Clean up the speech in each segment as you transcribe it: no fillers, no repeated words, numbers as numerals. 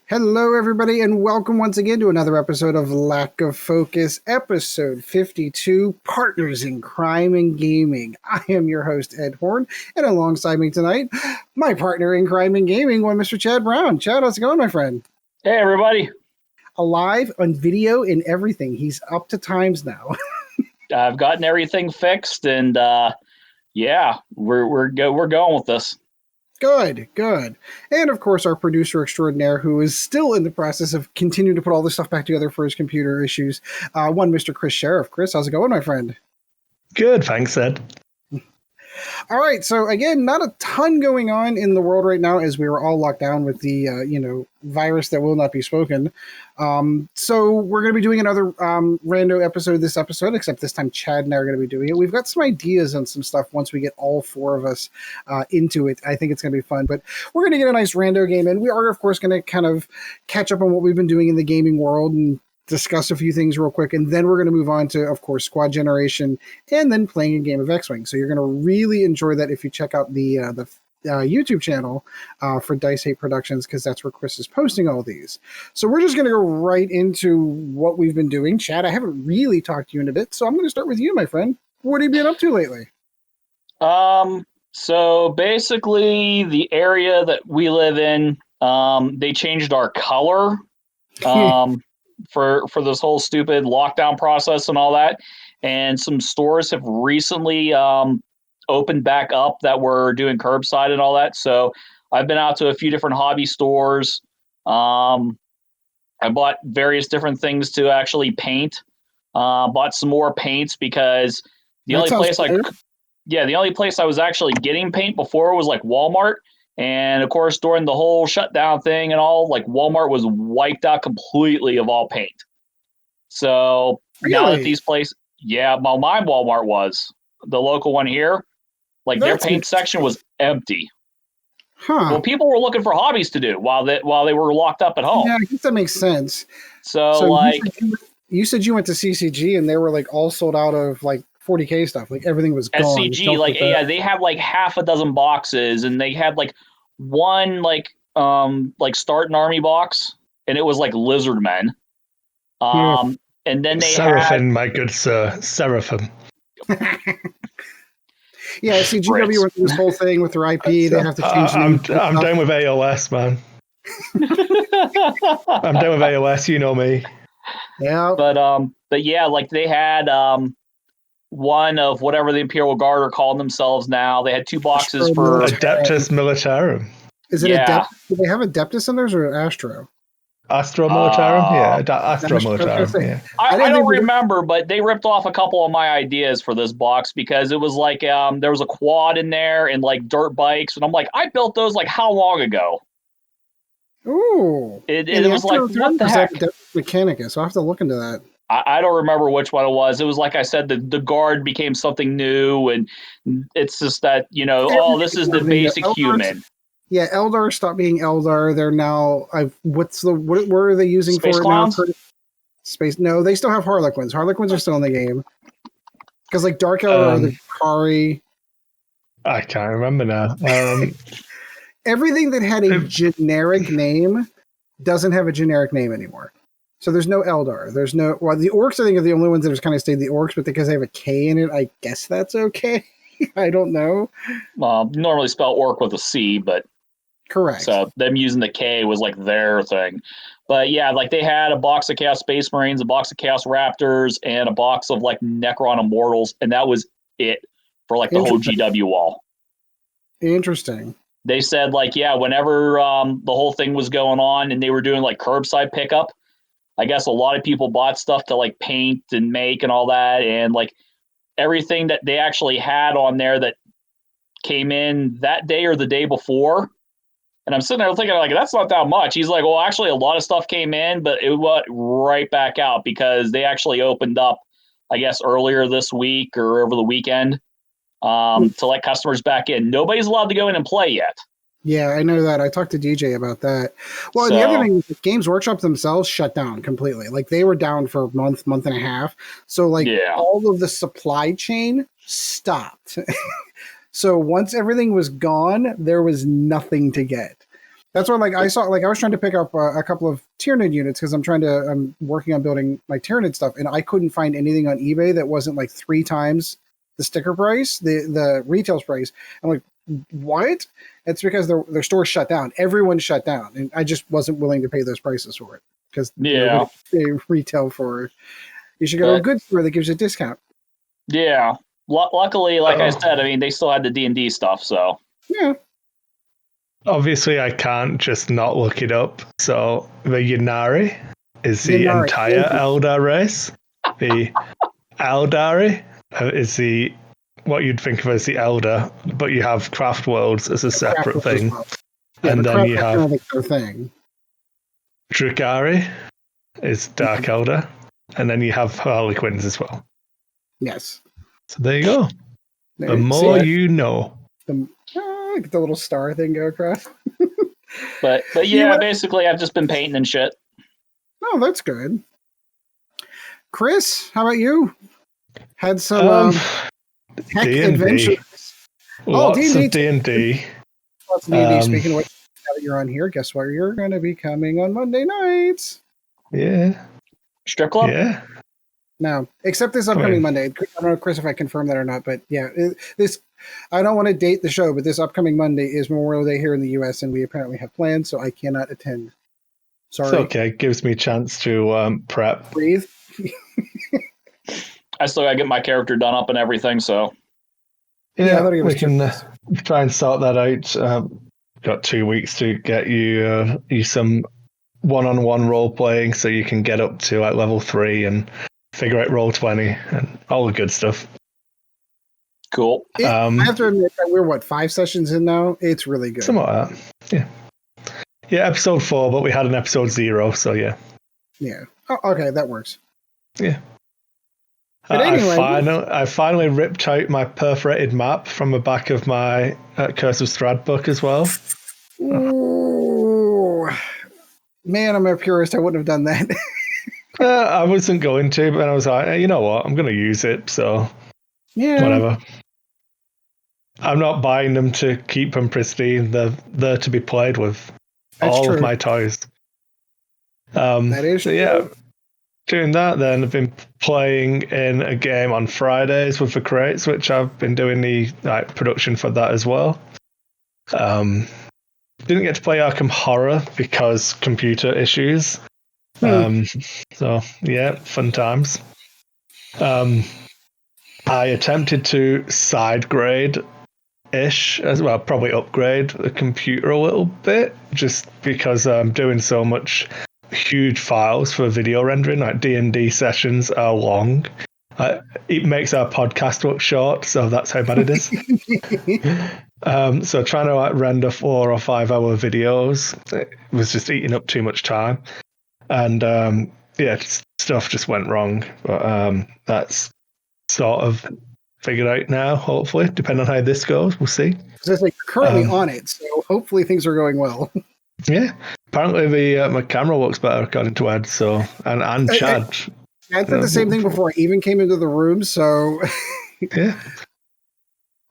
Hello, everybody, and welcome once again to another episode of Lack of Focus, episode 52, Partners in Crime and Gaming. I am your host, Ed Horn, and alongside me tonight, my partner in crime and gaming, one Mr. Chad Brown. Chad, how's it going, my friend? Hey, everybody. Alive on video and everything. He's up to times now. I've gotten everything fixed, and yeah, we're going with this. Good. And of course, our producer extraordinaire, who is still in the process of continuing to put all this stuff back together for his computer issues, one Mr. Kris Sheriff. Kris, how's it going, my friend? Good, thanks, Ed. All right, so again, not a ton going on in the world right now as we were all locked down with the virus that will not be spoken. So we're going to be doing another rando episode this episode, except this time Chad and I are going to be doing it. We've got some ideas on some stuff once we get all four of us into it. I think it's going to be fun, but we're going to get a nice rando game, and we are, of course, going to kind of catch up on what we've been doing in the gaming world and discuss a few things real quick, and then we're going to move on to, of course, Squad Generation, and then playing a game of X-Wing. So you're going to really enjoy that if you check out the YouTube channel for Dice Hate Productions, because that's where Kris is posting all these. So we're just going to go right into what we've been doing. Chad, I haven't really talked to you in a bit, so I'm going to start with you, my friend. What have you been up to lately? So basically, the area that we live in, they changed our color. For this whole stupid lockdown process and all that. And some stores have recently opened back up that were doing curbside and all that. So I've been out to a few different hobby stores. I bought various different things to actually paint. Bought some more paints because the only place I was actually getting paint before was like Walmart. And of course, during the whole shutdown thing and all, like Walmart was wiped out completely of all paint. So now that these places, my Walmart was the local one here, like their paint section was empty. Huh. Well, people were looking for hobbies to do while they were locked up at home. Yeah, I guess that makes sense. So like, you said you went to CCG and they were like all sold out of like 40K stuff, like everything was gone. SCG, like they had like half a dozen boxes, and they had like one like start an army box, and it was like lizard men. And then they Seraphim, my good sir, Seraphim. Yeah, CGW went through this whole thing with their IP. They have to change. I'm down with AOS, man. I'm down with AOS. You know me. Yeah, but yeah, like they had one of whatever the Imperial Guard are calling themselves now. They had two boxes for Adeptus Militarum. Is it Adeptus? Do they have Adeptus in theirs or Astro? Astro Militarum? Astro Militarum. Yeah. I don't remember, but they ripped off a couple of my ideas for this box because it was like there was a quad in there and like dirt bikes, and I'm like, I built those like how long ago? Ooh. It was like, what the heck? Mechanicus, so I'll have to look into that. I don't remember which one it was. It was like I said, the guard became something new, and it's just that, this is the basic human. Yeah, Eldar stopped being Eldar. They're now, what are they using Space for clowns? it now? Space? No, they still have Harlequins. Harlequins are still in the game. Because like Dark Eldar are the Kari. I can't remember now. Everything that had a generic name doesn't have a generic name anymore. So there's no Eldar. There's no... Well, the Orcs, I think, are the only ones that have kind of stayed the Orcs, but because they have a K in it, I guess that's okay. I don't know. Normally spell orc with a C, but... Correct. So them using the K was like their thing. But yeah, like they had a box of Chaos Space Marines, a box of Chaos Raptors, and a box of like Necron Immortals, and that was it for like the whole GW wall. Interesting. They said like, yeah, whenever the whole thing was going on and they were doing like curbside pickup, I guess a lot of people bought stuff to like paint and make and all that, and like everything that they actually had on there that came in that day or the day before. And I'm sitting there thinking, like, that's not that much. He's like, well, actually, a lot of stuff came in, but it went right back out because they actually opened up, I guess, earlier this week or over the weekend to let customers back in. Nobody's allowed to go in and play yet. Yeah, I know that. I talked to DJ about that. Well, and the other thing is Games Workshop themselves shut down completely. Like, they were down for a month and a half. So, like, all of the supply chain stopped. So once everything was gone, there was nothing to get. That's why, like, I saw, like, I was trying to pick up a couple of Tyranid units because I'm working on building my Tyranid stuff, and I couldn't find anything on eBay that wasn't like 3 times the sticker price, the retail price. I'm like, what? It's because their store shut down. Everyone shut down, and I just wasn't willing to pay those prices for it because they retail for. You should go to a good store that gives you a discount. Yeah. Luckily, like I said, I mean, they still had the D&D stuff, so. Yeah. Obviously, I can't just not look it up. So the Ynnari is the entire Eldar race. The Eldari is what you'd think of as the Elder, but you have Craft Worlds as a separate thing. Well. Yeah, and then you have thing. Drukari is Dark Elder, and then you have Harlequins as well. Yes. So there you go. The more you know. Get the little star thing go across. but yeah, basically I've just been painting and shit. Oh, that's good. Kris, how about you? Had some tech D&D. adventures. Lots of D&D. Lots of D&D. Speaking of which, now that you're on here, guess where you're going to be coming on Monday nights? Yeah. Strip club? Yeah. No, except this upcoming Monday. I don't know, Kris, if I confirm that or not, but yeah, I don't want to date the show, but this upcoming Monday is Memorial Day here in the U.S., and we apparently have plans, so I cannot attend. Sorry. It's okay. It gives me a chance to prep. Breathe. I still got to get my character done up and everything, so. Yeah, we can try and sort that out. Got 2 weeks to get you some one-on-one role-playing so you can get up to like level 3 and figure out Roll20 and all the good stuff. Cool. I have to admit that we're 5 sessions in now. It's really good. Something like that. Yeah, episode 4, but we had an episode 0, so yeah. Yeah. Oh, okay, that works. Yeah. But anyway, I finally ripped out my perforated map from the back of my Curse of Strahd book as well. Ooh. Man, I'm a purist. I wouldn't have done that. I wasn't going to, but I was like, you know what? I'm going to use it, so whatever. I'm not buying them to keep them pristine. They're there to be played with. That's all true. Of my toys. That is true. Yeah. Doing that, then I've been playing in a game on Fridays with the crates, which I've been doing the production for that as well. Didn't get to play Arkham Horror because computer issues. So yeah, fun times. I attempted to side grade ish as well, probably upgrade the computer a little bit, just because I'm doing so much huge files for video rendering. Like D&D sessions are long. It makes our podcast look short, so that's how bad it is. So trying to render 4 or 5 hour videos, it was just eating up too much time, and stuff just went wrong. But that's sort of figured out now. Hopefully, depending on how this goes, we'll see. Because you're currently on it, so hopefully things are going well. Yeah, apparently my camera looks better according to Ed. So and Chad. I said the same thing before I even came into the room. So yeah,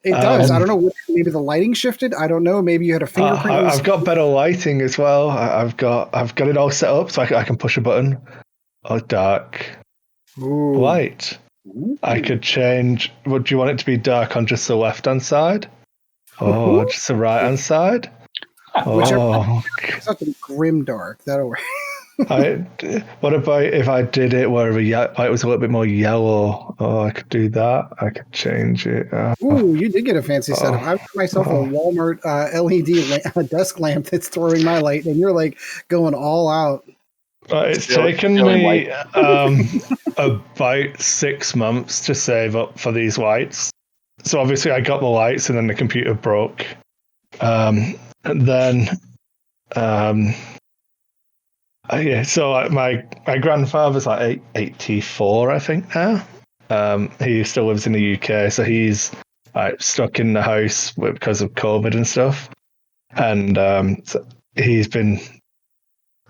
it does. I don't know. Maybe the lighting shifted. I don't know. Maybe you had a fingerprint. I've got better lighting as well. I've got it all set up so I can push a button. Oh, dark, light. Ooh. I could change. Would you want it to be dark on just the left hand side? Oh, just the right hand side. It's not the grim dark. That'll work. What about if I did it where the light was a little bit more yellow? Oh, I could do that. I could change it. Ooh, you did get a fancy setup. I've got myself a Walmart LED desk lamp that's throwing my light, and you're like going all out. It's taken me about 6 months to save up for these lights. So obviously I got the lights, and then the computer broke. And then, so my grandfather's like 84, I think now. He still lives in the UK, so he's stuck in the house because of COVID and stuff. And so he's been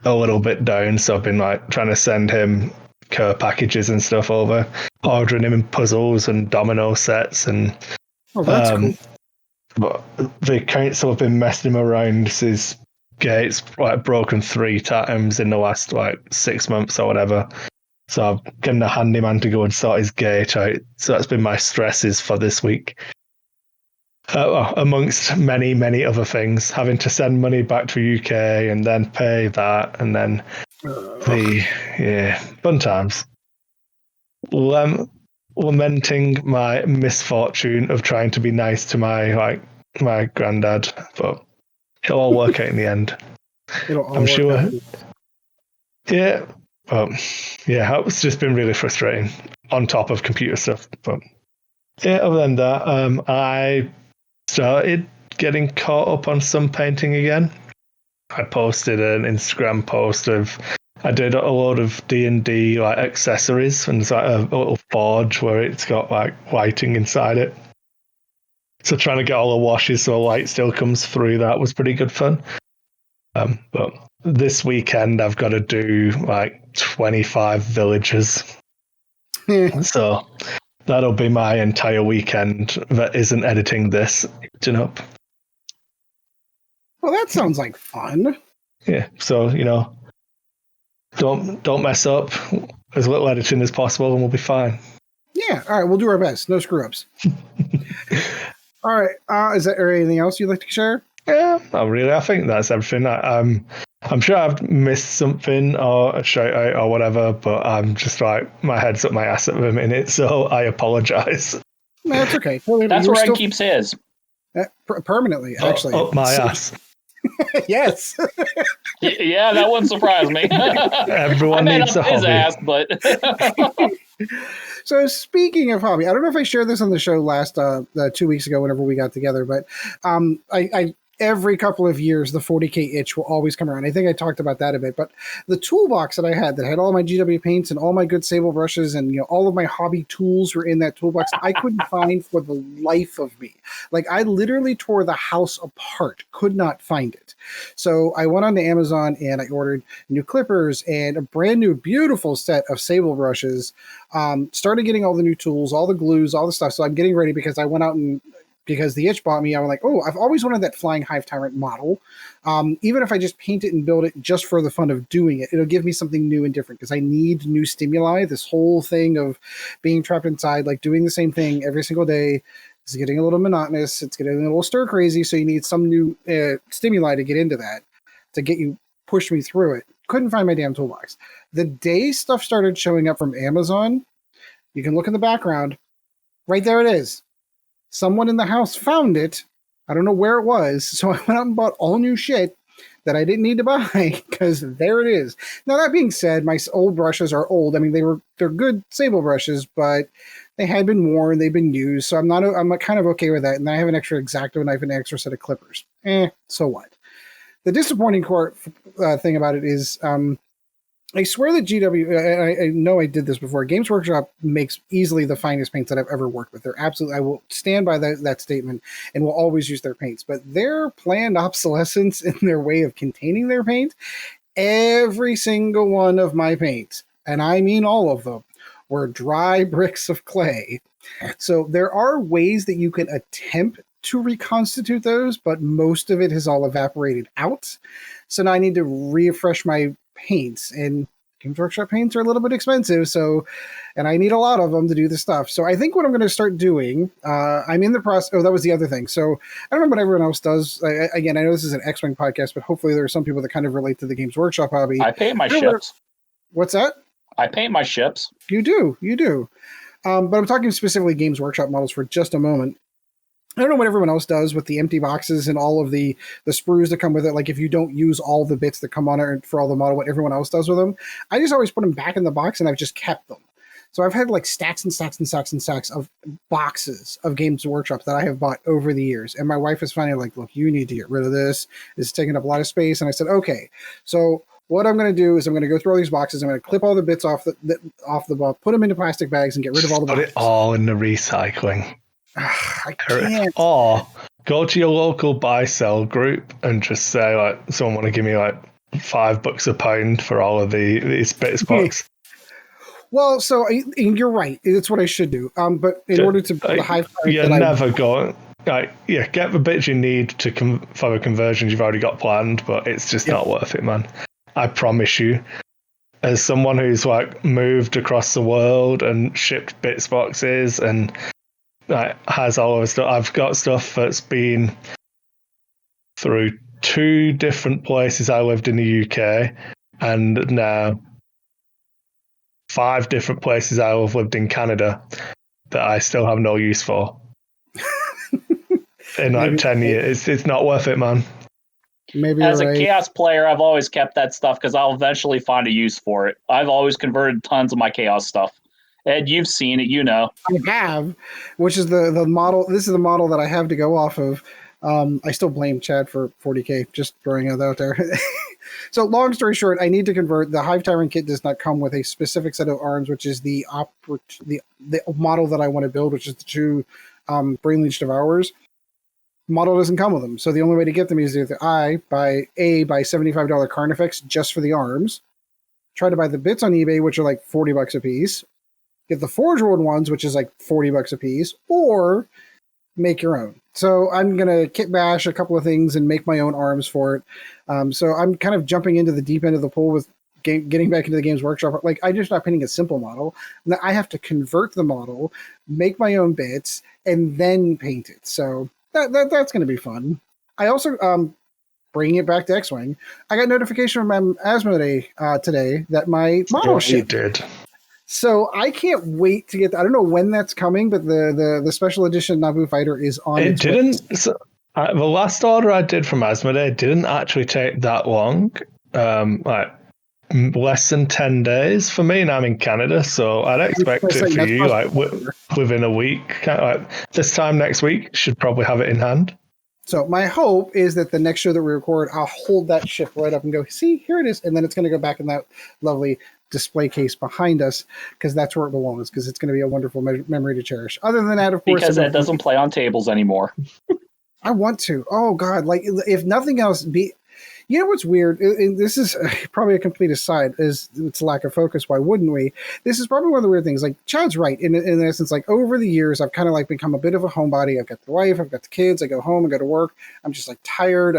a little bit down, so I've been trying to send him care packages and stuff over, ordering him puzzles and domino sets, and that's cool. But the council have been messing him around. This is gate's like broken 3 times in the last like 6 months or whatever. So I've given a handyman to go and sort his gate out. So that's been my stresses for this week. Amongst many, many other things, having to send money back to UK and then pay that, and then fun times. Lamenting my misfortune of trying to be nice to my granddad, but it'll all work out in the end. I'm sure. Yeah, it's just been really frustrating on top of computer stuff. But yeah, other than that, I started getting caught up on some painting again. I posted an Instagram post of I did a load of D&D like accessories, and it's like a little forge where it's got like lighting inside it. So trying to get all the washes so the light still comes through, that was pretty good fun. But this weekend I've got to do like 25 villages. So that'll be my entire weekend that isn't editing this up. Well, that sounds like fun. Yeah, so don't mess up. As little editing as possible, and we'll be fine. Yeah, all right, we'll do our best. No screw ups. All right, is there anything else you'd like to share? Yeah, not really. I think that's everything. I'm sure I've missed something or a shout out or whatever, but I'm just like my head's up my ass at the minute, so I apologize. No, that's okay. That's where Ed keeps his. Permanently, actually. Up my ass. Yes. Yeah, that wouldn't surprise me. Everyone needs a hobby. His ass, but So speaking of hobby, I don't know if I shared this on the show last 2 weeks ago, whenever we got together, but I every couple of years, the 40K itch will always come around. I think I talked about that a bit, but the toolbox that I had that had all my GW paints and all my good sable brushes and all of my hobby tools were in that toolbox, I couldn't find for the life of me. Like I literally tore the house apart, could not find it. So I went on to Amazon and I ordered new clippers and a brand new beautiful set of sable brushes. Started getting all the new tools, all the glues, all the stuff. So I'm getting ready because I went out and because the itch bought me, I was like, oh, I've always wanted that Flying Hive Tyrant model. Even if I just paint it and build it just for the fun of doing it, it'll give me something new and different because I need new stimuli. This whole thing of being trapped inside, like doing the same thing every single day, is getting a little monotonous. It's getting a little stir crazy. So you need some new stimuli to get into that, to get you push me through it. Couldn't find my damn toolbox. The day stuff started showing up from Amazon, you can look in the background. Right there it is. Someone in the house found it. I don't know where it was. So I went out and bought all new shit that I didn't need to buy because there it is. Now, that being said, my old brushes are old. I mean, they're good sable brushes, but they had been worn, they've been used. So I'm kind of okay with that. And I have an extra X-Acto knife and an extra set of clippers. So what? The disappointing thing about it is, I swear that GW, I know I did this before, Games Workshop makes easily the finest paints that I've ever worked with. They're absolutely, I will stand by that statement and will always use their paints. But their planned obsolescence in their way of containing their paint, every single one of my paints, and I mean all of them, were dry bricks of clay. So there are ways that you can attempt to reconstitute those, but most of it has all evaporated out. So now I need to refresh my paints, and Games Workshop paints are a little bit expensive, and I need a lot of them to do the stuff. So I think what I'm going to start doing, I'm in the process. Oh, that was the other thing. So I don't know what everyone else does. Again, I know this is an X-Wing podcast, but hopefully there are some people that kind of relate to the Games Workshop hobby. I paint my ships. What's that? I paint my ships. You do. But I'm talking specifically Games Workshop models for just a moment. I don't know what everyone else does with the empty boxes and all of the sprues that come with it. Like if you don't use all the bits that come on it for all the model, what everyone else does with them. I just always put them back in the box and I've just kept them. So I've had like stacks and stacks and stacks and stacks of boxes of Games Workshop that I have bought over the years. And my wife is finally like, look, you need to get rid of this. It's taking up a lot of space. And I said, okay. So what I'm going to do is I'm going to go through all these boxes. I'm going to clip all the bits off the box, put them into plastic bags and get rid of all the boxes. Put it all in the recycling. I can't. Or go to your local buy-sell group and just say, like, someone want to give me like $5 a pound for all of these bits box. Well, so you're right. It's what I should do. But in order to build a hive, you're never going. get the bits you need for the conversions you've already got planned, but it's just not worth it, man. I promise you. As someone who's like moved across the world and shipped bits boxes and has all of the stuff, I've got stuff that's been through 2 different places I lived in the UK, and now 5 different places I have lived in Canada that I still have no use for. In like 10 years, it's not worth it, man. Maybe as a Chaos player, I've always kept that stuff because I'll eventually find a use for it. I've always converted tons of my Chaos stuff. Ed, you've seen it, you know. I have, which is the model. This is the model that I have to go off of. I still blame Chad for 40K, just throwing it out there. So long story short, I need to convert. The Hive Tyrant kit does not come with a specific set of arms, which is the model that I want to build, which is the 2 Brain Leech Devourers. Model doesn't come with them, so the only way to get them is either I buy $75 Carnifex just for the arms, try to buy the bits on eBay, which are like $40 a piece, get the Forge World ones, which is like $40 a piece, or make your own. So I'm gonna kit bash a couple of things and make my own arms for it. So I'm kind of jumping into the deep end of the pool with getting back into the Games Workshop. Like, I'm just not painting a simple model. I have to convert the model, make my own bits, and then paint it. So that's going to be fun. I also, bringing it back to X-Wing, I got notification from Asmodee today that my model shipped. You did. So I can't wait to get. I don't know when that's coming, but the special edition Naboo fighter is on. It didn't. So, the last order I did from Asmodee didn't actually take that long. Like less than 10 days for me, and I'm in Canada, so I'd expect it for you like within a week. Like this time next week, should probably have it in hand. So my hope is that the next show that we record, I'll hold that ship right up and go, see, here it is, and then it's going to go back in that lovely display case behind us, because that's where it belongs, because it's going to be a wonderful memory to cherish. Other than that, of course, because that doesn't play on tables anymore. I want to. Oh God! Like, if nothing else, you know what's weird? This is probably a complete aside, is its lack of focus. Why wouldn't we? This is probably one of the weird things. Like, Chad's right. In essence, like, over the years, I've kind of like become a bit of a homebody. I've got the wife, I've got the kids, I go home, I go to work. I'm just like tired.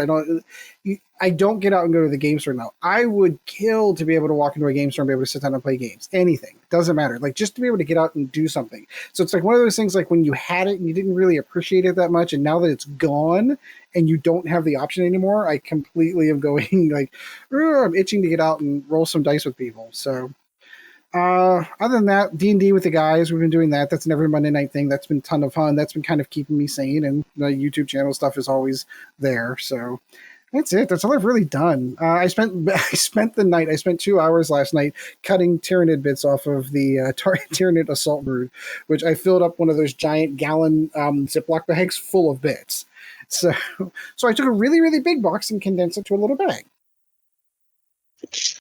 I don't get out and go to the game store now. I would kill to be able to walk into a game store and be able to sit down and play games. Anything. Doesn't matter. Like, just to be able to get out and do something. So it's like one of those things, like when you had it and you didn't really appreciate it that much, and now that it's gone and you don't have the option anymore, I completely am going like, I'm itching to get out and roll some dice with people. So other than that, D&D with the guys, we've been doing that. That's an every Monday night thing. That's been a ton of fun. That's been kind of keeping me sane, and the YouTube channel stuff is always there. So that's it. That's all I've really done. I spent the night. I spent 2 hours last night cutting Tyranid bits off of the Tyranid Assault Brood, which I filled up one of those giant gallon Ziploc bags full of bits. So I took a really, really big box and condensed it to a little bag.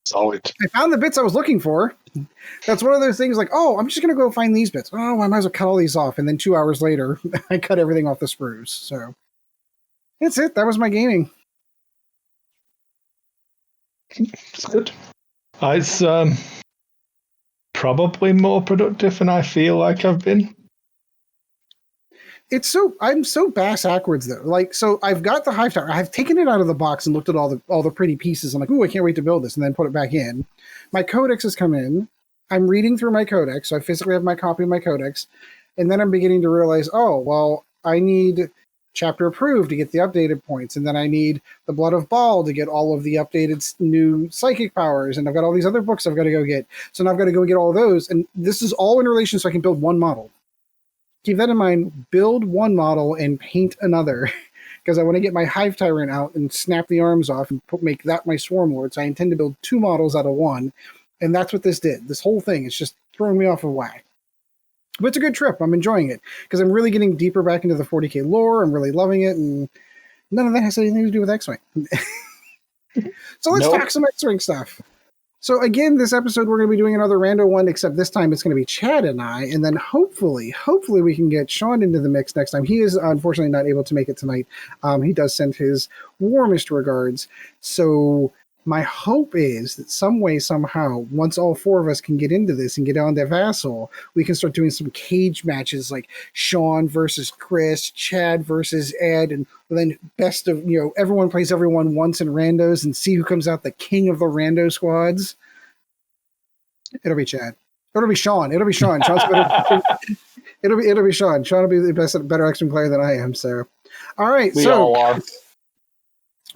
Solid. I found the bits I was looking for. That's one of those things like, oh, I'm just going to go find these bits. Oh, I might as well cut all these off. And then 2 hours later, I cut everything off the sprues. So that's it. That was my gaming. It's good. It's probably more productive than I feel like I've been. I'm so bass backwards though. Like, so I've got the Hive Tower. I've taken it out of the box and looked at all the pretty pieces. I'm like, ooh, I can't wait to build this, and then put it back in. My codex has come in. I'm reading through my codex, so I physically have my copy of my codex, and then I'm beginning to realize, oh, well, I need chapter approved to get the updated points, and then I need the Blood of Baal to get all of the updated new psychic powers, and I've got all these other books I've got to go get. So now I've got to go get all of those, and this is all in relation so I can build one model. Keep that in mind. Build one model and paint another, because I want to get my Hive Tyrant out and snap the arms off and make that my Swarm Lord. So I intend to build 2 models out of 1, and that's what this did. This whole thing is just throwing me off of whack. But it's a good trip. I'm enjoying it because I'm really getting deeper back into the 40K lore. I'm really loving it, and none of that has anything to do with X-Wing. So let's talk some X-Wing stuff. So again, this episode, we're going to be doing another rando one, except this time it's going to be Chad and I, and then hopefully we can get Sean into the mix next time. He is unfortunately not able to make it tonight. He does send his warmest regards. So My hope is that some way, somehow, once all four of us can get into this and get on that vassal, we can start doing some cage matches like Sean versus Kris, Chad versus Ed, and then best of, everyone plays everyone once in randos and see who comes out the king of the rando squads. It'll be Chad. It'll be Sean. It'll be Sean. Sean's better. It'll be Sean. Sean will be the better X-Men player than I am. So, all right. We all are.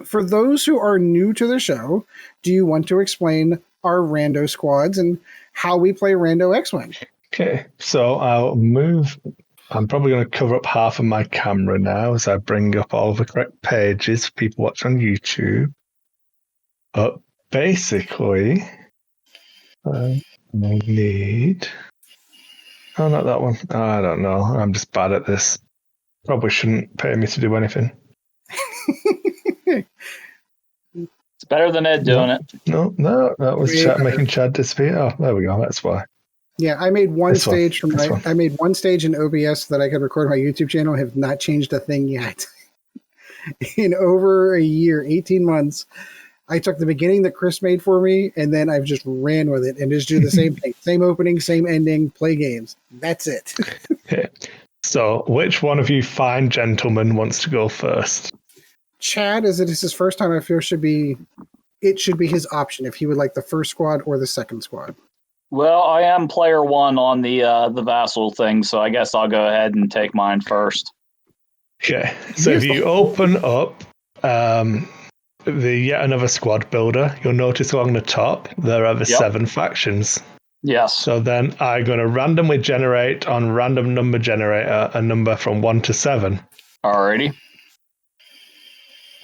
For those who are new to the show, do you want to explain our rando squads and how we play rando X-Wing? Okay, so I'll move. I'm probably going to cover up half of my camera now as I bring up all the correct pages for people watching on YouTube. But basically, I need... Oh, not that one. Oh, I don't know. I'm just bad at this. Probably shouldn't pay me to do anything. It's better than Ed doing it. No, that was making Chad disappear. Oh, there we go. That's why. Yeah, I made one stage I made one stage in OBS that I could record on my YouTube channel. Have not changed a thing yet. In over a year, 18 months, I took the beginning that Kris made for me, and then I've just ran with it and just do the same thing, same opening, same ending, play games. That's it. Okay. So, which one of you fine gentlemen wants to go first? Chad, as it is his first time, I feel it should be his option if he would like the first squad or the second squad. Well, I am player one on the vassal thing, so I guess I'll go ahead and take mine first. Okay, so if you open up the yet another squad builder, you'll notice along the top there are the 7 factions. Yes. So then I'm going to randomly generate on random number generator a number from 1 to 7. Alrighty.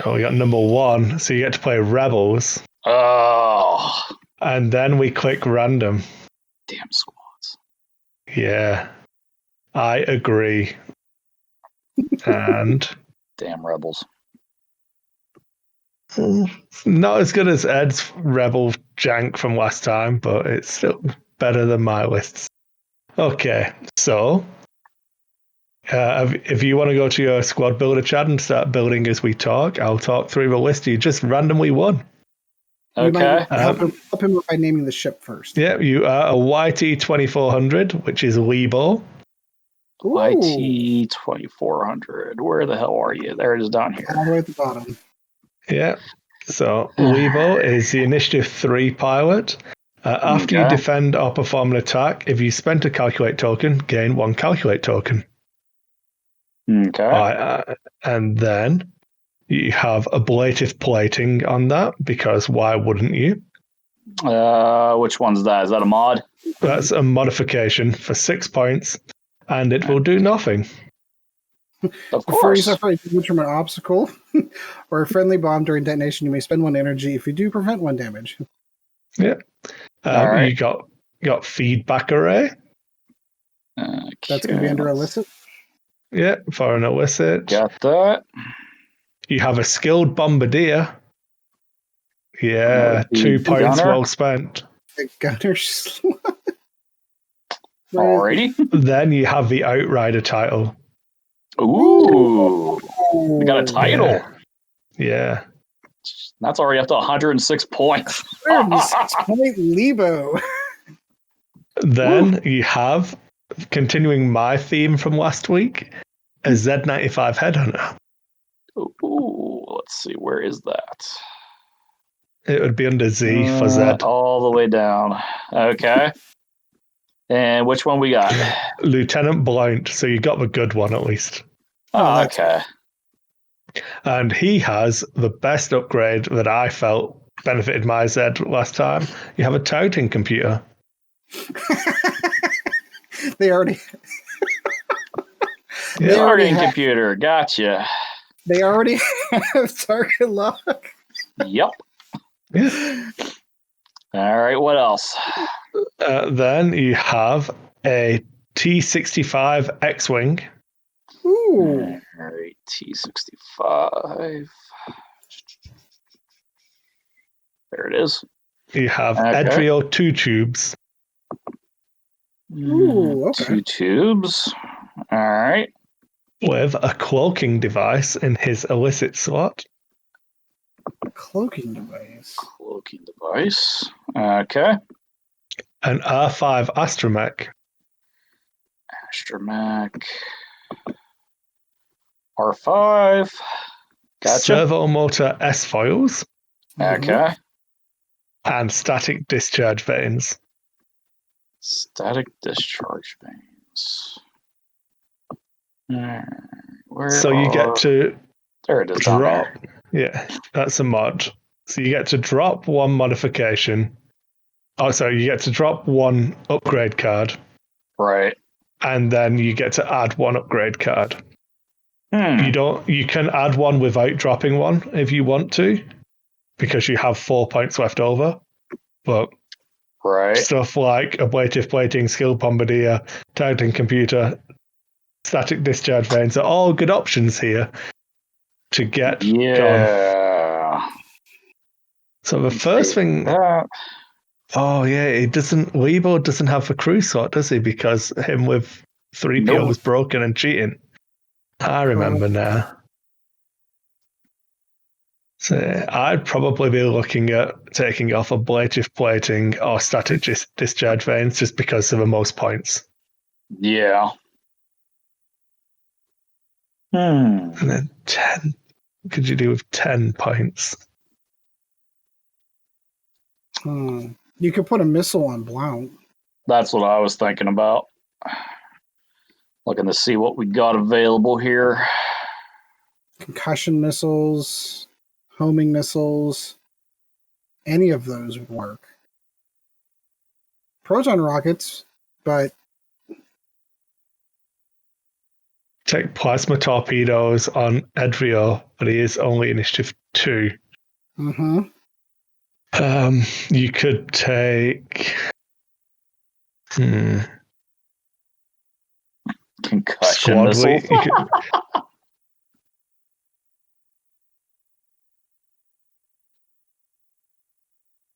Oh, we got number 1, so you get to play Rebels. Oh. And then we click random. Damn squads. Yeah. I agree. And... Damn Rebels. Not as good as Ed's Rebel jank from last time, but it's still better than my lists. Okay, so... if you want to go to your squad builder, Chad, and start building as we talk, I'll talk through the list you just randomly won. Okay. Help him by naming the ship first. Yeah, you are a YT-2400, which is Lebo. YT-2400. Where the hell are you? There it is down here. All the way at the bottom. Yeah. So Lebo is the Initiative 3 pilot. After you defend or perform an attack, if you spent a calculate token, gain 1 calculate token. Okay. And then you have ablative plating on that, because why wouldn't you? Which one's that? Is that a mod? That's a modification for 6 points, and it will do nothing. Of Before you course. suffer a damage from an obstacle or a friendly bomb during detonation, you may spend 1 energy. If you do, prevent 1 damage. Yeah. Right. You got feedback array. Okay. That's going to be under illicit. Yeah, for an illicit. Got that. You have a skilled bombardier. Yeah, 2 points gunner. well spent. The gunner slot. Alrighty. Then you have the outrider title. Ooh. We got a title. Yeah. That's already up to 106 points. 6-point Lebo. Then you have, continuing my theme from last week, a Z95 Headhunter. Ooh, let's see. Where is that? It would be under Z for Z. All the way down. Okay. And which one we got? Lieutenant Blount, so you got the good one at least. Oh, okay. And he has the best upgrade that I felt benefited my Z last time. You have a touting computer. They already... Targeting computer. Gotcha. They already have target lock. Yep. Yeah. All right. What else? Then you have a T-65 X-Wing. Ooh. All right. T-65. There it is. You have Edrio 2 tubes. Ooh, okay. 2 tubes. All right. With a cloaking device in his illicit slot. Cloaking device. Cloaking device. Okay. An R5 astromech. Astromech. R5. Gotcha. Servo motor S foils. Okay. And static discharge vanes. Static discharge vanes. So you get to there it is. drop. Yeah, that's a mod. So you get to drop one modification. Oh, sorry, you get to drop one upgrade card. Right. And then you get to add one upgrade card. You can add one without dropping one if you want to, because you have 4 points left over. But stuff like ablative plating, skill bombardier, targeting computer, static discharge vanes are all good options here to get gone. So the first thing. Oh yeah, it doesn't. Weibo doesn't have the crew slot, does he? Because him with 3PO was broken and cheating. I remember now. So I'd probably be looking at taking off ablative plating or static discharge vanes just because of the most points. Yeah. And then 10. What could you do with 10 points? You could put a missile on Blount. That's what I was thinking about. Looking to see what we got available here. Concussion missiles, homing missiles, any of those would work. Proton rockets, but... Take plasma torpedoes on Edrio, but he is only initiative 2. You could take... Concussion missiles.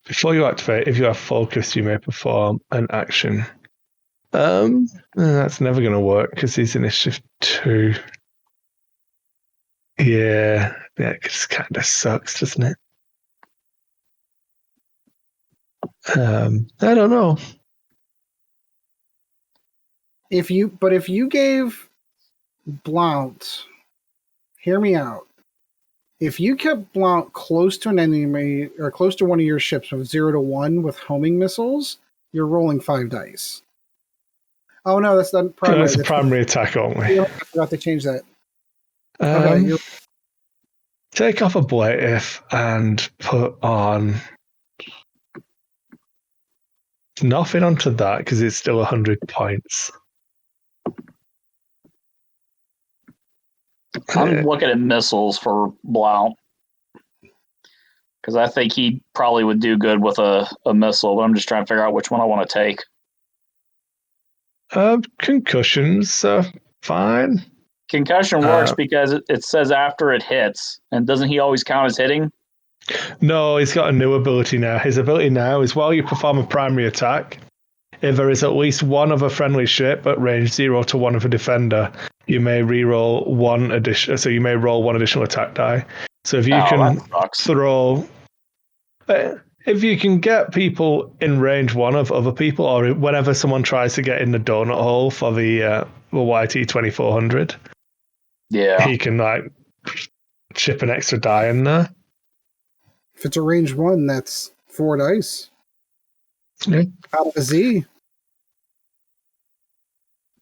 Before you activate, if you have focus, you may perform an action. That's never going to work because he's initiative 2. Yeah, it just kind of sucks, doesn't it? I don't know. If you gave Blount, hear me out. If you kept Blount close to an enemy or close to one of your ships from 0 to 1 with homing missiles, you're rolling 5 dice. Oh no, that's not primary. No, it's a primary attack only. I forgot to change that. Okay, take off ablative and put on nothing onto that because it's still 100 points. I'm looking at missiles for Blount because I think he probably would do good with a missile, but I'm just trying to figure out which one I want to take. Concussions are fine. Concussion works because it says after it hits, and doesn't he always count as hitting? No, he's got a new ability now. His ability now is while you perform a primary attack, if there is at least one of a friendly ship at range 0 to 1 of a defender, you may reroll one addition. So you may roll one additional attack die. So if you can throw, if you can get people in range 1 of other people, or whenever someone tries to get in the donut hole for the YT 2400, he can chip an extra die in there. If it's a range 1, that's 4 dice. Yeah. Out of a Z.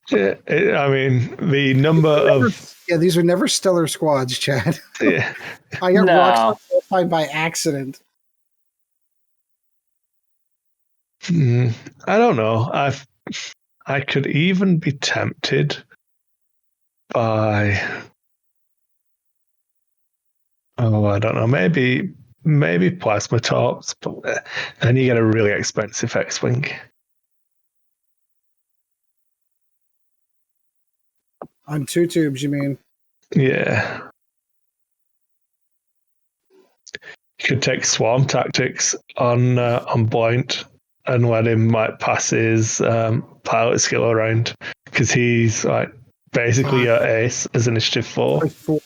Yeah, I mean, the number of... Yeah, these are never stellar squads, Chad. Yeah. I got rocks qualified by accident. I don't know. I could even be tempted by... Oh, I don't know. Maybe plasma tops, but then you get a really expensive X-Wing. On 2 tubes, you mean? Yeah. You could take swarm tactics on Blind and let him pass his pilot skill around because he's basically your ace as initiative 4. 4.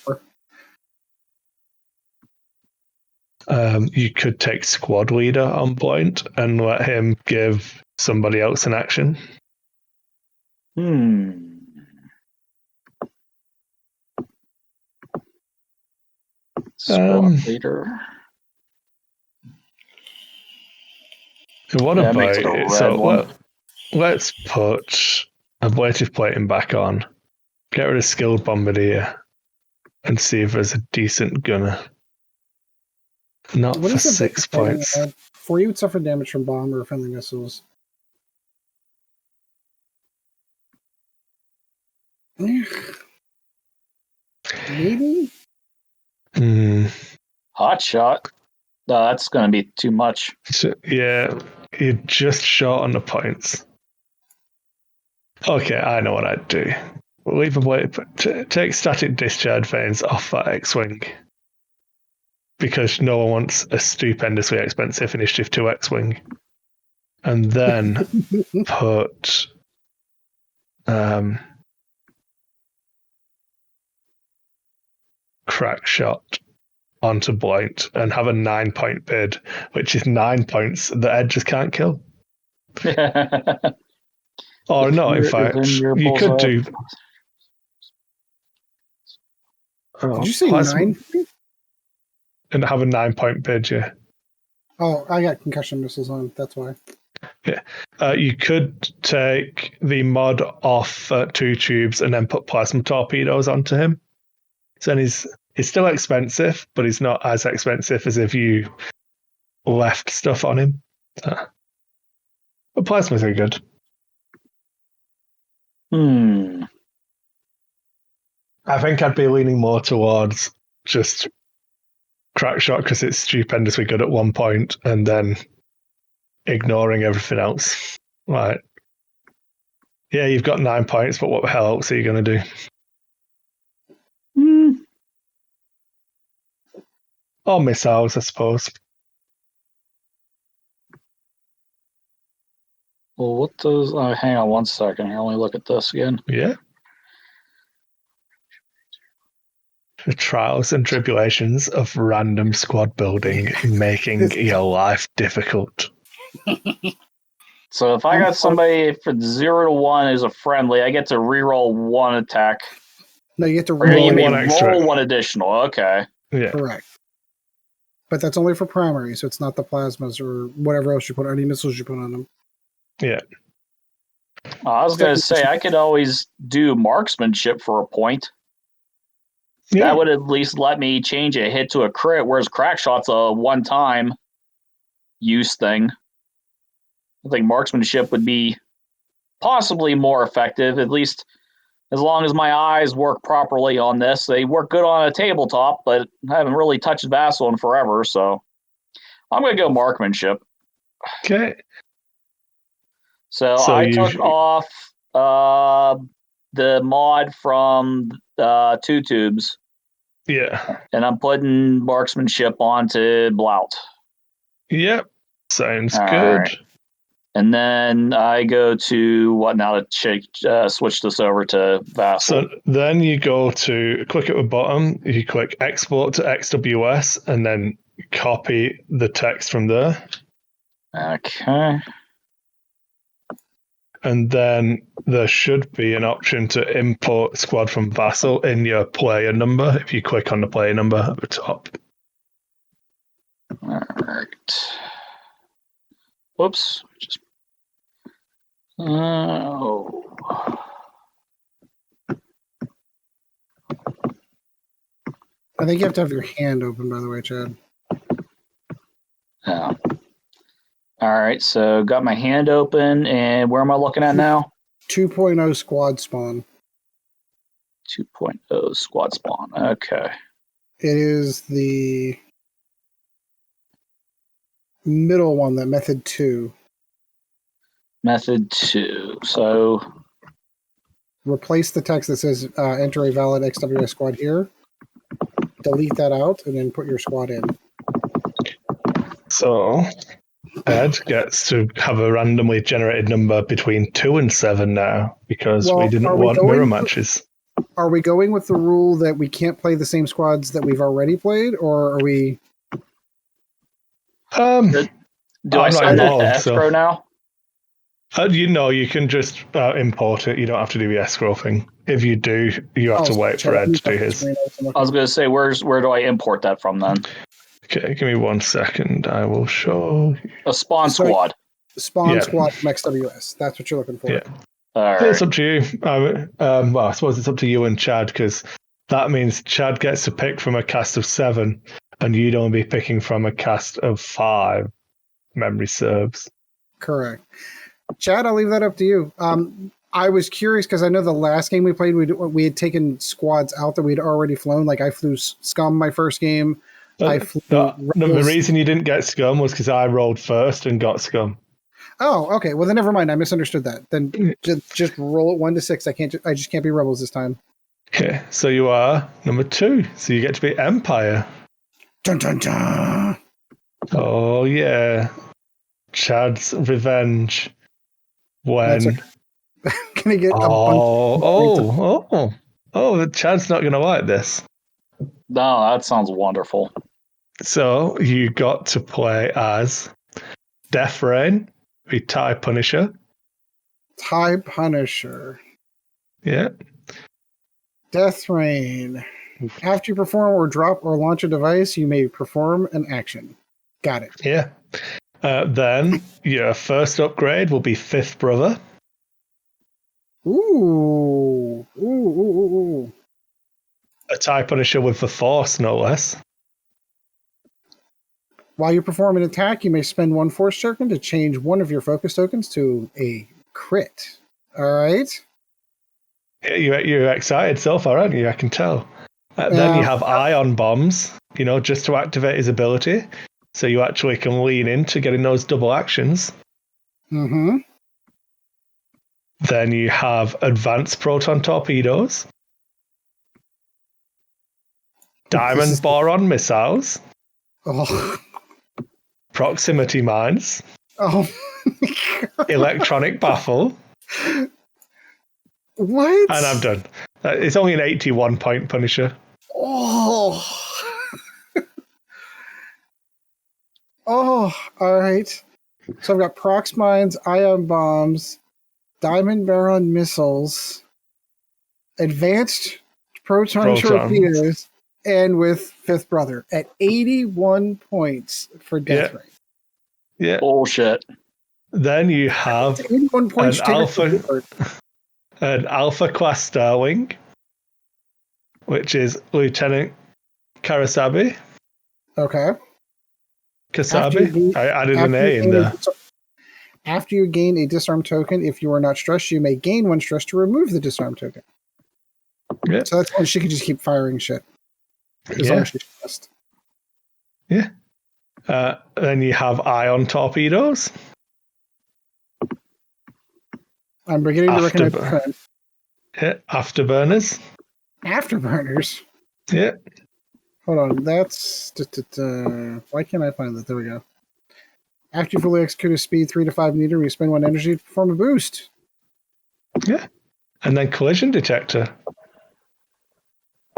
You could take squad leader on point and let him give somebody else an action. Squad leader. What Yeah, about makes it a it? red So one. let's put ablative plating back on. Get rid of skilled bombardier and see if there's a decent gunner. Not What for is the 6 points. For you would suffer damage from bomb or friendly missiles. Maybe? Hot shot. No, that's going to be too much. So, yeah, you're just short on the points. Okay, I know what I'd do. Leave take static discharge vanes off that X-Wing. Because no one wants a stupendously expensive Initiative 2 X-Wing. And then put crack shot onto blight and have a 9-point bid, which is 9 points that Ed just can't kill. Or not, in fact. You could do. Did you say 9? And have a 9-point bid, yeah. Oh, I got concussion missiles on. That's why. Yeah. You could take the mod off 2 tubes and then put plasma torpedoes onto him. So then he's still expensive, but he's not as expensive as if you left stuff on him. But plasmas are good. I think I'd be leaning more towards just crack shot because it's stupendously good at one point and then ignoring everything else. Right. Yeah, you've got 9 points, but what the hell else are you going to do? Or missiles, I suppose. Well, what does... hang on one second here. Let me look at this again. Yeah. The trials and tribulations of random squad building making your life difficult. So if I got somebody for 0 to 1 as a friendly, I get to reroll 1 attack. No, you get to roll one extra. Roll 1 additional. Okay. Yeah. Correct. But that's only for primary, so it's not the plasmas or whatever else you put, any missiles you put on them. Yeah. I was going to say, I could always do marksmanship for a point. Yeah. That would at least let me change a hit to a crit, whereas crack shot's a one-time use thing. I think marksmanship would be possibly more effective, at least as long as my eyes work properly on this. They work good on a tabletop, but I haven't really touched Vassal in forever, so I'm going to go marksmanship. Okay. So I took off the mod from 2 tubes. Yeah. And I'm putting marksmanship onto Blout. Yep. Sounds good. Right. And then I go to what now to switch this over to Vassal. So then you go to click at the bottom, you click export to XWS and then copy the text from there. Okay. And then there should be an option to import squad from Vassal in your player number if you click on the player number at the top. All right. Whoops. Oh. I think you have to have your hand open, by the way, Chad. Yeah. All right, so got my hand open, and where am I looking at now? 2.0 squad spawn. 2.0 squad spawn, okay. It is the middle one, that method 2. Method 2, so... Replace the text that says enter a valid XWS squad here. Delete that out, and then put your squad in. So... Ed gets to have a randomly generated number between 2 and 7 now because we didn't want mirror matches. Are we going with the rule that we can't play the same squads that we've already played, or are we Do I I'm not send that to involved, escrow now? You can just import it. You don't have to do the escrow thing. If you do, you have to wait for Ed to do his. I was going to say, where do I import that from then? Okay, give me 1 second. I will show you. A spawn squad. Spawn squad from XWS. That's what you're looking for. Yeah. All right. It's up to you. Well, I suppose it's up to you and Chad, because that means Chad gets to pick from a cast of 7, and you'd only be picking from a cast of 5. Memory serves. Correct. Chad, I'll leave that up to you. I was curious because I know the last game we played, we had taken squads out that we'd already flown. Like I flew Scum my first game. The reason you didn't get Scum was because I rolled first and got Scum. Oh, okay. Well, then never mind. I misunderstood that. Then just roll it 1 to 6. I just can't be Rebels this time. Okay, so you are number 2. So you get to be Empire. Dun dun dun. Oh yeah, Chad's revenge. When Gonna get Chad's not gonna like this. No, that sounds wonderful. So you got to play as Death Rain, the TIE Punisher. TIE Punisher. Yeah. Death Rain. After you perform or drop or launch a device, you may perform an action. Got it. Yeah. Then your first upgrade will be Fifth Brother. Ooh. Ooh. A TIE Punisher with the Force, no less. While you perform an attack, you may spend 1 Force token to change one of your focus tokens to a crit. All right. Yeah, you're excited so far, aren't you? I can tell. Then you have ion bombs, just to activate his ability. So you actually can lean into getting those double actions. Mm-hmm. Then you have advanced proton torpedoes. Diamond boron missiles. Oh. Proximity mines. Oh. Electronic baffle. What? And I'm done. It's only an 81 point Punisher. Oh. Oh, all right. So I've got prox mines, ion bombs, diamond baron missiles, advanced proton torpedoes, and with Fifth Brother at 81 points for death rate. Yeah. Bullshit. Then you have 81 points an Alpha class Starwing, which is Lieutenant Karasabi. Okay. Kasabi? I added an A in there. After you gain a disarm token, if you are not stressed, you may gain 1 stress to remove the disarm token. Yeah. So that's why she can just keep firing shit. As long as she's stressed. Yeah. Then you have ion torpedoes. I'm beginning to recognize the trend. Yeah. Afterburners. Afterburners? Yeah. Hold on, that's... why can't I find that? There we go. After you fully execute a speed 3 to 5 meter, you spend 1 energy to perform a boost. Yeah. And then collision detector.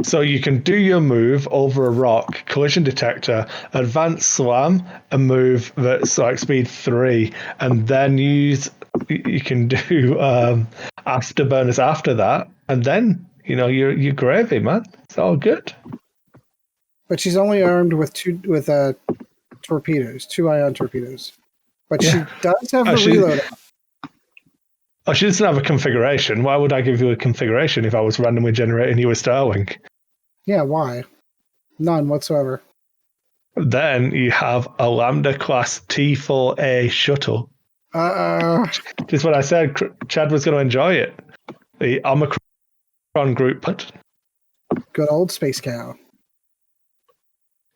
So you can do your move over a rock, collision detector, advanced slam, a move that's like speed 3, and then you can do afterburners after that, and then you're gravy, man. It's all good. But she's only armed with torpedoes, 2 ion torpedoes. But she does have the reload. Oh, she doesn't have a configuration. Why would I give you a configuration if I was randomly generating you a Starlink? Yeah, why? None whatsoever. Then you have a Lambda class T4A shuttle. This is what I said. Chad was going to enjoy it. The Omicron group. Good old Space Cow.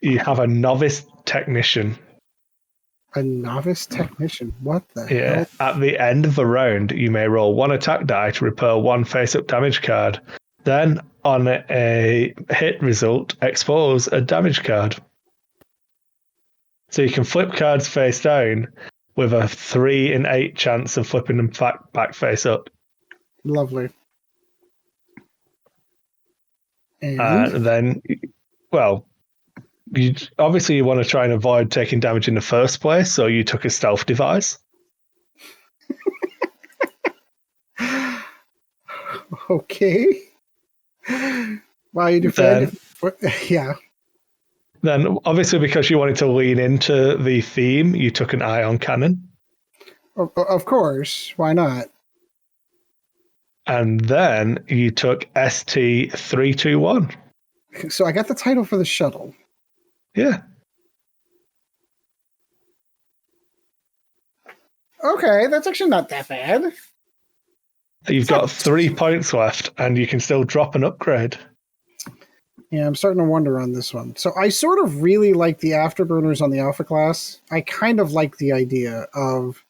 You have a novice technician. A novice technician? What the hell? At the end of the round, you may roll 1 attack die to repel 1 face-up damage card. Then, on a hit result, expose a damage card. So you can flip cards face down with a 3 in 8 chance of flipping them back face up. Lovely. And then, well, Obviously you want to try and avoid taking damage in the first place, so you took a stealth device. Okay. Why you defend? Yeah. Then, obviously, because you wanted to lean into the theme, you took an ion cannon. Of course. Why not? And then you took ST-321. So I got the title for the shuttle. Yeah. Okay, that's actually not that bad. You've got 3 points left, and you can still drop an upgrade. Yeah, I'm starting to wonder on this one. So I sort of really like the afterburners on the Alpha class. I kind of like the idea of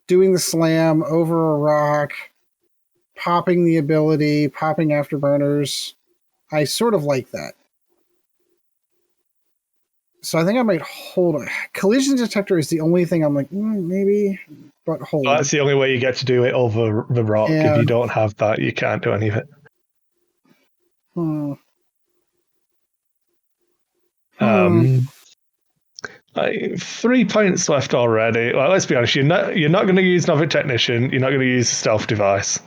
doing the slam over a rock, popping the ability, popping afterburners. I sort of like that. So I think I might hold it. Collision detector is the only thing I'm like, maybe, but hold. Well, that's the only way you get to do it over the rock. Yeah. If you don't have that, you can't do any of it. 3 points left already. Well, let's be honest. You're not going to use Novic Technician. You're not going to use the stealth device.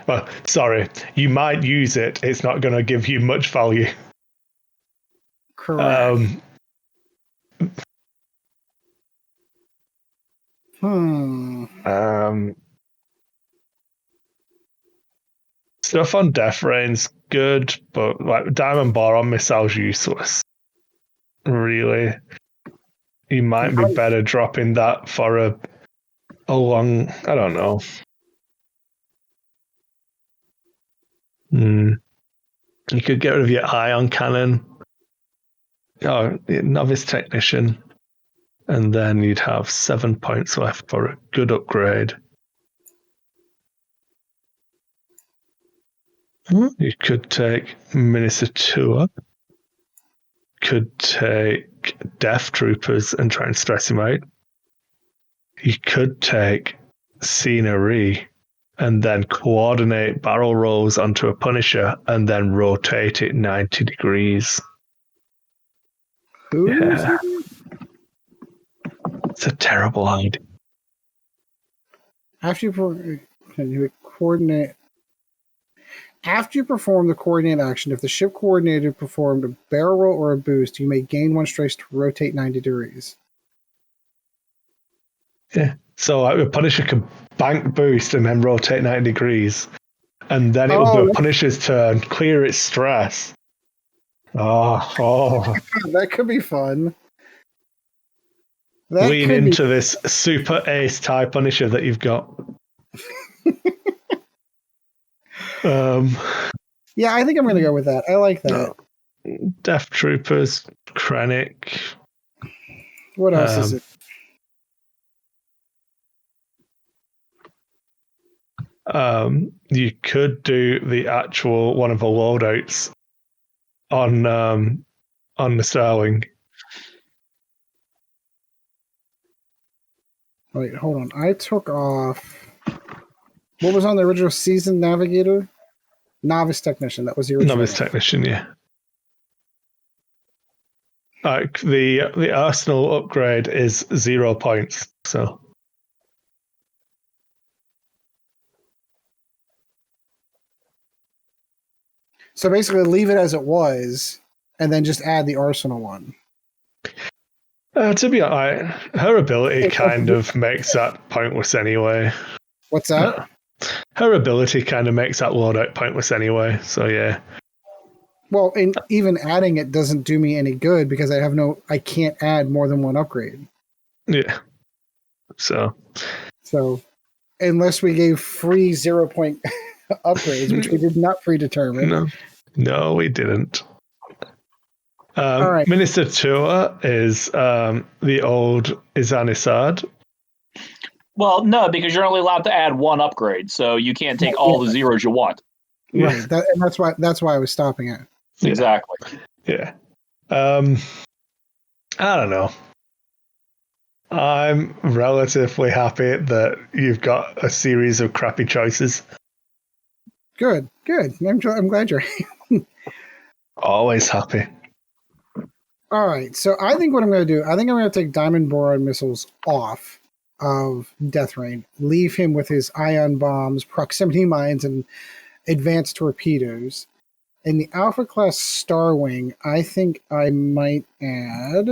Well, sorry, you might use it. It's not going to give you much value. Correct. Stuff on Death Rain's good, but like Diamond Boron missile's useless. Really, you might be better dropping that for a long. I don't know. You could get rid of your ion cannon. Novice Technician, and then you'd have 7 points left for a good upgrade. You could take Minister Tour. Could take Death Troopers and try and stress him out. You could take Scenery and then coordinate barrel rolls onto a Punisher and then rotate it 90 degrees. Yeah. It's a terrible idea. After you perform the coordinate action, if the ship coordinator performed a barrel roll or a boost, you may gain 1 stress to rotate 90 degrees. Yeah. So a Punisher can bank boost and then rotate 90 degrees. And then it will be a Punisher's turn, clear its stress. That could be fun. Lean into this super ace type Punisher that you've got. Yeah, I think I'm going to go with that. I like that. Death Troopers, Krennic. What else is it? You could do the actual one of the loadouts on the Starling. Wait, hold on. I took off. What was on the original Seasoned Navigator? Novice Technician. That was the original. Novice Technician, yeah. Like the Arsenal upgrade is 0 points, so. So basically, leave it as it was, and then just add the Arsenal one. To be honest, her ability kind of makes that pointless anyway. What's that? Her ability kind of makes that loadout pointless anyway, so yeah. Well, and even adding it doesn't do me any good because I can't add more than 1 upgrade. Yeah. So unless we gave free 0 point upgrades, which we did not predetermine. No, we didn't. All right. Minister Tour is the old Izanisad. Well, no, because you're only allowed to add 1 upgrade, so you can't take all the zeros you want. Right, and that's why I was stopping it. Exactly. Yeah. I don't know. I'm relatively happy that you've got a series of crappy choices. Good. I'm glad you're always happy. All right, so I think what I'm going to do, I think I'm going to take Diamond Boron missiles off of Death Rain, leave him with his ion bombs, proximity mines, and advanced torpedoes. In the Alpha class Starwing, I think I might add.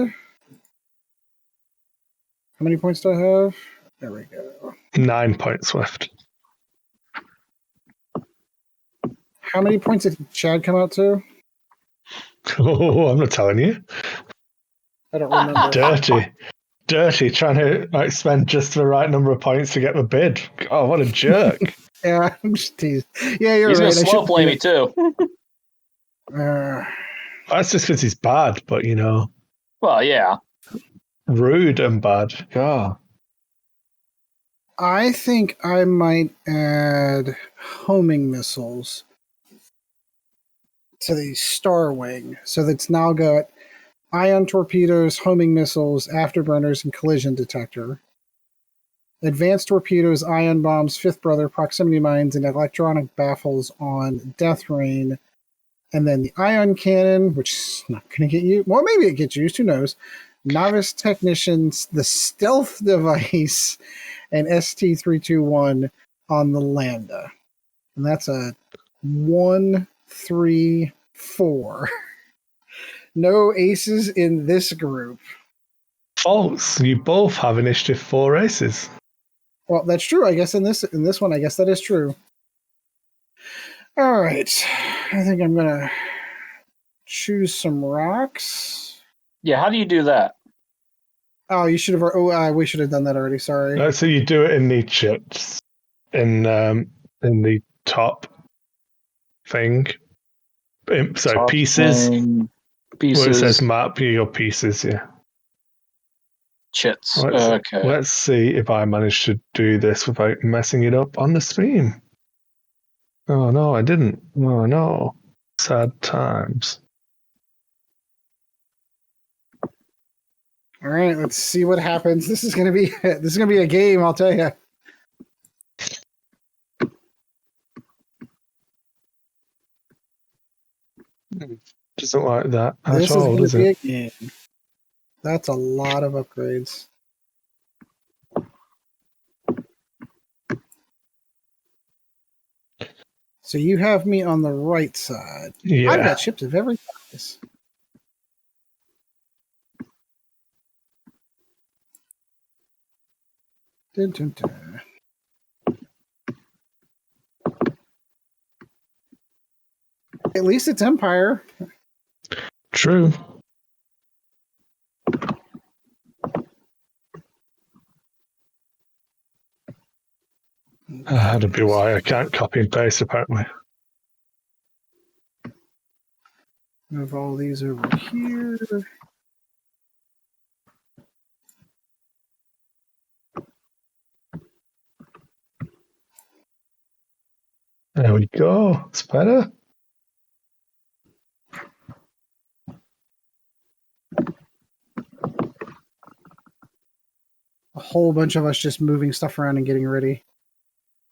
How many points do I have? There we go. 9 points left. How many points did Chad come out to? Oh, I'm not telling you. I don't remember. Dirty, trying to spend just the right number of points to get the bid. Oh, what a jerk. Yeah, I'm just teasing. Yeah, you're He's right. gonna slow play me too. That's just because he's bad, but Well, yeah. rude and bad. God. I think I might add homing missiles to the Starwing, so that's now got ion torpedoes, homing missiles, afterburners, and collision detector. Advanced torpedoes, ion bombs, fifth brother, proximity mines, and electronic baffles on Death Rain. And then the ion cannon, which is not going to get you. Well, maybe it gets used. Who knows? Novice technicians, the stealth device, and ST-321 on the Lambda. And that's a 1, 3, 4. No aces in this group. False. You both have initiative 4 aces. Well, that's true. I guess in this one, I guess that is true. All right. I think I'm going to choose some rocks. Yeah, how do you do that? Oh, you should have. Oh, we should have done that already. Sorry. So you do it in the chips, in the top thing. Top pieces. thing, Where it says pieces, map, your pieces. Yeah. chits. Let's, Okay. Let's see if I manage to do this without messing it up on the stream. Oh no, I didn't. Oh no. Sad times. All right, let's see what happens. This is gonna be a game, I'll tell you. Doesn't like that This at all, is does gonna be it? a game. That's a lot of upgrades. So you have me on the right side. Yeah. I've got ships of every size. Dun, dun, dun. At least it's Empire. True. That'd be why I can't copy and paste, apparently. Move all these over here. There we go. It's better. A whole bunch of us just moving stuff around and getting ready.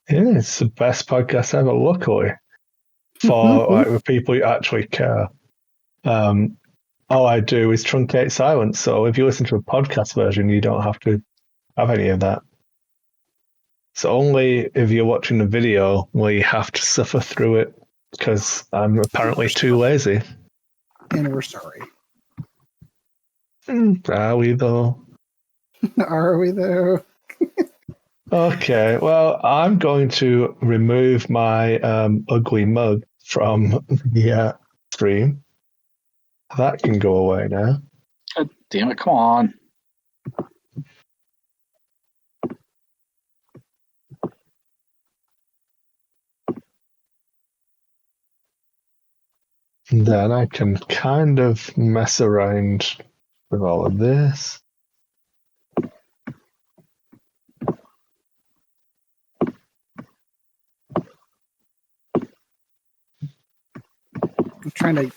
Yeah, it's the best podcast ever, luckily. For the people who actually care. All I do is truncate silence. So if you listen to a podcast version, you don't have to have any of that. So only if you're watching the video will you have to suffer through it, because I'm apparently too lazy. And we're sorry. Are we though? Are we though? Okay, well, I'm going to remove my ugly mug from the stream. That can go away now. God damn it, come on. Then I can kind of mess around with all of this. I'm trying to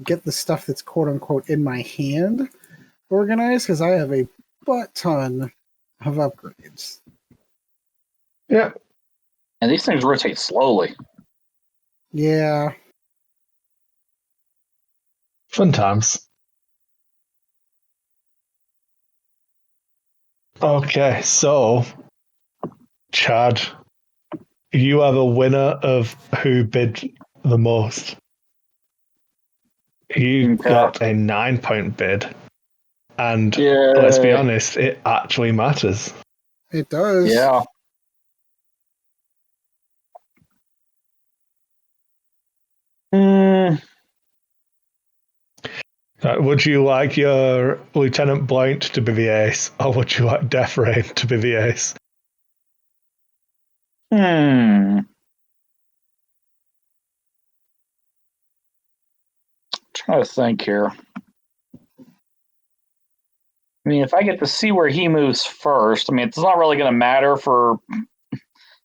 get the stuff that's quote unquote in my hand organized because I have a butt ton of upgrades. Yeah. And these things rotate slowly. Yeah. Fun times. Okay, so Chad, you are the winner of who bid the most. You got a 9-point bid, and let's be honest, it actually matters. It does. Yeah. Would you like your Lieutenant Blount to be the ace, or would you like Death Rain to be the ace? Trying to think here. I mean, if I get to see where he moves first, I mean, it's not really going to matter for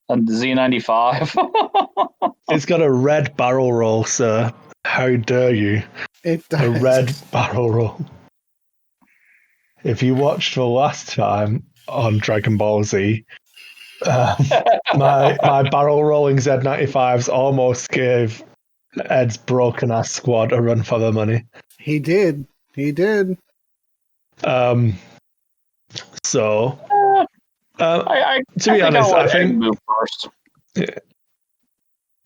a Z95. It's got a red barrel roll, sir. How dare you? It does. A red barrel roll. If you watched the last time on Dragon Ball Z, my barrel rolling Z95s almost gave Ed's broken ass squad a run for their money. He did. So, to be honest, I think move first.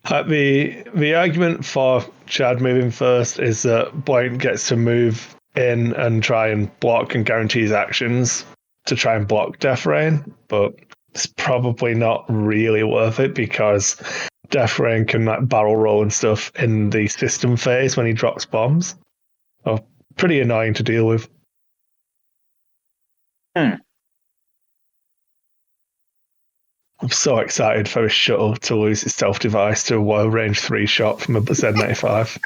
The argument for Chad moving first is that Blount gets to move in and try and block and guarantee his actions to try and block Death Rain, but it's probably not really worth it because Death Rain can barrel roll and stuff in the system phase when he drops bombs. Oh, pretty annoying to deal with. I'm so excited for his shuttle to lose its self-device to a well range 3 shot from a Z95.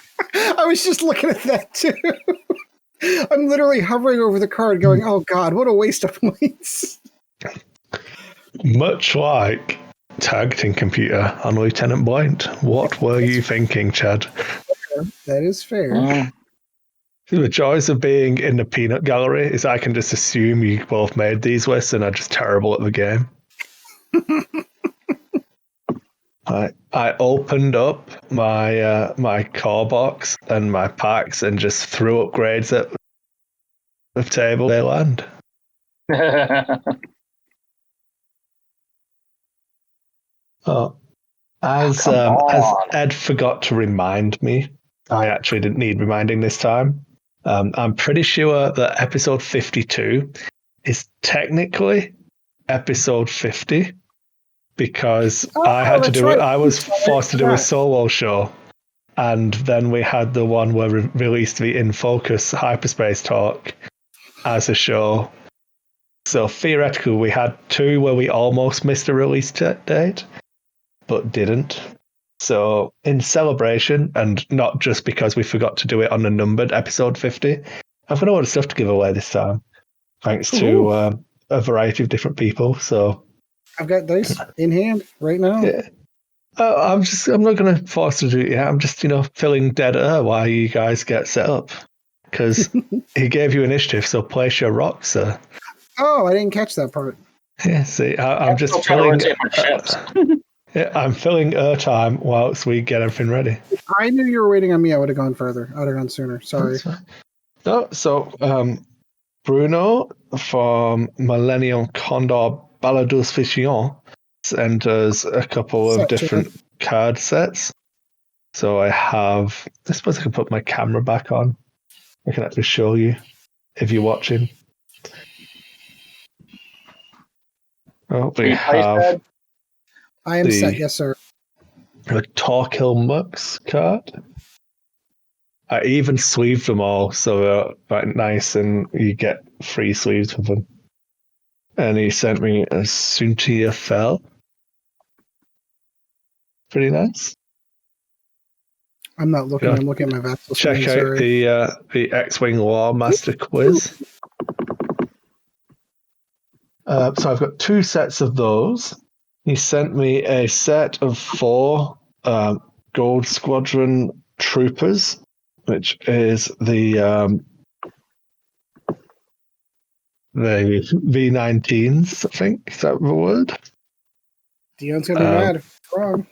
I was just looking at that too. I'm literally hovering over the card going, oh god, what a waste of points. Much like Targeting Computer on Lieutenant Blount. What were you thinking, Chad? That is fair. The joys of being in the peanut gallery is I can just assume you both made these lists and are just terrible at the game. I opened up my my core box and my packs and just threw upgrades at the table. They land. As Ed forgot to remind me, I actually didn't need reminding this time. I'm pretty sure that episode 52 is technically episode 50 because I had to do it. I was forced to do a solo show, and then we had the one where we released the In Focus Hyperspace Talk as a show. So theoretically, we had 2 where we almost missed a release date, but didn't. So in celebration, and not just because we forgot to do it on a numbered episode 50, I've got a lot of stuff to give away this time, thanks to a variety of different people. So I've got dice in hand right now. Yeah. I'm not going to force to do it yet. I'm just, filling dead air while you guys get set up. Because he gave you initiative, so place your rock, sir. Oh, I didn't catch that part. Yeah, see, I'm just filling... I'm filling airtime whilst we get everything ready. If I knew you were waiting on me, I would have gone further. I would have gone sooner. Sorry. No, so Bruno from Millennium Condor Balados Fiction enters a couple of different card sets. So I suppose I can put my camera back on. I can actually show you if you're watching. Oh, we have... I am set, yes, sir. A Torquil Mux card. I even sleeved them all so they're quite nice and you get free sleeves with them. And he sent me a Suntia Fell. Pretty nice. I'm not looking. I'm looking at my Vassal. Check out the X-Wing Law Master Quiz. So I've got 2 sets of those. He sent me a set of 4 Gold Squadron Troopers, which is the V19s, I think. Is that the word? Dion's gonna be mad if it's wrong.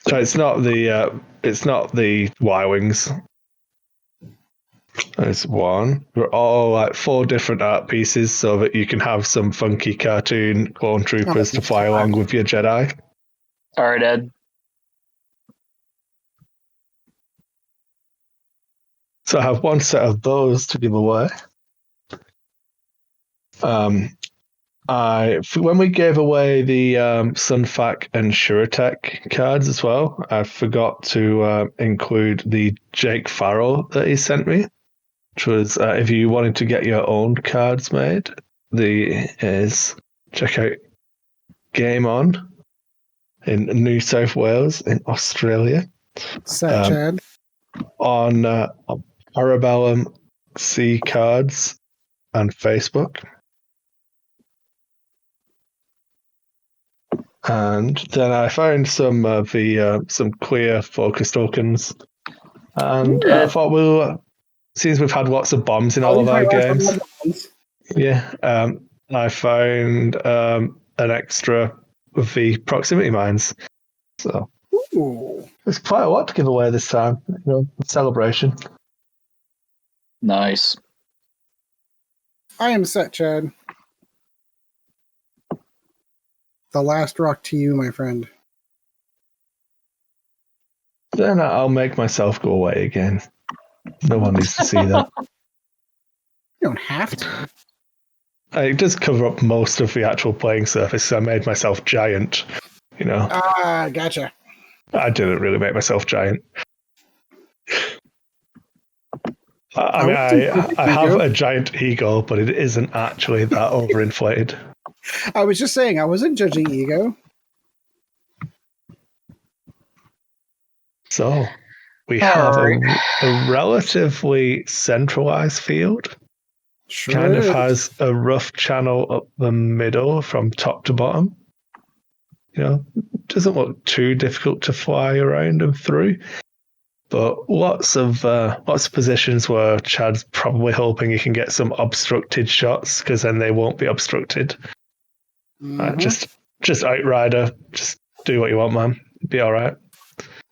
So it's not the Y-Wings. There's one. We're all like 4 different art pieces so that you can have some funky cartoon clone troopers to fly along with your Jedi. All right, Ed. So I have one set of those to give away. When we gave away the Sunfac and Shuratech cards as well, I forgot to include the Jake Farrell that he sent me, which was if you wanted to get your own cards made, check out Game On in New South Wales in Australia. Set Chad. On Parabellum C Cards and Facebook. And then I found some of the some clear focus tokens, and I thought since we've had lots of bombs in all of our games, I found an extra with the proximity mines. So there's quite a lot to give away this time. Celebration. Nice. I am set, Chad. The last rock to you, my friend. Then I'll make myself go away again. No one needs to see that. You don't have to. It does cover up most of the actual playing surface, so I made myself giant, Ah, gotcha. I didn't really make myself giant. I have a giant ego, but it isn't actually that overinflated. I was just saying, I wasn't judging ego. So, we have a relatively centralized field. Sure Kind of is. has a rough channel up the middle from top to bottom. Doesn't look too difficult to fly around and through. But lots of positions where Chad's probably hoping he can get some obstructed shots, because then they won't be obstructed. Mm-hmm. Just Outrider. Just do what you want, man. Be all right.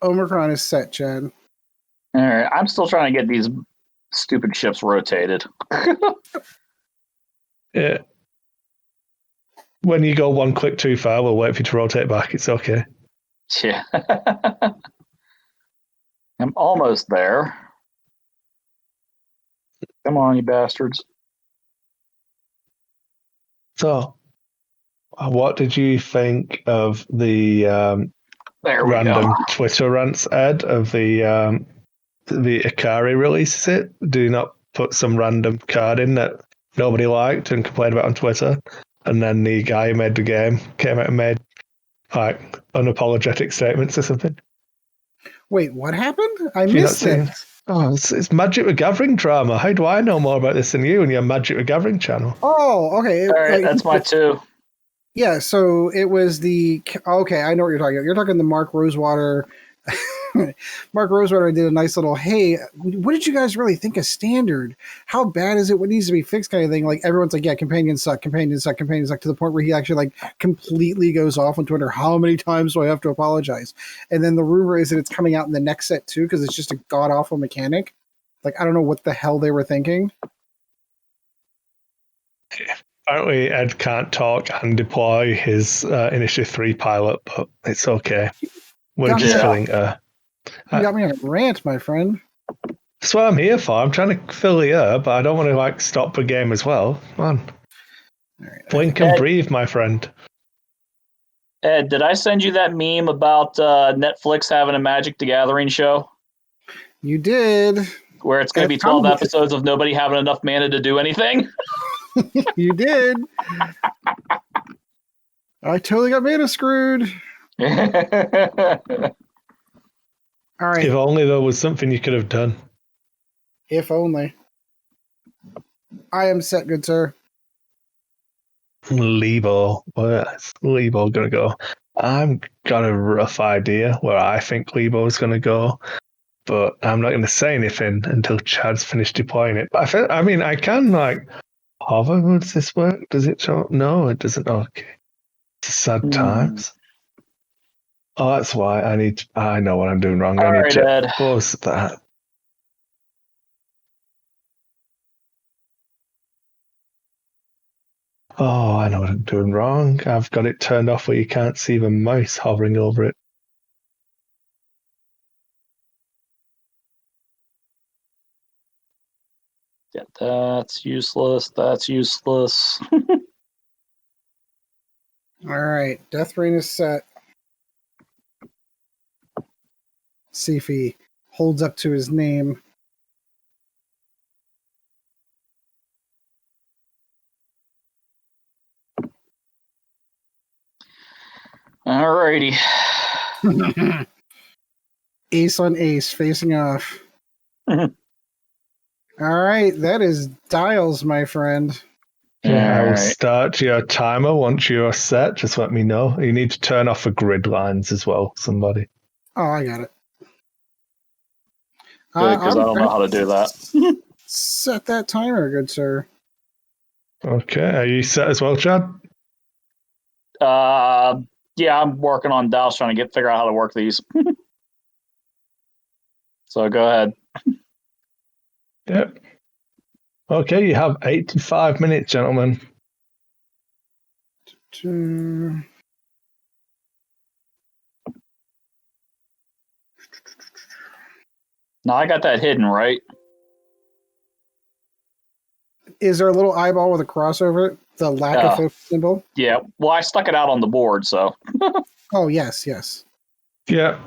Omicron is set, Chad. All right. I'm still trying to get these stupid ships rotated. Yeah. When you go one click too far, we'll wait for you to rotate back. It's okay. Yeah. I'm almost there. Come on, you bastards. So, what did you think of the random Twitter rants, Ed, of the Ikari releases it? Do not put some random card in that nobody liked and complained about on Twitter. And then the guy who made the game came out and made unapologetic statements or something. Wait, what happened? I missed it. Oh, it's Magic the Gathering drama. How do I know more about this than you and your Magic the Gathering channel? Oh, okay. All right, that's my two. Yeah, so it was okay, I know what you're talking about. You're talking the Mark Rosewater. Mark Rosewater did a nice little, hey, what did you guys really think of Standard? How bad is it? What needs to be fixed kind of thing? Like, everyone's like, yeah, companions suck, to the point where he actually like completely goes off on Twitter. How many times do I have to apologize? And then the rumor is that it's coming out in the next set too, because it's just a god-awful mechanic. Like, I don't know what the hell they were thinking. Apparently, Ed can't talk and deploy his Initiative 3 pilot, but it's okay. We're just filling you got me on a rant, my friend. That's what I'm here for. I'm trying to fill the air, but I don't want to stop the game as well. Come on. Right, blink and breathe, my friend. Ed, did I send you that meme about Netflix having a Magic the Gathering show? You did. Where it's going to be 12 episodes of nobody having enough mana to do anything? You did. I totally got mana screwed. All right. If only there was something you could have done. If only. I am set, good sir. Lebo. Where's Lebo going to go? I've got a rough idea where I think Lebo is going to go, but I'm not going to say anything until Chad's finished deploying it. But I can hover. Does this work? Does it show? No, it doesn't. Okay. It's sad times. Oh, that's why I know what I'm doing wrong. I need to pause that. Oh, I know what I'm doing wrong. I've got it turned off where you can't see the mouse hovering over it. Yeah, that's useless. That's useless. All right, Death Rain is set. See if he holds up to his name. Alrighty. Ace on ace, facing off. All right, that is dials, my friend. Yeah, I will Alright. start your timer once you're set. Just let me know. You need to turn off the grid lines as well, somebody. Oh, I got it. Good, because I don't know how to do that. Set that timer, good sir. Okay, are you set as well, Chad? Yeah, I'm working on dials trying to figure out how to work these. So go ahead. Yep. Okay, you have 85 minutes, gentlemen. Now I got that hidden, right? Is there a little eyeball with a cross over it? The lack of focus symbol? Yeah. Well, I stuck it out on the board, so. Oh, yes, yes. Yeah.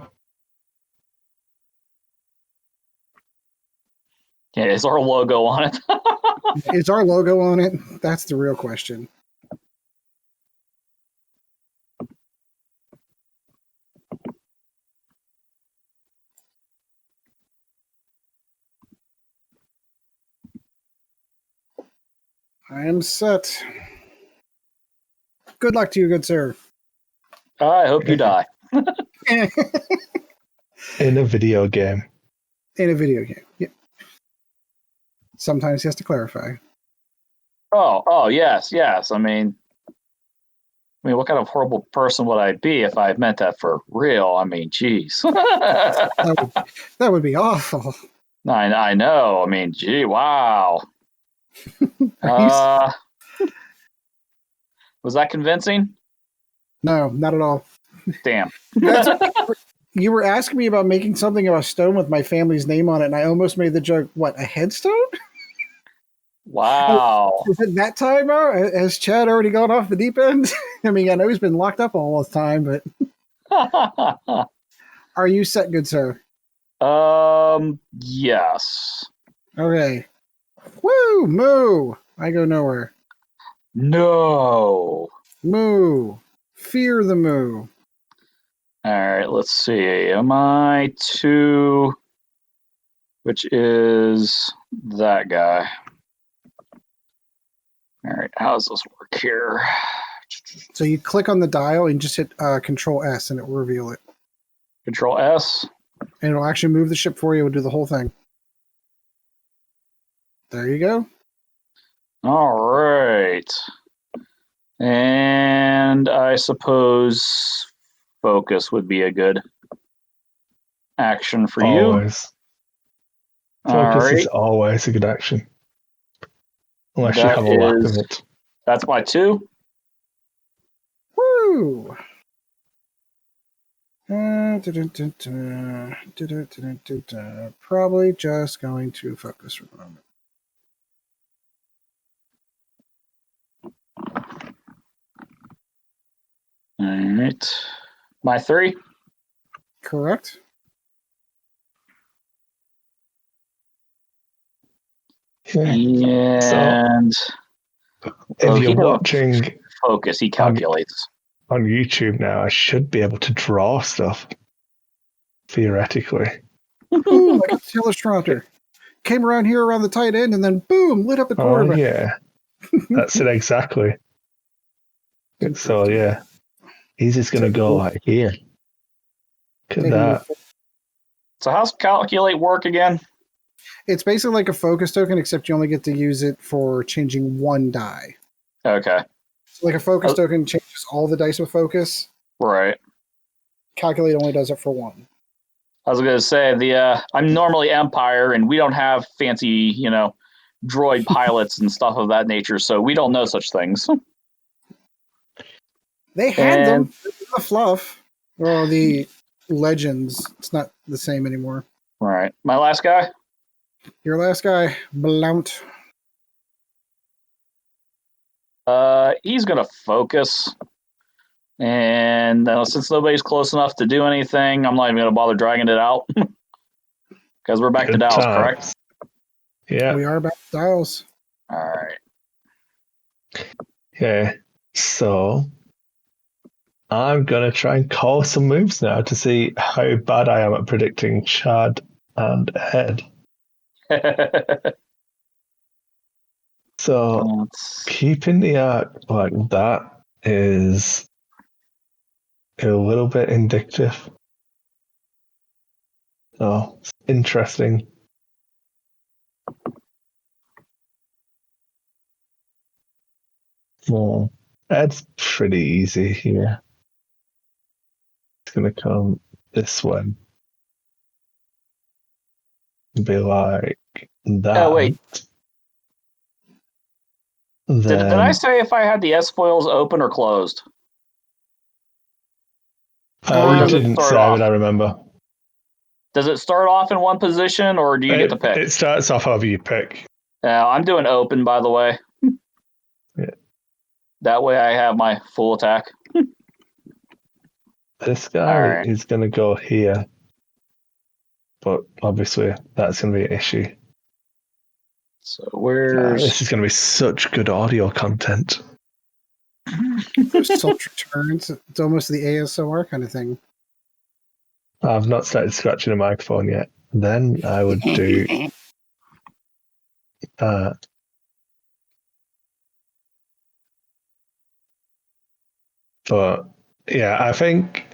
Yeah, is our logo on it? Is our logo on it? That's the real question. I am set. Good luck to you, good sir. I hope you die. In a video game. In a video game. Yeah. Sometimes he has to clarify. Oh, yes. I mean, what kind of horrible person would I be if I meant that for real? I mean, geez. That would be awful. I know. I mean, gee, wow. Was that convincing? No, not at all. Damn. You were asking me about making something of a stone with my family's name on it, and I almost made the joke, what, a headstone? Wow. Is it that time, has Chad already gone off the deep end? I mean, I know he's been locked up all the time, but... Are you set, good sir? Yes. Okay. Woo! Moo! I go nowhere. No. Moo. Fear the moo. All right, let's see. Am I 2, which is that guy. All right, how does this work here? So you click on the dial and just hit Control S and it will reveal it. Control S. And it'll actually move the ship for you. It'll do the whole thing. There you go. All right. And I suppose focus would be a good action for you. Always. Focus is always a good action. Unless you have a lack of it. That's my 2. Woo! Probably just going to focus for a moment. All right. My 3? Correct. And if you're watching focus, he calculates. On YouTube now, I should be able to draw stuff. Theoretically. Ooh, like a telestrator. Came around here around the tight end and then boom, lit up the quarterback. Oh, yeah. That's it exactly. So, yeah. He's just going to go like here. Look at that. So how's calculate work again? It's basically like a focus token, except you only get to use it for changing one die. Okay. So like a focus token changes all the dice with focus. Right. Calculate only does it for one. I was going to say, I'm normally Empire, and we don't have fancy, droid pilots and stuff of that nature, so we don't know such things. They had them. The fluff. Well, the legends. It's not the same anymore. All right. My last guy? Your last guy, Blount. He's going to focus. And since nobody's close enough to do anything, I'm not even going to bother dragging it out. Because we're back to dials, correct? Yeah. We are back to dials. All right. Okay. So I'm going to try and call some moves now to see how bad I am at predicting Chad and Ed. So keeping the arc like that is a little bit indicative. Oh, it's interesting. Well, Ed's pretty easy here. It's going to come this way. Be like that. Oh, wait. Did I say if I had the S foils open or closed? You didn't say, but I remember. Does it start off in one position, or do you get to pick? It starts off however you pick. I'm doing open, by the way. Yeah. That way I have my full attack. This guy is going to go here. But obviously, that's going to be an issue. So where's... this is going to be such good audio content. There's salt returns. It's almost the ASMR kind of thing. I've not started scratching a microphone yet. Then I would do that. But yeah, I think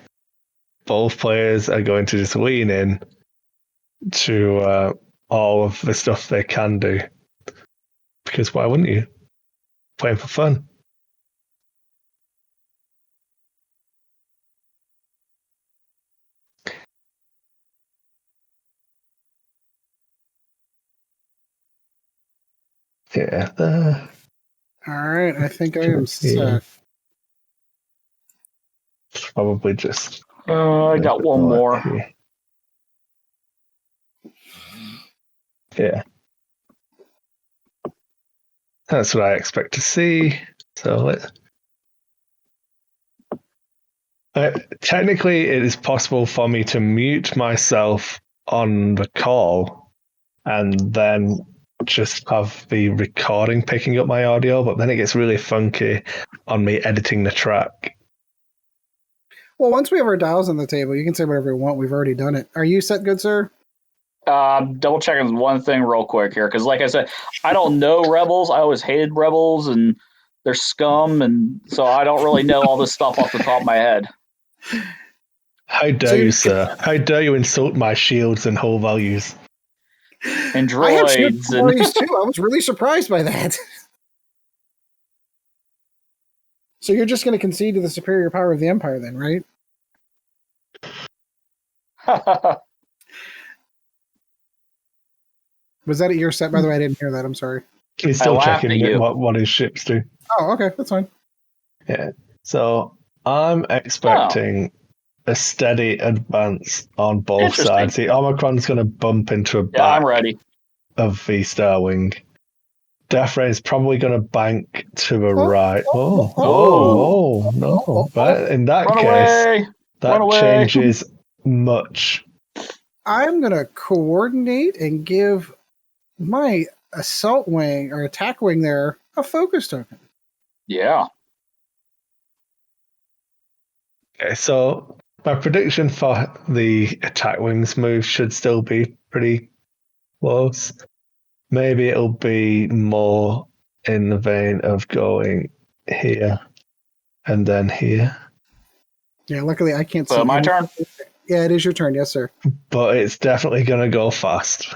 both players are going to just lean in to all of the stuff they can do. Because why wouldn't you? Playing for fun. Yeah. All right, I think I am set. Probably just. I got one more. Here. Yeah. That's what I expect to see. So technically, it is possible for me to mute myself on the call and then just have the recording picking up my audio, but then it gets really funky on me editing the track. Well, once we have our dials on the table, you can say whatever you want. We've already done it. Are you set, good sir? Double checking one thing real quick here, because like I said, I don't know Rebels. I always hated Rebels, and they're scum, and so I don't really know all this stuff off the top of my head. How dare you, sir? How dare you insult my shields and whole values? And droids. I have shields and values too. I was really surprised by that. So you're just going to concede to the superior power of the Empire then, right? Was that at your set? By the way, I didn't hear that. I'm sorry. He's still checking what his ships do. Oh, okay. That's fine. Yeah. So I'm expecting a steady advance on both sides. The Omicron's going to bump into a back I'm ready. of the Starwing. Death Ray's probably going to bank to the right. No. But in that case, that changes much. I'm going to coordinate and give my assault wing or attack wing there a focus token. Yeah. Okay, so my prediction for the attack wings move should still be pretty close. Maybe it'll be more in the vein of going here and then here. Yeah, luckily I can't see. So my turn? Yeah, it is your turn. Yes, sir. But it's definitely going to go fast.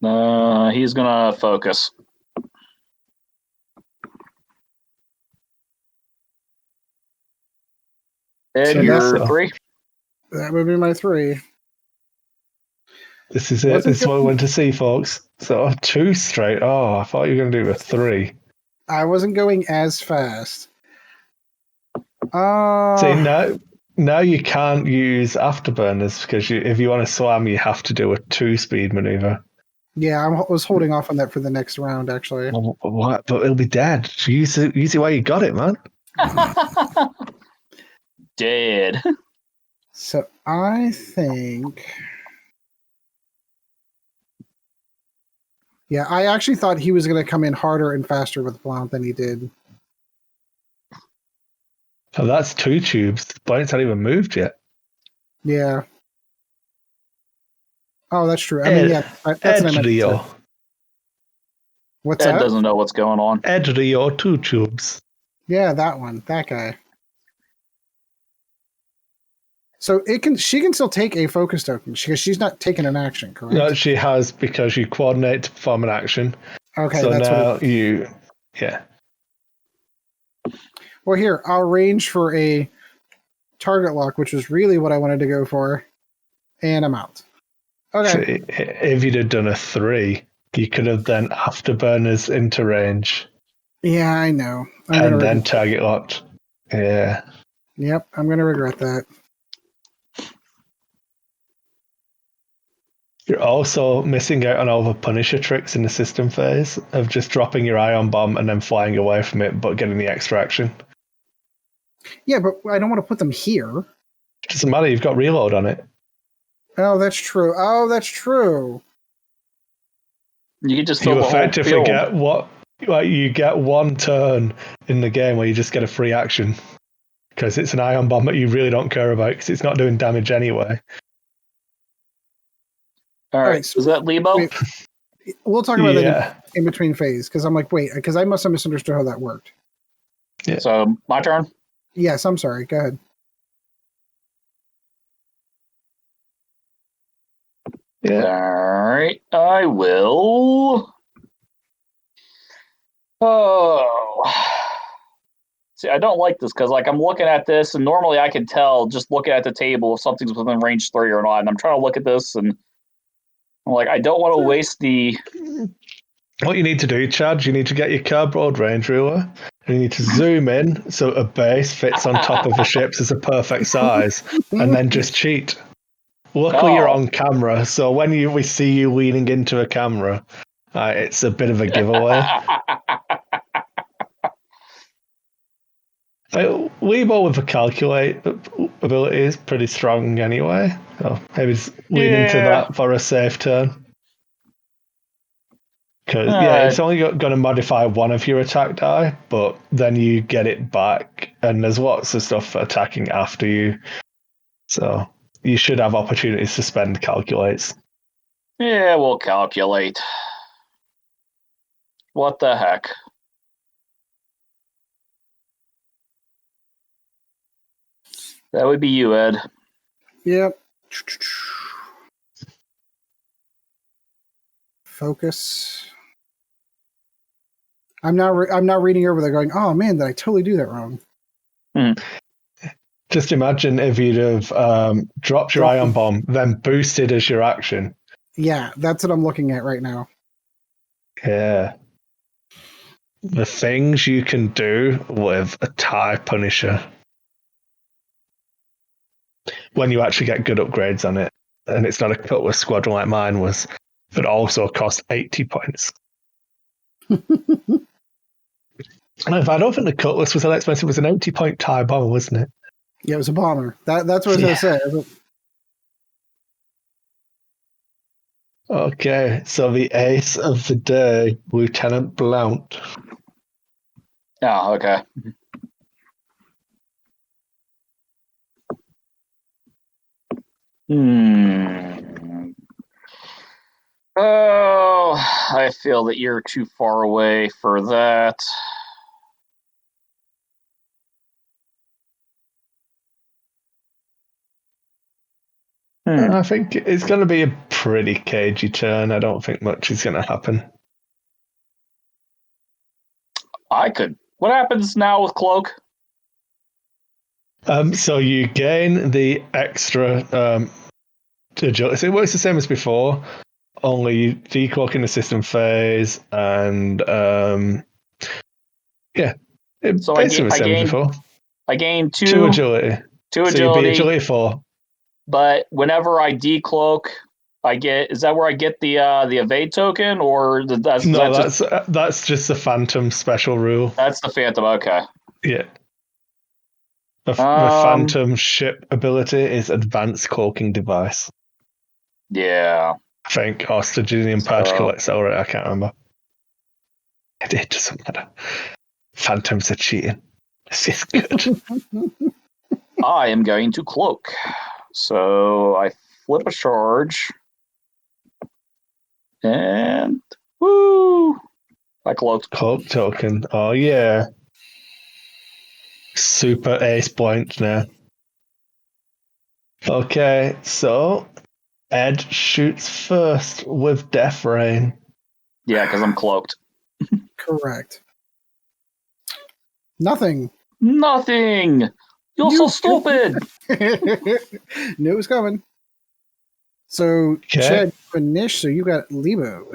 He's going to focus. Ed, so you're 3? That would be my 3. This is it. This is what I went to see, folks. So 2 straight. Oh, I thought you were going to do a 3. I wasn't going as fast. See, now you can't use afterburners because if you want to slam, you have to do a 2-speed maneuver. Yeah, I was holding off on that for the next round, actually. What? But it'll be dead. Use it while you got it, man. Dead. So I think... Yeah, I actually thought he was going to come in harder and faster with Blount than he did. So that's 2 tubes. Blount's not even moved yet. Yeah. Oh, that's true. I mean, yeah, that's what I meant to say. What's Ed that? doesn't know what's going on. Ed Rio 2 tubes. Yeah, that one. That guy. So she can still take a focus token because she's not taking an action, correct? No, she has because you coordinate to perform an action. Okay, so that's now what yeah. Well, here, I'll range for a target lock, which was really what I wanted to go for, and I'm out. Okay. So if you'd have done a 3, you could have then afterburners into range. Yeah, I know. And then target locked. Yeah. Yep, I'm going to regret that. You're also missing out on all the Punisher tricks in the system phase of just dropping your ion bomb and then flying away from it, but getting the extra action. Yeah, but I don't want to put them here. It doesn't matter. You've got reload on it. Oh, that's true. You can just You effectively get you get 1 turn in the game where you just get a free action because it's an ion bomb that you really don't care about because it's not doing damage anyway. All right. So is that Lebo? Wait, we'll talk about that in between phase because I'm like, wait, because I must have misunderstood how that worked. Yeah. So my turn? Yes, I'm sorry. Go ahead. Yeah. All right. I will. Oh. See, I don't like this because, like, I'm looking at this, and normally I can tell just looking at the table if something's within range 3 or not. And I'm trying to look at this, and I'm like, I don't want to waste the. What you need to do, Chad, you need to get your cardboard range ruler, and you need to zoom in so a base fits on top of the ships as a perfect size, and then just cheat. Luckily, you're on camera, so when we see you leaning into a camera, it's a bit of a giveaway. Weebo with the calculate ability is pretty strong anyway. So maybe just lean into that for a safe turn. Because it's only going to modify one of your attack die, but then you get it back, and there's lots of stuff for attacking after you. So you should have opportunities to spend calculates. Yeah, we'll calculate. What the heck? That would be you, Ed. Yep. Focus. I'm now reading over there going, oh man, did I totally do that wrong? Just imagine if you'd have dropped your ion bomb, then boosted as your action. Yeah, that's what I'm looking at right now. Yeah. The things you can do with a TIE Punisher when you actually get good upgrades on it, and it's not a Cutlass squadron like mine was, but also cost 80 points. I don't think the Cutlass was that expensive. It was an 80-point TIE bomber, wasn't it? Yeah, it was a bomber. That's what I was going to say. Okay, so the ace of the day, Lieutenant Blount. Oh, okay. Oh, I feel that you're too far away for that. I think it's going to be a pretty cagey turn. I don't think much is going to happen. What happens now with Cloak? So you gain the extra agility. It works the same as before, only you decloak in the system phase, and Yeah. It So basically was same as before. I gained 2 agility. Two So you'd be agility. agility 4. But whenever I decloak, I get. Is that where I get the evade token, or That's just the Phantom special rule. That's the Phantom. Okay. Yeah. The Phantom ship ability is Advanced Cloaking Device. Yeah. I think, or Stygian Particle Accelerator. I can't remember. It doesn't matter. Phantoms are cheating. This is good. I am going to cloak. So I flip a charge. And woo! I cloaked. Cloak token. Oh, yeah. Super ace point now. Okay, so Ed shoots first with Death Rain. Yeah, because I'm cloaked. Correct. Nothing. Nothing. You're so stupid. Knew it was coming. So, Chad finish. So you got Lebo.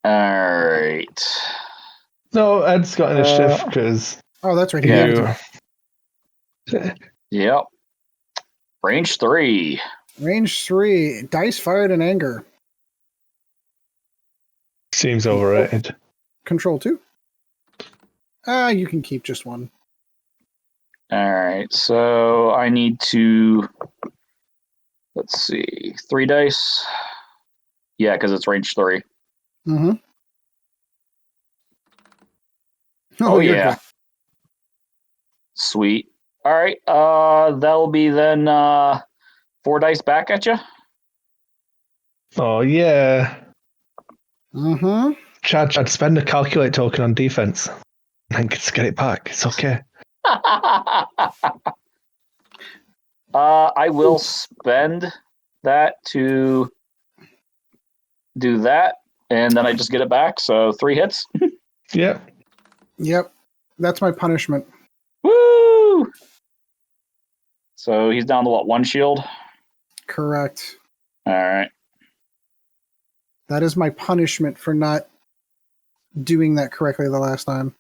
All right. No, Ed's got initiative because. Oh, that's right. Yep. Range 3. Range 3. Dice fired in anger. Seems overrated. Control 2. You can keep just one. All right. So I need to. Let's see. 3 dice. Yeah, because it's range 3. Mm-hmm. Oh yeah. Good. Sweet. All right. That'll be then 4 dice back at you. Oh yeah. Mm-hmm. Chad, spend a calculate token on defense and just get it back. It's okay. I will spend that to do that, and then I just get it back. So 3 hits. Yep. That's my punishment. Woo! So he's down to what, 1 shield? Correct. All right. That is my punishment for not doing that correctly the last time.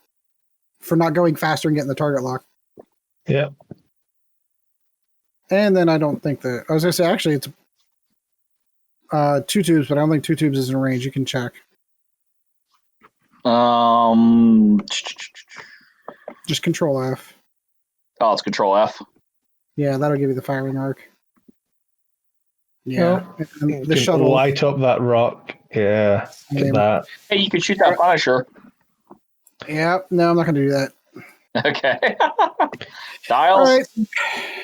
For not going faster and getting the target lock. Yeah. And then I don't think that... I was going to say, actually, it's 2 tubes, but I don't think 2 tubes is in range. You can check. Just Control F. Oh, it's Control F. Yeah, that'll give you the firing arc. Yeah. And the shuttle. Light up that rock. Yeah. Get that. Hey, you can shoot that Punisher. Yeah. No, I'm not going to do that. Okay. Dials. All right.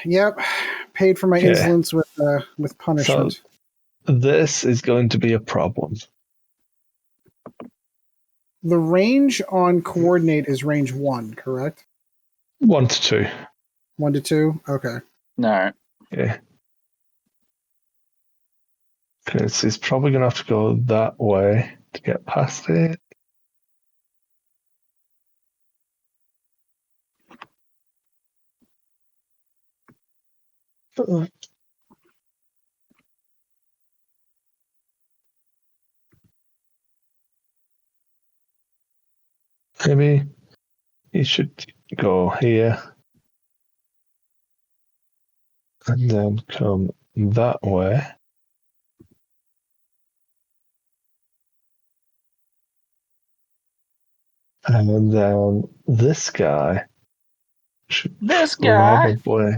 Yep. Paid for my insolence with punishment. So this is going to be a problem. The range on coordinate is range 1, correct? 1 to 2. 1 to 2? Okay. All right. Yeah. Because he's probably going to have to go that way to get past it. Maybe he should go here and then come that way. And then this guy should probably...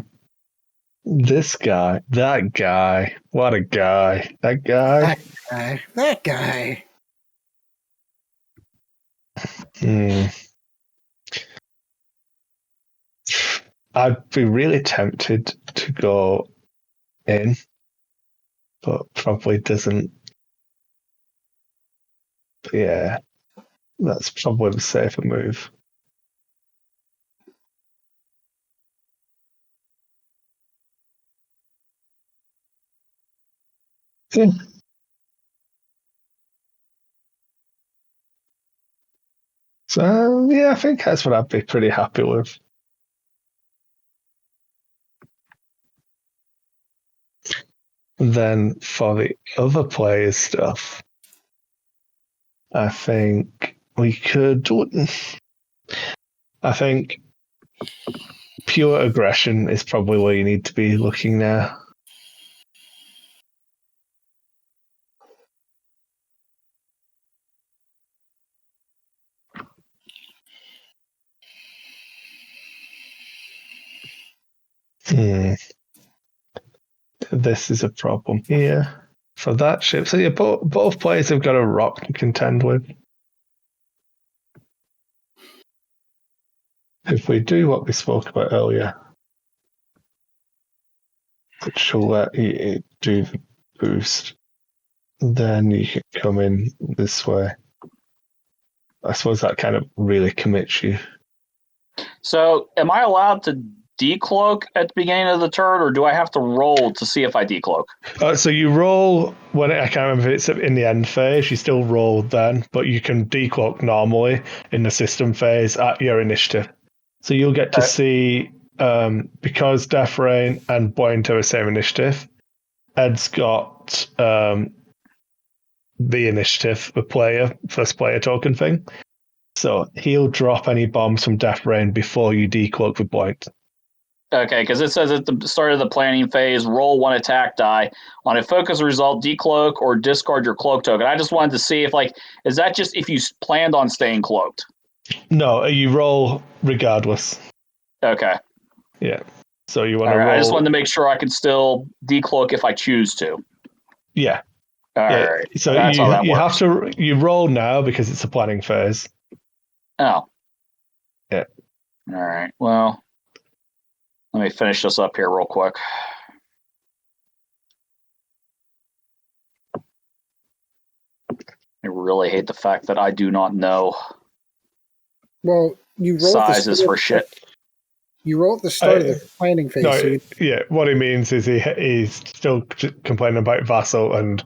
This guy, that guy, what a guy. That guy. That guy. I'd be really tempted to go in, but probably doesn't. But yeah, that's probably the safer move. Yeah. So yeah, I think that's what I'd be pretty happy with. Then for the other players stuff, I think we could. I think pure aggression is probably where you need to be looking now. This is a problem here for that ship. So yeah, both players have got a rock to contend with. If we do what we spoke about earlier, which will let you do the boost, then you can come in this way. I suppose that kind of really commits you. So, am I allowed to decloak at the beginning of the turn, or do I have to roll to see if I decloak? So you roll when I can't remember if it's in the end phase. You still roll then, but you can decloak normally in the system phase at your initiative. So you'll get to see because Death Rain and Buoyant are the same initiative. Ed's got the initiative, the first player token thing. So he'll drop any bombs from Death Rain before you decloak with Buoyant. Okay, because it says at the start of the planning phase, roll 1 attack die. On a focus result, decloak or discard your cloak token. I just wanted to see if, is that just if you planned on staying cloaked? No, you roll regardless. Okay. Yeah. So you want to roll. roll. I just wanted to make sure I could still decloak if I choose to. Yeah. All right. So you have to roll now because it's a planning phase. Oh. Yeah. All right. Well, let me finish this up here real quick. I really hate the fact that I do not know. Well, you roll sizes for shit. You roll at the start of the planning phase. No, what he means is he's still complaining about Vassal and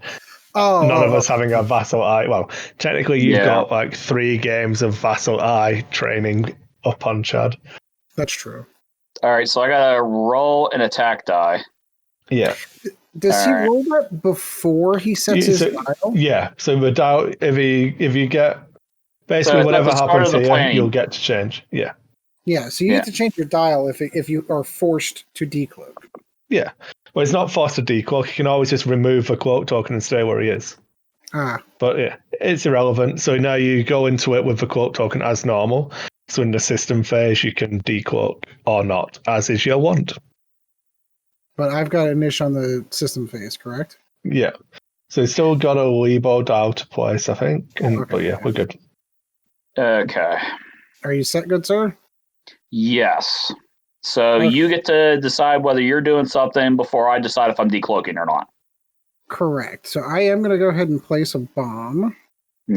none of us having a Vassal Eye. Well, technically you've got 3 games of Vassal Eye training up on Chad. That's true. All right, so I gotta roll an attack die. Yeah. Does he roll that before he sets his dial? Yeah. So the dial, if you get basically whatever happens here, you'll get to change. Yeah. Yeah. So you get to change your dial if you are forced to decloak. Yeah. Well, it's not forced to decloak. You can always just remove a cloak token and stay where he is. But yeah, it's irrelevant. So now you go into it with the cloak token as normal. So in the system phase, you can decloak or not, as is your want. But I've got Inish on the system phase, correct? Yeah. So it's still got a Lebo dial to place, I think. But yeah, we're good. Okay. Are you set, good sir? Yes. So you get to decide whether you're doing something before I decide if I'm decloaking or not. Correct. So I am going to go ahead and place a bomb.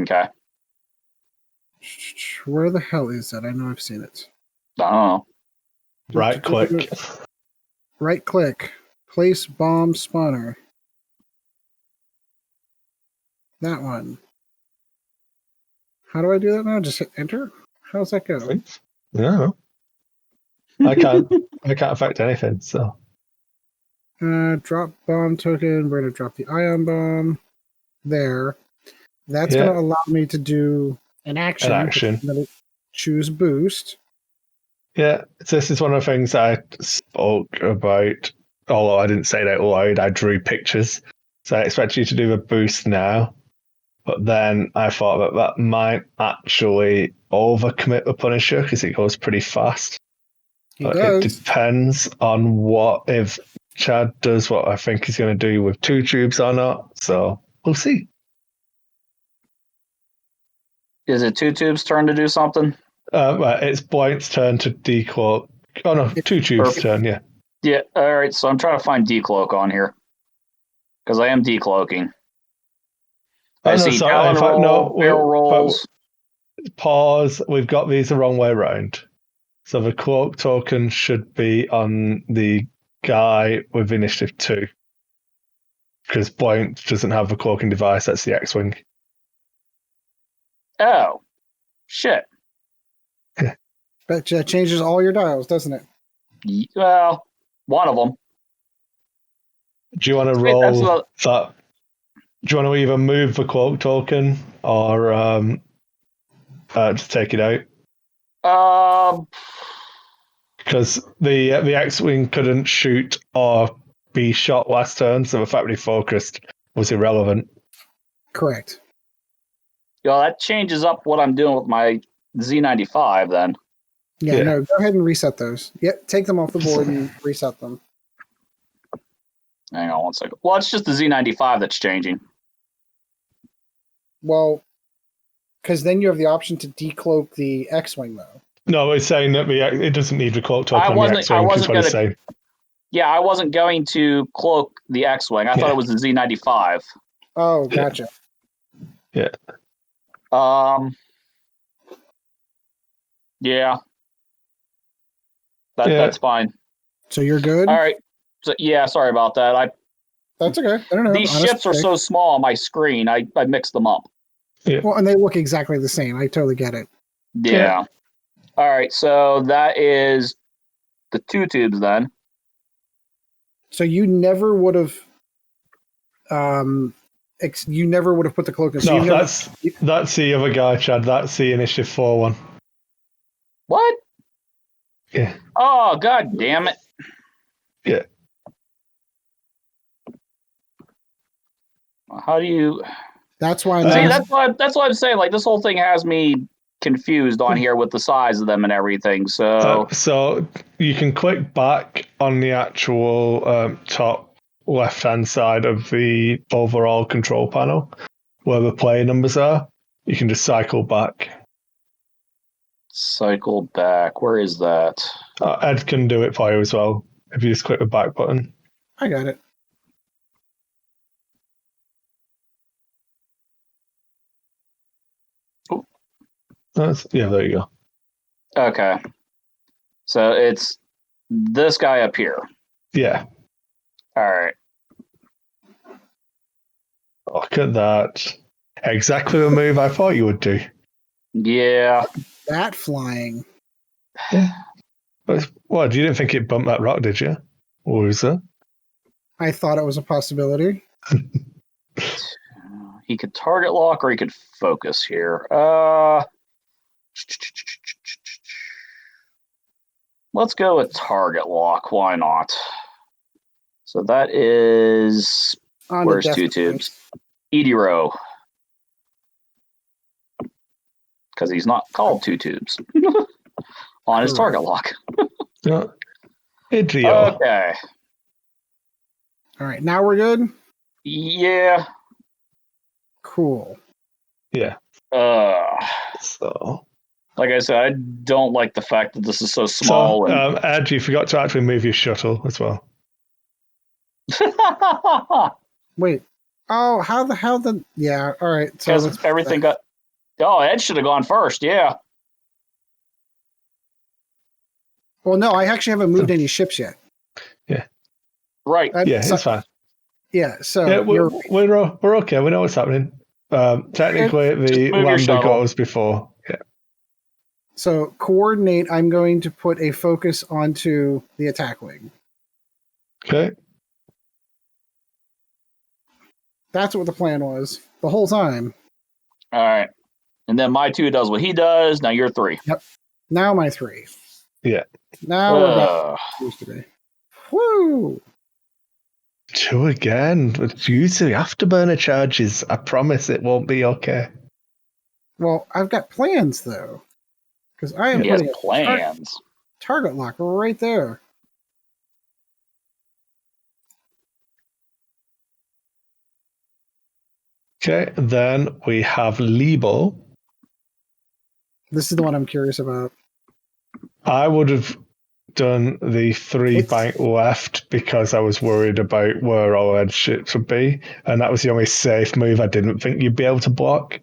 Okay. Where the hell is that? I know I've seen it. I don't know. Right click. Right click. Place bomb spawner. That one. How do I do that now? Just hit enter? How does that go? No. I can't affect anything, so. Drop bomb token. We're going to drop the ion bomb. There. That's going to allow me to do an action. I'm going to choose boost. Yeah, this is one of the things I spoke about, although I didn't say it out loud. I drew pictures. So I expect you to do a boost now. But then I thought that might actually overcommit the Punisher because it goes pretty fast. It depends on if Chad does what I think he's going to do with 2 tubes or not. So we'll see. Is it 2 tubes' turn to do something? It's Buoyant's turn to decloak. Oh no, 2 tubes' turn, yeah. Yeah, alright, so I'm trying to find decloak on here. Because I am decloaking. Barrel rolls. Pause, we've got these the wrong way around. So the cloak token should be on the guy with initiative 2. Because Buoyant doesn't have the cloaking device, that's the X-Wing. Oh. Shit. That changes all your dials, doesn't it? Well, one of them. Do you want to roll that? Do you want to either move the cloak token or just take it out? Because the X-Wing couldn't shoot or be shot last turn, so the fact he focused was irrelevant. Correct. That changes up what I'm doing with my Z95 then. Yeah, no, go ahead and reset those. Yep, take them off the board and reset them. Hang on one second. Well, it's just the Z95 that's changing. Well, because then you have the option to decloak the X-Wing, though. No, it's saying that it doesn't need the cloak token on the X-Wing. Yeah, I wasn't going to cloak the X-Wing. I thought it was the Z95. Oh, gotcha. Yeah. Yeah. That's fine. So you're good? All right. So yeah, sorry about that. That's okay. I don't know. These ships are so small on my screen. I mixed them up. Yeah. Well, and they look exactly the same. I totally get it. Yeah. All right. So that is the 2 tubes then. So you never would have, you never would have put the cloak in. So no, that's the other guy, Chad. That's the Initiative 4 one. What? Yeah. Oh, god damn it. Yeah. How do you? That's why. See, that's why I'm saying. Like, this whole thing has me confused on here with the size of them and everything. So you can click back on the actual top left-hand side of the overall control panel where the player numbers are. You can just cycle back. Cycle back. Where is that? Ed can do it for you as well if you just click the back button. I got it. There you go. Okay. So it's this guy up here. Yeah. All right. Look at that. Exactly the move I thought you would do. Yeah. That flying. Yeah. What, you didn't think it bumped that rock, did you? Or was it? I thought it was a possibility. He could target lock or he could focus here. Let's go with target lock. Why not? So that is where's 2 tubes? Ediro. Because he's not called 2 tubes on his target lock. No. Edrio. Okay. All right, now we're good? Yeah. Cool. Yeah. So, like I said, I don't like the fact that this is so small. Ed, you forgot to actually move your shuttle as well. Wait. Oh, how the hell did... Yeah, all right. So because everything got... Oh, Ed should have gone first, yeah. Well, no, I actually haven't moved any ships yet. Yeah. Right. It's fine. Yeah, so... Yeah, we're okay. We know what's happening. Technically, the lambda goes before. Yeah. So, coordinate, I'm going to put a focus onto the attack wing. Okay. That's what the plan was the whole time. All right. And then my 2 does what he does. Now you're 3. Yep. Now my 3. Yeah. Now we're back to used to be. Woo! 2 again. Due to the afterburner charges, I promise it won't be okay. Well, I've got plans, though. Because I am putting plans. Target lock right there. Okay, then we have Libo. This is the one I'm curious about. I would have done the 3 bank left because I was worried about where all Ed's ships would be, and that was the only safe move I didn't think you'd be able to block.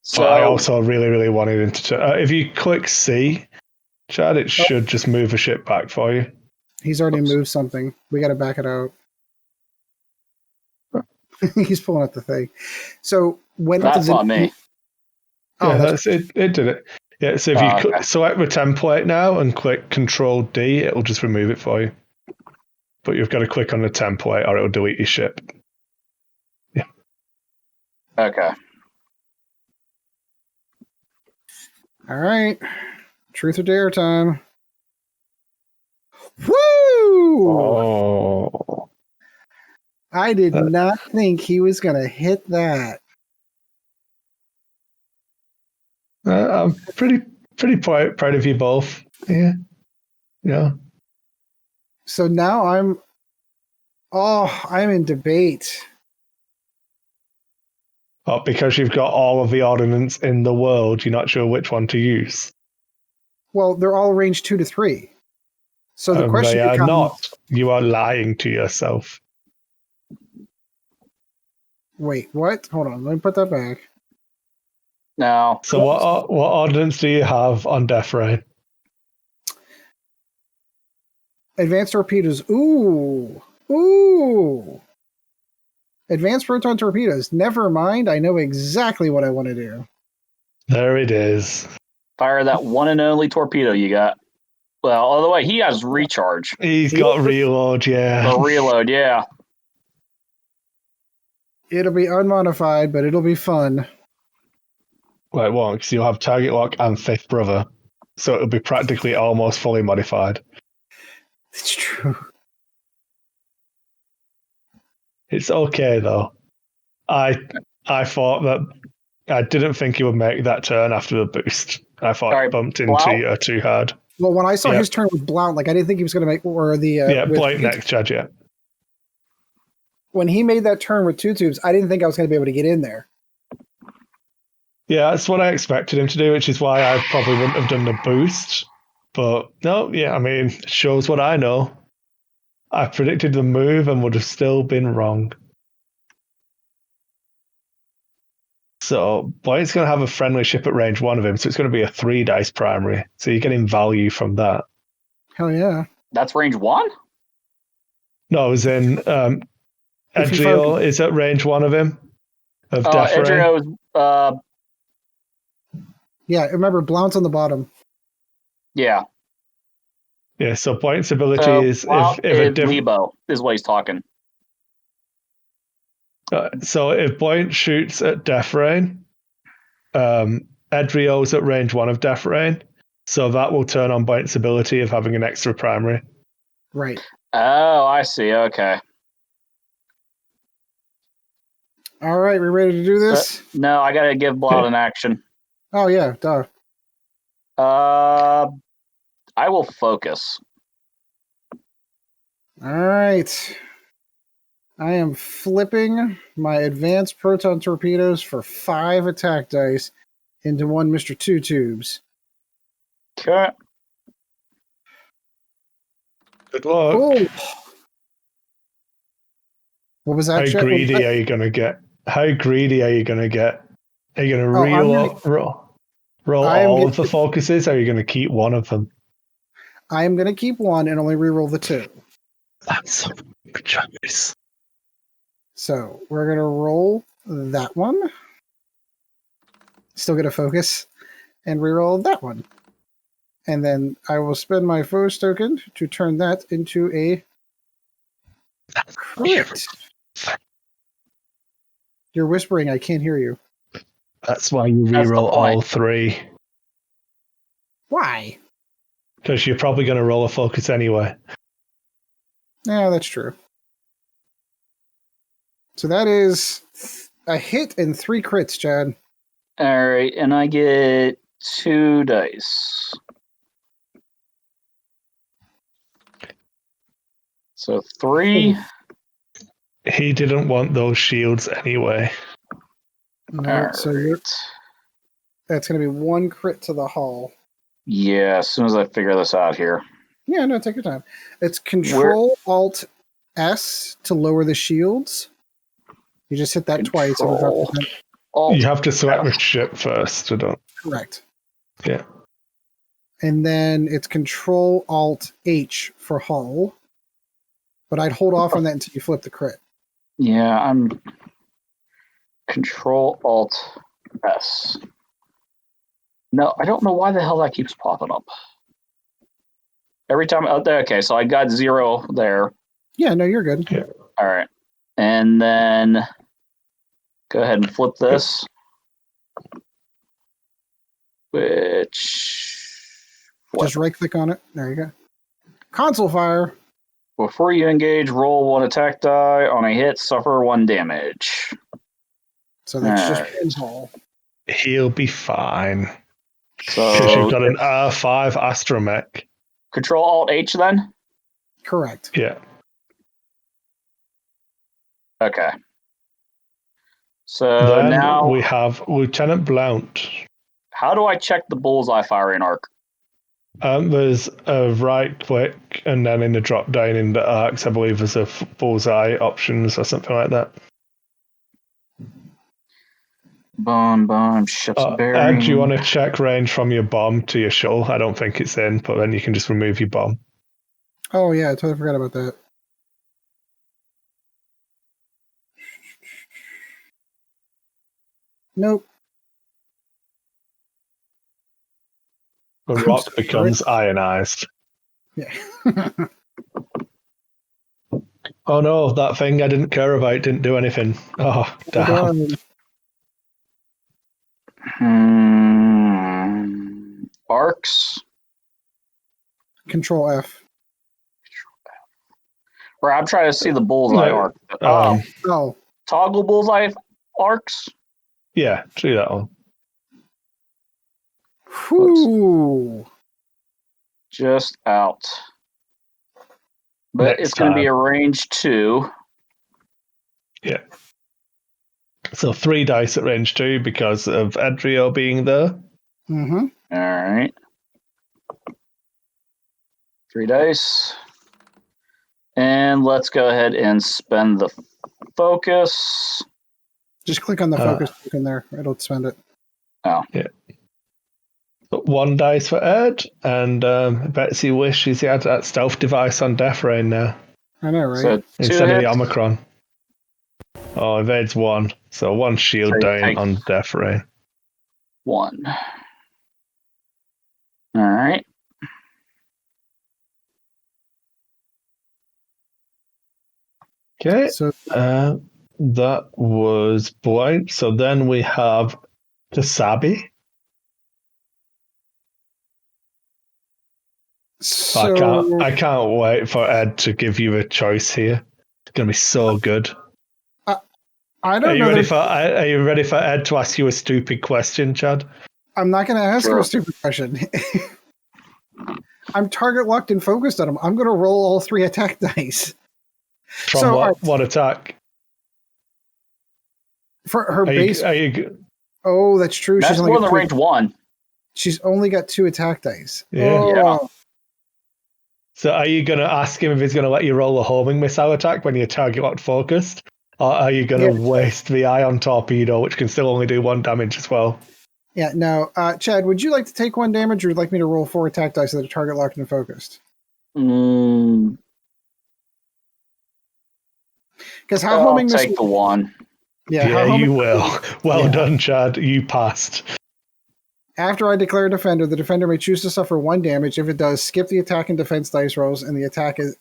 So, but I also really, really wanted him to... if you click C, Chad, it should just move a ship back for you. He's already moved something. We got to back it out. He's pulling up the thing. So when that's not me. Oh, yeah, it did it. Yeah, so if you select the template now and click Control D, it'll just remove it for you. But you've got to click on the template or it'll delete your ship. Yeah. Okay. All right. Truth or dare time. Woo! Oh. I did not think he was going to hit that. I'm pretty proud of you both. Yeah. Yeah. So now I'm in debate. Oh, because you've got all of the ordnance in the world, you're not sure which one to use. Well, they're all range 2 to 3. So the question They are becomes, not. You are lying to yourself. wait, what? Hold on, let me put that back. No. So what ordnance do you have on Death Rain? Advanced torpedoes. Ooh. Advanced proton torpedoes. Never mind. I know exactly what I want to do. There it is. Fire that one and only torpedo you got. Well, all the way, he has recharge. He's got reload, yeah. The reload, yeah. It'll be unmodified, but it'll be fun. Well, it won't, because you'll have target lock and fifth brother. So it'll be practically almost fully modified. It's true. It's okay, though. I thought that I didn't think he would make that turn after the boost. I thought All right, it bumped into you too hard. Well, when I saw his turn with Blount, like I didn't think he was going to make, or the Blight next charge, yeah. When he made that turn with 2 tubes, I didn't think I was going to be able to get in there. Yeah, that's what I expected him to do, which is why I probably wouldn't have done the boost. But no, yeah, I mean, it shows what I know. I predicted the move and would have still been wrong. So Blight's going to have a friendly ship at range 1 of him, so it's going to be a 3 dice primary. So you're getting value from that. Hell yeah. That's range 1? No, as in Edriel is at range 1 of him. Of Death Ray. Edrio is yeah, remember Blount's on the bottom. yeah. Yeah, so Blight's ability is if a different Lebo is what he's talking. So if Blount shoots at Death Rain, Edrio's at range 1 of Death Rain, so that will turn on Blount's ability of having an extra primary. Right. Oh, I see. Okay. All right, we ready to do this? No, I gotta give Blount an action. Oh yeah, duh. I will focus. All right. I am flipping my advanced proton torpedoes for 5 attack dice into 1 Mr. 2 tubes. Okay. Good luck. Oh. What was that? How greedy are you going to get? How greedy are you going to get? Are you going to roll all of the focuses, or are you going to keep one of them? I am going to keep one and only reroll the 2. That's a good choice. So we're going to roll that one. Still get a focus. And reroll that one. And then I will spend my foe's token to turn that into a crit. You're whispering, I can't hear you. That's why you reroll all 3. Why? Because you're probably going to roll a focus anyway. Yeah, that's true. So that is a hit and 3 crits, Chad. All right, and I get 2 dice. So 3. He didn't want those shields anyway. No, so that's going to be 1 crit to the hull. Yeah, as soon as I figure this out here. Yeah, no, take your time. It's Control-Alt-S to lower the shields. You just hit that twice. You have to select the ship first. Correct. Yeah. And then it's Control-Alt-H for hull. But I'd hold off on that until you flip the crit. Yeah, I'm Control-Alt-S. No, I don't know why the hell that keeps popping up. Every time. Okay, so I got 0 there. Yeah, no, you're good. Yeah. All right. And then go ahead and flip this. Which Just right-click on it. There you go. Console fire. Before you engage, roll 1 attack die. On a hit, suffer 1 damage. So that's just pinhole. He'll be fine. So Because you've got an R5 astromech. Control Alt H then? Correct. Yeah. Okay. So then now we have Lieutenant Blount. how do I check the bullseye firing arc? There's a right click, and then in the drop down in the arcs, I believe there's a bullseye options or something like that. Bomb, ship's bearing. Ed, do you want to check range from your bomb to your shuttle? I don't think it's in, but then you can just remove your bomb. Oh, yeah, I totally forgot about that. Nope. The rock becomes ionized. Yeah. Oh no, that thing I didn't care about didn't do anything. Oh, damn. Arcs. Control F. Or I'm trying to see the bullseye arc. Oh. Toggle bullseye arcs? Yeah, see that one. Whew. Just out. But Next it's going to be time. a range 2. Yeah. So 3 dice at range 2 because of Edrio being there. Mm-hmm. All right. 3 dice. And let's go ahead and spend the focus. Just click on the focus in there. It'll spend it. Oh. Yeah. 1 dice for Ed, and Betsy wishes he had that stealth device on Death Rain now. I know, right? So Instead of the Omicron. Oh, evades 1. So 1 shield down on Death Rain. 1. All right. Okay. So that was Blount. So then we have Tasabi. I can't wait for Ed to give you a choice here. It's gonna be so good. I don't know. Are you ready for Ed to ask you a stupid question, Chad? I'm not going to ask him a stupid question. I'm target locked and focused on him. I'm going to roll all 3 attack dice. From what attack? For her base. Oh, that's true. That's more than range 1. She's only got 2 attack dice. Yeah. Oh. Yeah. So are you going to ask him if he's going to let you roll a homing missile attack when you're target locked focused? Or are you going to waste the ion torpedo, which can still only do 1 damage as well? Yeah, no. Chad, would you like to take 1 damage, or would you like me to roll 4 attack dice that are target locked and focused? Because how homing I'll take the 1. Yeah, you will. Well done, Chad. You passed. After I declare a defender, the defender may choose to suffer 1 damage. If it does, skip the attack and defense dice rolls, and the attack is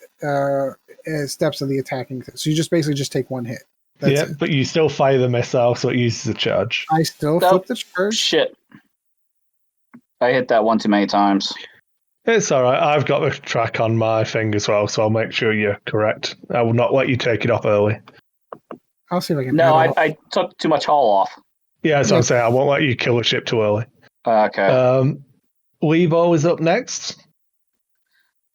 steps of the attacking. So you just basically just take 1 hit. That's it. But you still fire the missile, so it uses a charge. I still flip the charge. Shit. I hit that 1 too many times. It's all right. I've got the track on my thing as well, so I'll make sure you're correct. I will not let you take it off early. I'll see if I can. No, I took too much hull off. Yeah, that's what I'm saying. I won't let you kill a ship too early. Okay. Lebo is up next.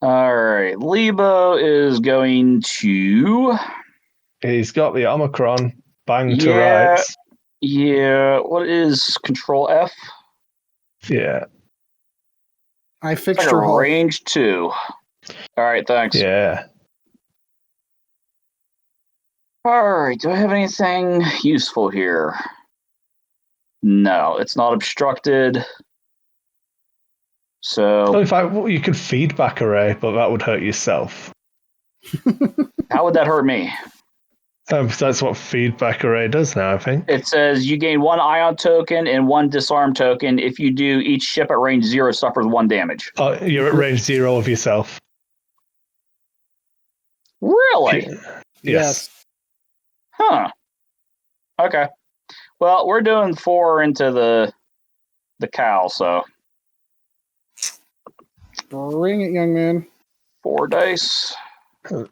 All right. Lebo is going to... He's got the Omicron. Bang to rights. Yeah. What is Control F? Yeah. I fixed your hull. Range 2. All right, thanks. Yeah. All right, do I have anything useful here? No, it's not obstructed. So, in fact, you could feedback array, but that would hurt yourself. How would that hurt me? That's what feedback array does now, I think. It says you gain 1 ion token and 1 disarm token. If you do, each ship at range 0 suffers 1 damage. You're at range 0 of yourself. Really? Yes. Huh. Okay. Well, we're doing 4 into the cow, so Bring it, young man. 4 dice.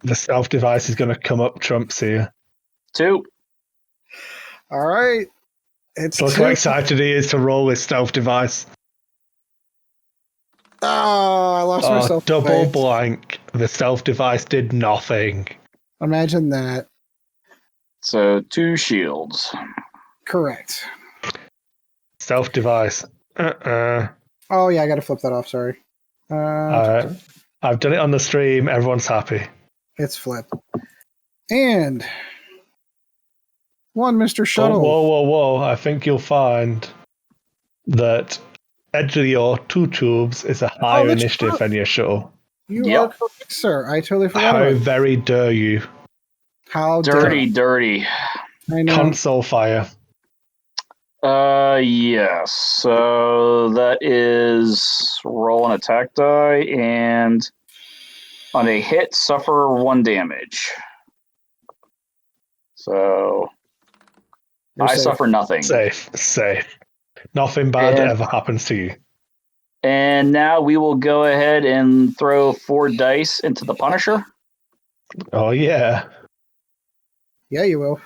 The stealth device is going to come up trumps here. 2. All right. It's Look 2. how excited he is to roll this stealth device. Oh, I lost myself. Double blank. The stealth device did nothing. Imagine that. So 2 shields. Correct. Stealth device. Oh, yeah, I got to flip that off. Sorry. I've done it on the stream. Everyone's happy. It's flipped. And 1, Mr. Shuttle. Whoa. I think you'll find that Edge of your 2 tubes is a higher initiative than your shuttle. You are correct, sir. I totally forgot How about it. very dare you? How dirty. I know. Console fire. Yes. So that is roll an attack die, and on a hit, suffer 1 damage. So I suffer nothing. Safe. Nothing bad ever happens to you. And now we will go ahead and throw 4 dice into the Punisher. Oh, yeah. Yeah, you will.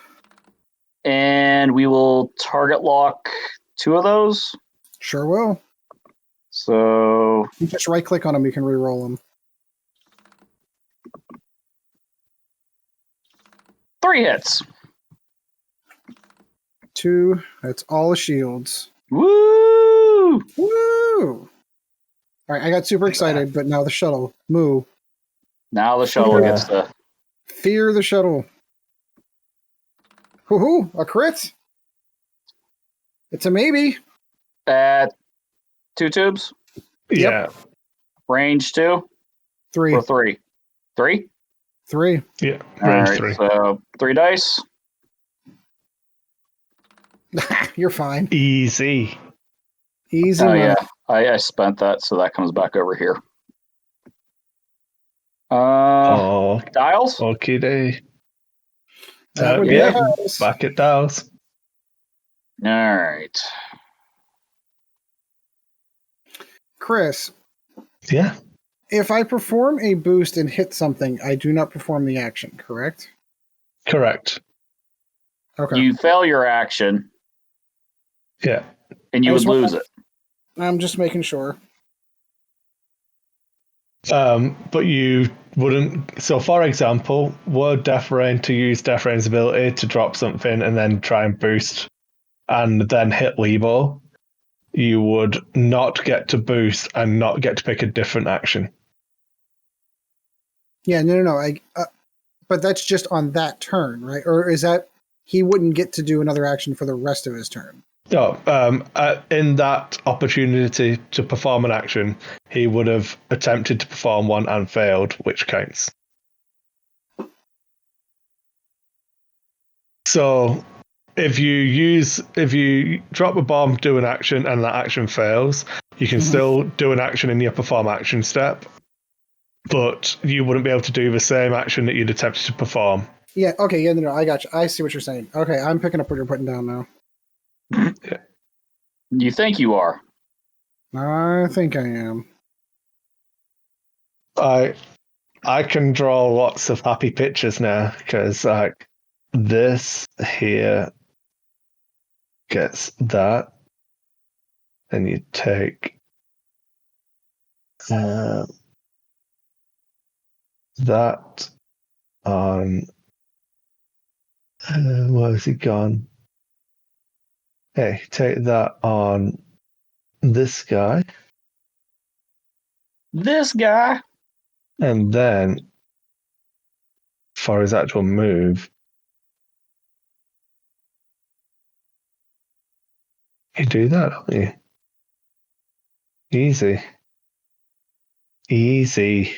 And we will target lock 2 of those. Sure will. So you just right click on them, you can re-roll them. 3 hits. 2. That's all the shields. Woo! All right, I got super excited, but now the shuttle. Moo. Now the shuttle gets the... Fear the shuttle. Woohoo! A crit! It's a maybe. At 2 tubes? Yeah. Yep. Range 2? 3. Or 3? 3? 3. Yeah, range 3. So 3 dice. You're fine. Easy. Oh, yeah. I spent that, so that comes back over here. Dials? Okay, day. Yeah, back at dials. All right. Kris. Yeah. If I perform a boost and hit something, I do not perform the action, correct? Correct. Okay. You fail your action. Yeah. And you would lose it. I'm just making sure. But you wouldn't. So, for example, were Death Rain to use Death Rain's ability to drop something and then try and boost and then hit Lebo, you would not get to boost and not get to pick a different action. Yeah, no. But that's just on that turn, right? Or is that he wouldn't get to do another action for the rest of his turn? No, in that opportunity to perform an action, he would have attempted to perform one and failed, which counts. So, if you drop a bomb, do an action, and that action fails, you can still do an action in your perform action step, but you wouldn't be able to do the same action that you'd attempted to perform. Yeah, okay, yeah, no, I got you. I see what you're saying. Okay, I'm picking up what you're putting down now. You think you are? I think I am. I can draw lots of happy pictures now, because like this here gets that, and you take that on. Where has he gone? Hey, take that on this guy. This guy? And then, for his actual move, you do that, don't you? Easy.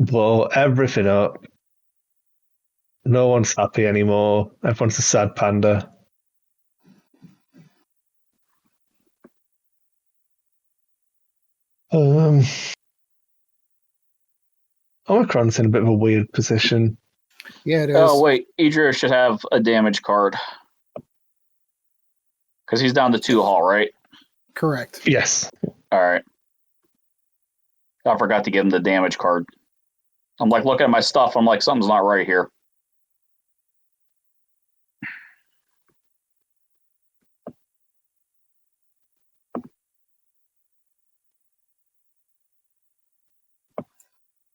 Blow everything up. No one's happy anymore. Everyone's a sad panda. Omicron's in a bit of a weird position. Yeah, it is. Oh, wait. Idris should have a damage card. Because he's down to 2 hull, right? Correct. Yes. All right. I forgot to give him the damage card. I'm like looking at my stuff. I'm like, something's not right here.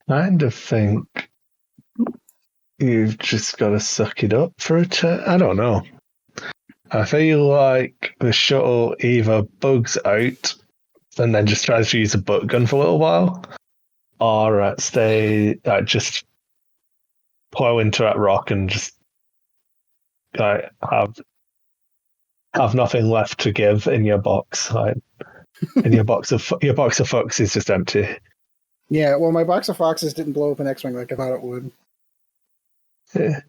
Kind of think you've just got to suck it up for a turn. I don't know. I feel like the shuttle either bugs out and then just tries to use a butt gun for a little while, or just plow into that rock and just have nothing left to give in your box. And your box of fucks is just empty. Yeah, well, my box of foxes didn't blow up an X-wing like I thought it would. Yeah.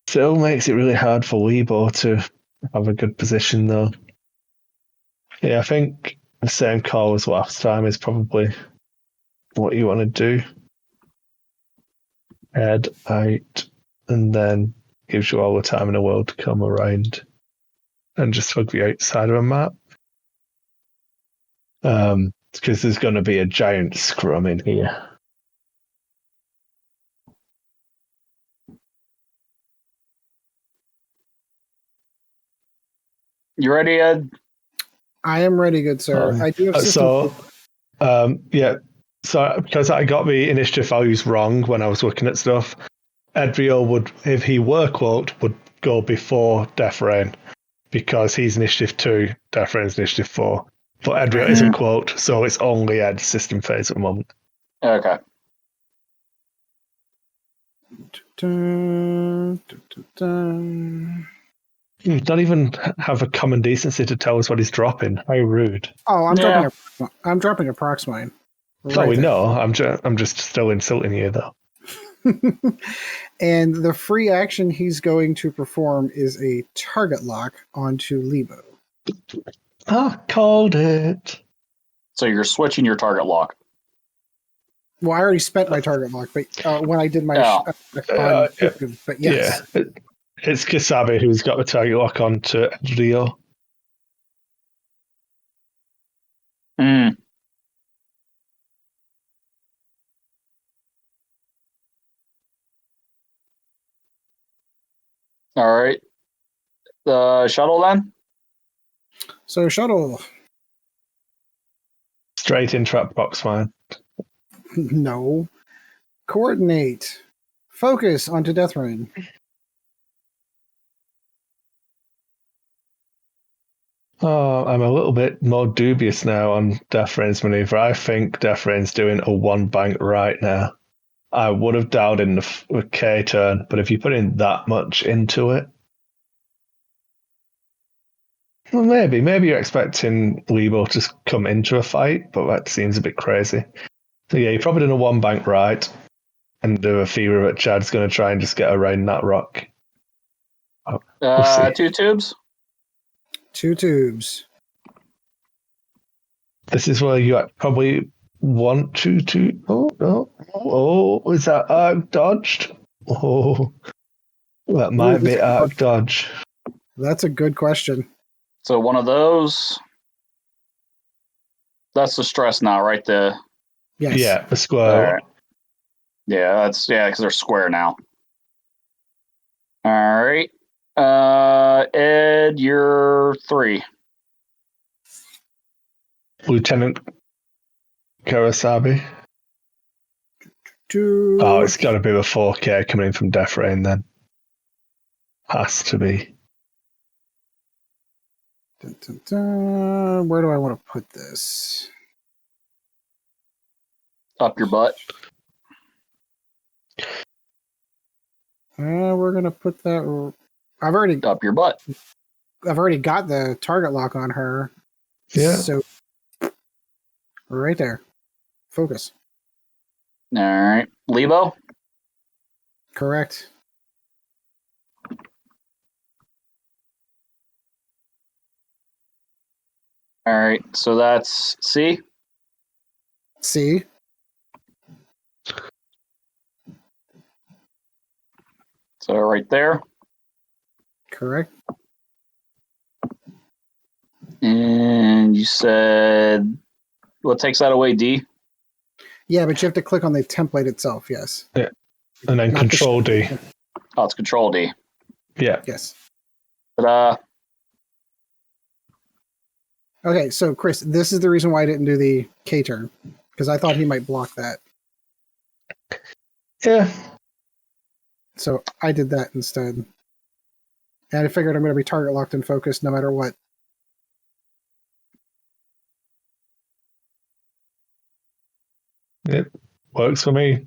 Still makes it really hard for Weibo to have a good position, though. Yeah, I think the same call as last time is probably what you want to do. Head out, and then gives you all the time in the world to come around and just hug the outside of a map. Because there's going to be a giant scrum in here. You ready, Ed? I am ready, good sir. I do have system. Yeah. So because I got the initiative values wrong when I was looking at stuff, Edriel would, if he were quote, would go before Death Rain because he's initiative 2, Death Rain's initiative 4. But Edriel isn't quote, so it's only Ed's system phase at the moment. Okay. You don't even have a common decency to tell us what he's dropping. How rude. Oh, I'm dropping a Proxmine. Right we know. I'm just still insulting you, though. And the free action he's going to perform is a target lock onto Lebo. Called it. So you're switching your target lock. Well, I already spent my target lock, but when I did my but yes. Yeah. It's Kisabe who's got the target lock on to Rio. All right. The shuttle then? So shuttle. Straight into that box, fine. No. Coordinate. Focus onto Death Rain. Oh, I'm a little bit more dubious now on Death Rain's maneuver. I think Death Rain's doing a one bank right now. I would have dialed in the K turn, but if you put in that much into it, well, maybe you're expecting Lebo to come into a fight, but that seems a bit crazy. So yeah, you're probably doing a one bank right, and do a fear that Chad's going to try and just get around that rock. We'll see. 2 tubes? 2 tubes. This is where you probably want to. Oh, no. Oh, is that arc dodged? Oh, that might be arc dodge. That's a good question. So one of those. That's the stress now, right? Yes. Yeah, the square. Right. Yeah, because they're square now. All right. Ed, you're 3. Lieutenant Karasabi. 2. Oh, it's got to be the 4K coming in from Death Rain then. Has to be. Dun, dun, dun. Where do I want to put this? Up your butt. We're gonna put that. I've already up your butt. I've already got the target lock on her. Yeah. So right there. Focus. All right, Lebo. Correct. All right, so that's C. C. So right there. Correct. And you said, what takes that away, D? Yeah, but you have to click on the template itself, yes. Yeah. And then Not Control the D. Oh, it's Control D. Yeah. Yes. But Okay, so Kris, this is the reason why I didn't do the K turn, because I thought he might block that. Yeah. So I did that instead. And I figured I'm going to be target locked and focused no matter what. It works for me.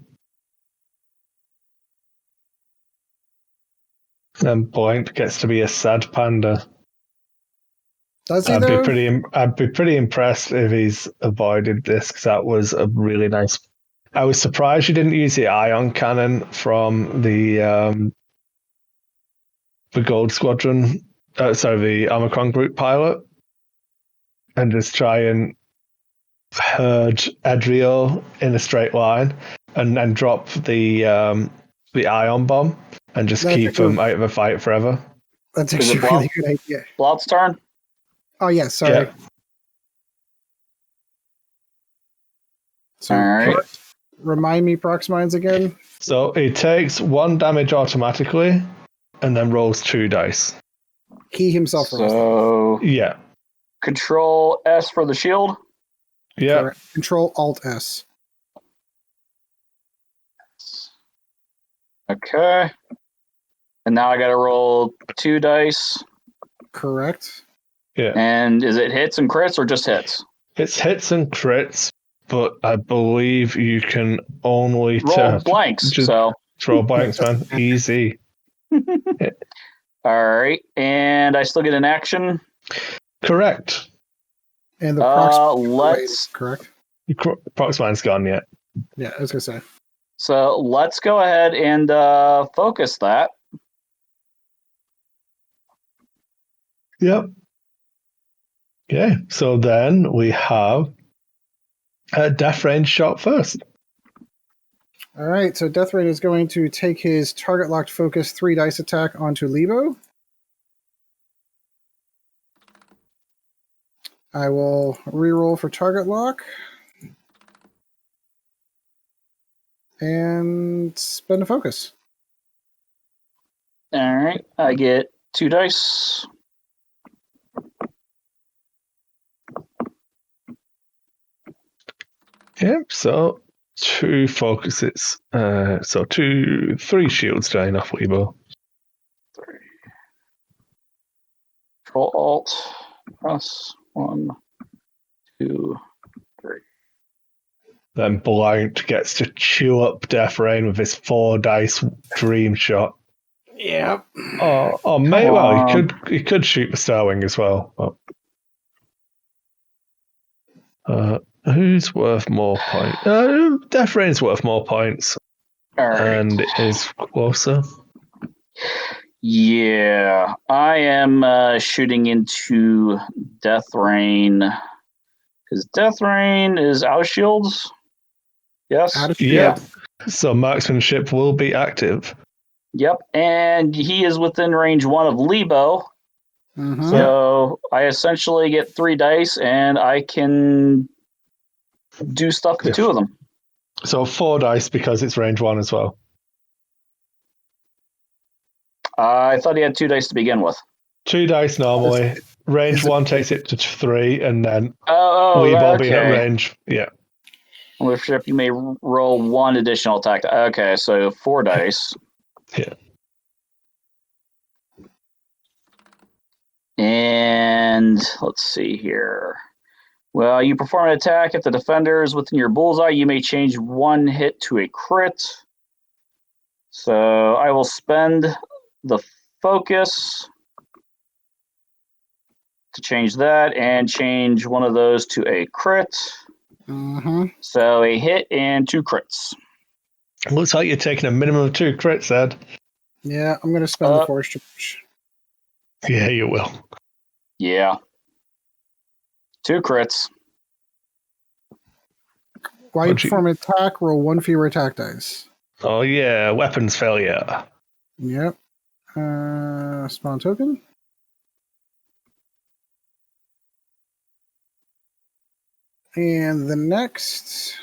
And Blind gets to be a sad panda. Does he, I'd though? be pretty impressed if he's avoided this, because that was a really nice. I was surprised you didn't use the ion cannon from the Gold Squadron. The Omicron group pilot, and just try and herd Adriel in a straight line, and then drop the ion bomb, and just keep him out of a fight forever. That's actually a really good idea. Blout's turn? Oh, yeah, sorry. Yeah. So, All right. remind me Prox Mines again. So he takes 1 damage automatically, and then rolls 2 dice. He himself rolls. So, Yeah. Control S for the shield. Yeah. Correct. Control Alt S. Okay. And now I got to roll 2 dice. Correct. Yeah. And is it hits and crits or just hits? It's hits and crits, but I believe you can only roll blanks. Just so throw blanks, man. Easy. All right. And I still get an action. Correct. And the Prox let's correct. Prox Mine's gone yet. Yeah, I was gonna say. So let's go ahead and focus that. Yep. Okay, so then we have a Death Range shot first. All right, so Death Rain is going to take his target locked focus 3 dice attack onto Lebo. I will reroll for target lock. And spend a focus. All right. I get 2 dice. Yep, so 2 focuses. So 3 shields down off Lebo. 3. Control Alt. Press 1, 2, 3. Then Blount gets to chew up Death Rain with his 4 dice dream shot. Yep. Oh, mate. Well, he could shoot the Starwing as well. But, who's worth more points? Death Rain's worth more points. All right. And is closer. Yeah, I am shooting into Death Rain because Death Rain is out of shields. Yes. Out of shield. Yeah. So marksmanship will be active. Yep, and he is within range 1 of Lebo. Mm-hmm. So I essentially get 3 dice, and I can do stuff to 2 of them. So 4 dice because it's range 1 as well. I thought he had 2 dice to begin with. 2 dice normally. Range 1 takes it to 3, and then Lebo being at range. Yeah. With ship, you may roll 1 additional attack. Okay, so 4 dice. Yeah. And let's see here. Well, you perform an attack. If the defender is within your bullseye, you may change 1 hit to a crit. So I will spend the focus to change that and change 1 of those to a crit. Mm-hmm. So a hit and 2 crits. Looks like you're taking a minimum of 2 crits, Ed. Yeah, I'm going to spend the force charge. Yeah, you will. Yeah. 2 crits. While you perform an attack, roll 1 fewer attack dice. Oh, yeah. Weapons failure. Yep. Spawn token. And the next...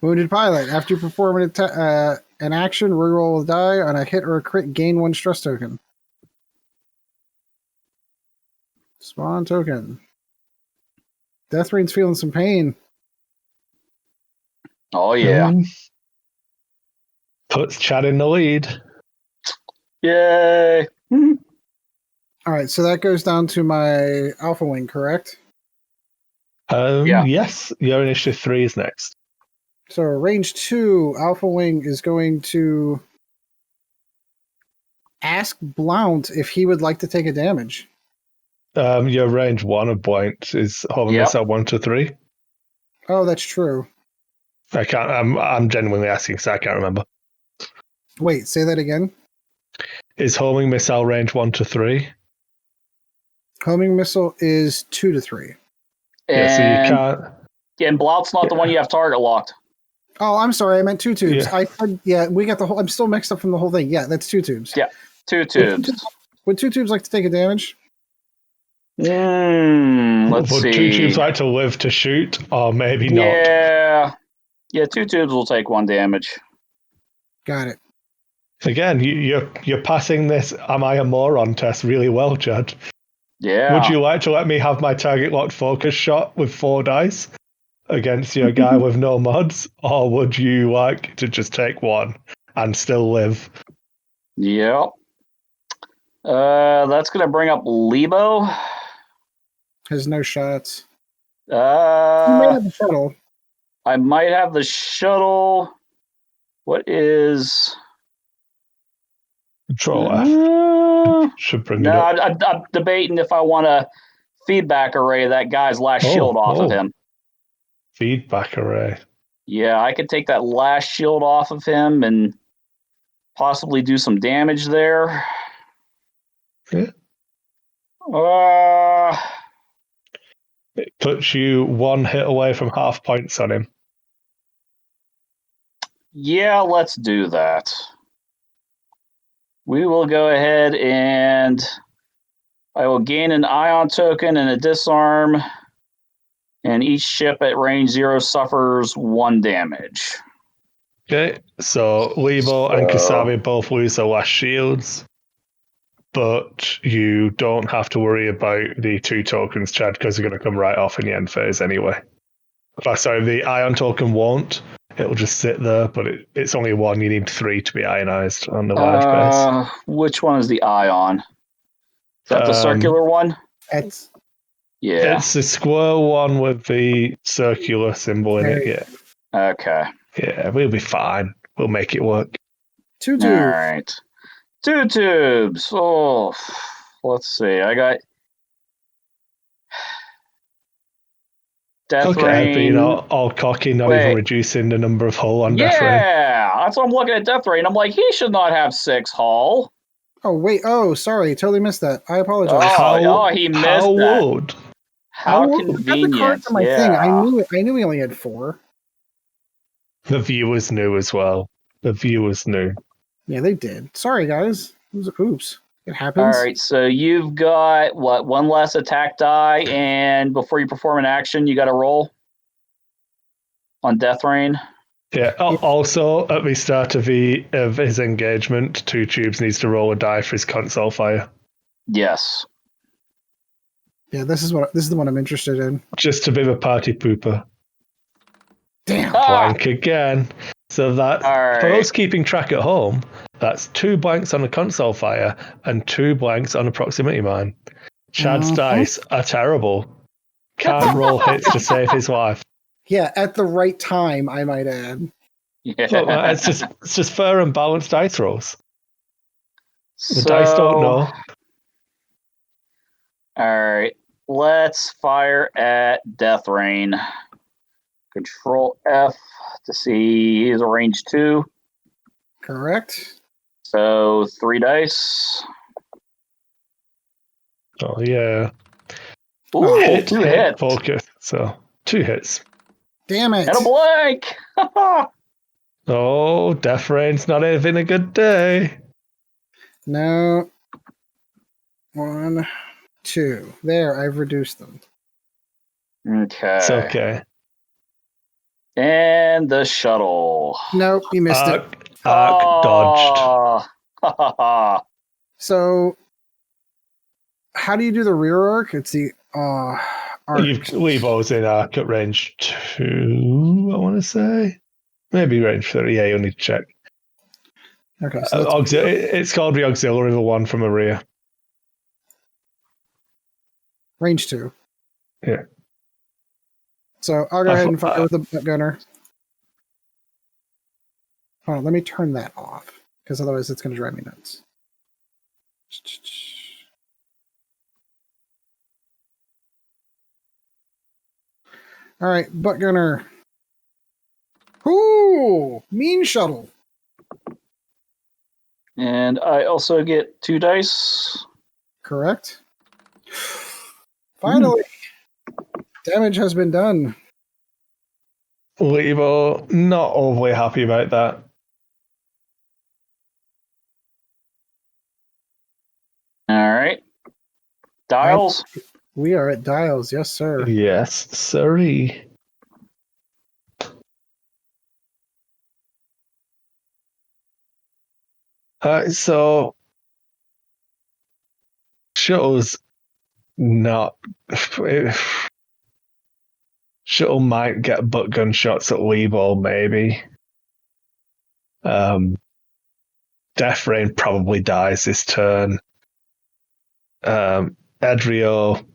Wounded Pilot. After you perform an action, reroll a die. On a hit or a crit, gain 1 stress token. Spawn token. Deathrain's feeling some pain. Oh, yeah. Puts Chad in the lead. Yay. All right, so that goes down to my Alpha Wing, correct? Yeah. Yes, your initiative 3 is next. So range 2, Alpha Wing is going to ask Blount if he would like to take a damage. Your range 1 of Blount is homing missile 1 to 3. Oh, that's true. I can't. I'm genuinely asking because I can't remember. Wait, say that again. Is homing missile range 1 to 3? Homing missile is 2 to 3. Yeah, so you can't. And Blout's not the one you have target locked. Oh, I'm sorry. I meant 2 tubes. Yeah. We got the whole. I'm still mixed up from the whole thing. Yeah, that's 2 tubes. Yeah, 2 tubes. Would 2 tubes like to take a damage? Let's see. Would 2 tubes like to live to shoot, or maybe not? Yeah, 2 tubes will take 1 damage. Got it. Again, you're passing this "Am I a moron?" test really well, Chad. Yeah. Would you like to let me have my target locked focus shot with 4 dice against your guy with no mods, or would you like to just take 1 and still live? Yep. That's gonna bring up Lebo. Has no shots. You might have the shuttle. I might have the shuttle. What is Control F? Should bring it up. I'm debating if I want to feedback array that guy's last shield off of him. Feedback array. Yeah, I could take that last shield off of him and possibly do some damage there. Yeah. It puts you 1 hit away from half points on him. Yeah, let's do that. We will go ahead and I will gain an ion token and a disarm, and each ship at range 0 suffers 1 damage. Okay, so Lebo and Kasami both lose their last shields, but you don't have to worry about the 2 tokens, Chad, because they're going to come right off in the end phase anyway. Sorry, the ion token won't. It'll just sit there, but it's only 1. You need 3 to be ionized on the live base. Which one is the ion? Is that the circular one? It's the square one with the circular symbol in it. Yeah. Okay. Yeah, we'll be fine. We'll make it work. 2 tubes. All right. 2 tubes. Oh, let's see. I got Death Rain. Being all cocky, not even reducing the number of hull on Death Rain. Yeah, that's what I'm looking at Death Rain. I'm like, he should not have 6 hull. Oh, wait. Oh, sorry. Totally missed that. I apologize. He missed that. How convenient. I got the cards on my thing. I knew he only had 4. The viewers knew as well. The viewers knew. Yeah, they did. Sorry, guys. It was oops. It happens. All right, so you've got, 1 less attack die, and before you perform an action, you got to roll on Death Rain. Yeah. Also, at the start of his engagement, 2 tubes needs to roll a die for his console fire. Yes. Yeah, this is the one I'm interested in. Just to be the party pooper. Damn. Blank again. So that for us keeping track at home, that's 2 blanks on a console fire and 2 blanks on a proximity mine. Chad's dice are terrible. Can't roll hits to save his life. Yeah, at the right time, I might add. Yeah. Look, it's just fair and balanced dice rolls. The dice don't know. All right, let's fire at Death Rain. Control F to see he's a range 2. Correct. So 3 dice. Oh yeah. Ooh, 2 hits. Focus. So 2 hits. Damn it. And a blank. Oh, Death Rain's not having a good day. No. 1, 2. There, I've reduced them. Okay. It's okay. And the shuttle. Nope, you missed it. Arc dodged. Dodged. So, how do you do the rear arc? It's the arc. We've always in arc at range 2, I want to say. Maybe range 3. Yeah, you'll need to check. Okay, so it's called the auxiliary, the one from a rear. range 2. Yeah. So I'll go ahead and fire with the butt gunner. Hold on, let me turn that off, because otherwise it's going to drive me nuts. All right, butt gunner. Ooh, mean shuttle. And I also get 2 dice. Correct. Finally, damage has been done. Levo, not overly happy about that. All right. Dials. We are at dials, yes, sir. Yes, sorry. So shuttle's not. Shuttle might get butt gun shots at Levo, maybe. Death Rain probably dies this turn. Edrio,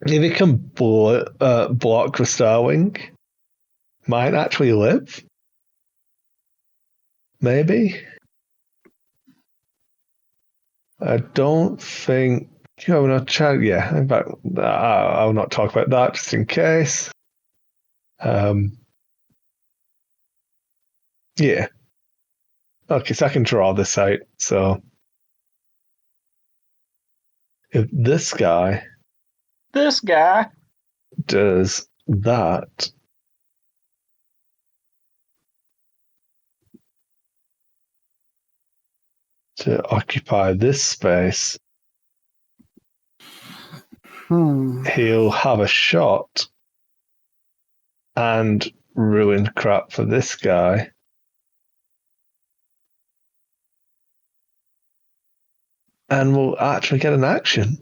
if he can block the Starwing, might actually live. Maybe. I don't think. Yeah, in fact, I'll not talk about that just in case. Yeah. Okay, so I can draw this out. So if this guy This guy. does that, to occupy this space, he'll have a shot and ruin crap for this guy. And we'll actually get an action.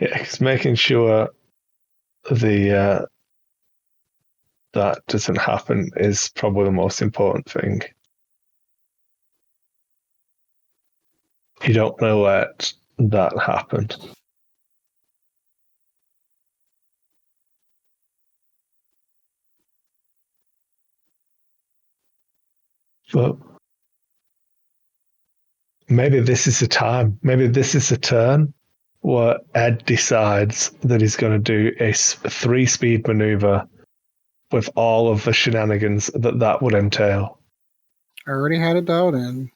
Yeah, it's making sure the that doesn't happen is probably the most important thing. You don't want to let that happen. But maybe this is the time. Maybe this is the turn where Ed decides that he's going to do a 3-speed maneuver with all of the shenanigans that would entail. I already had it dialed in.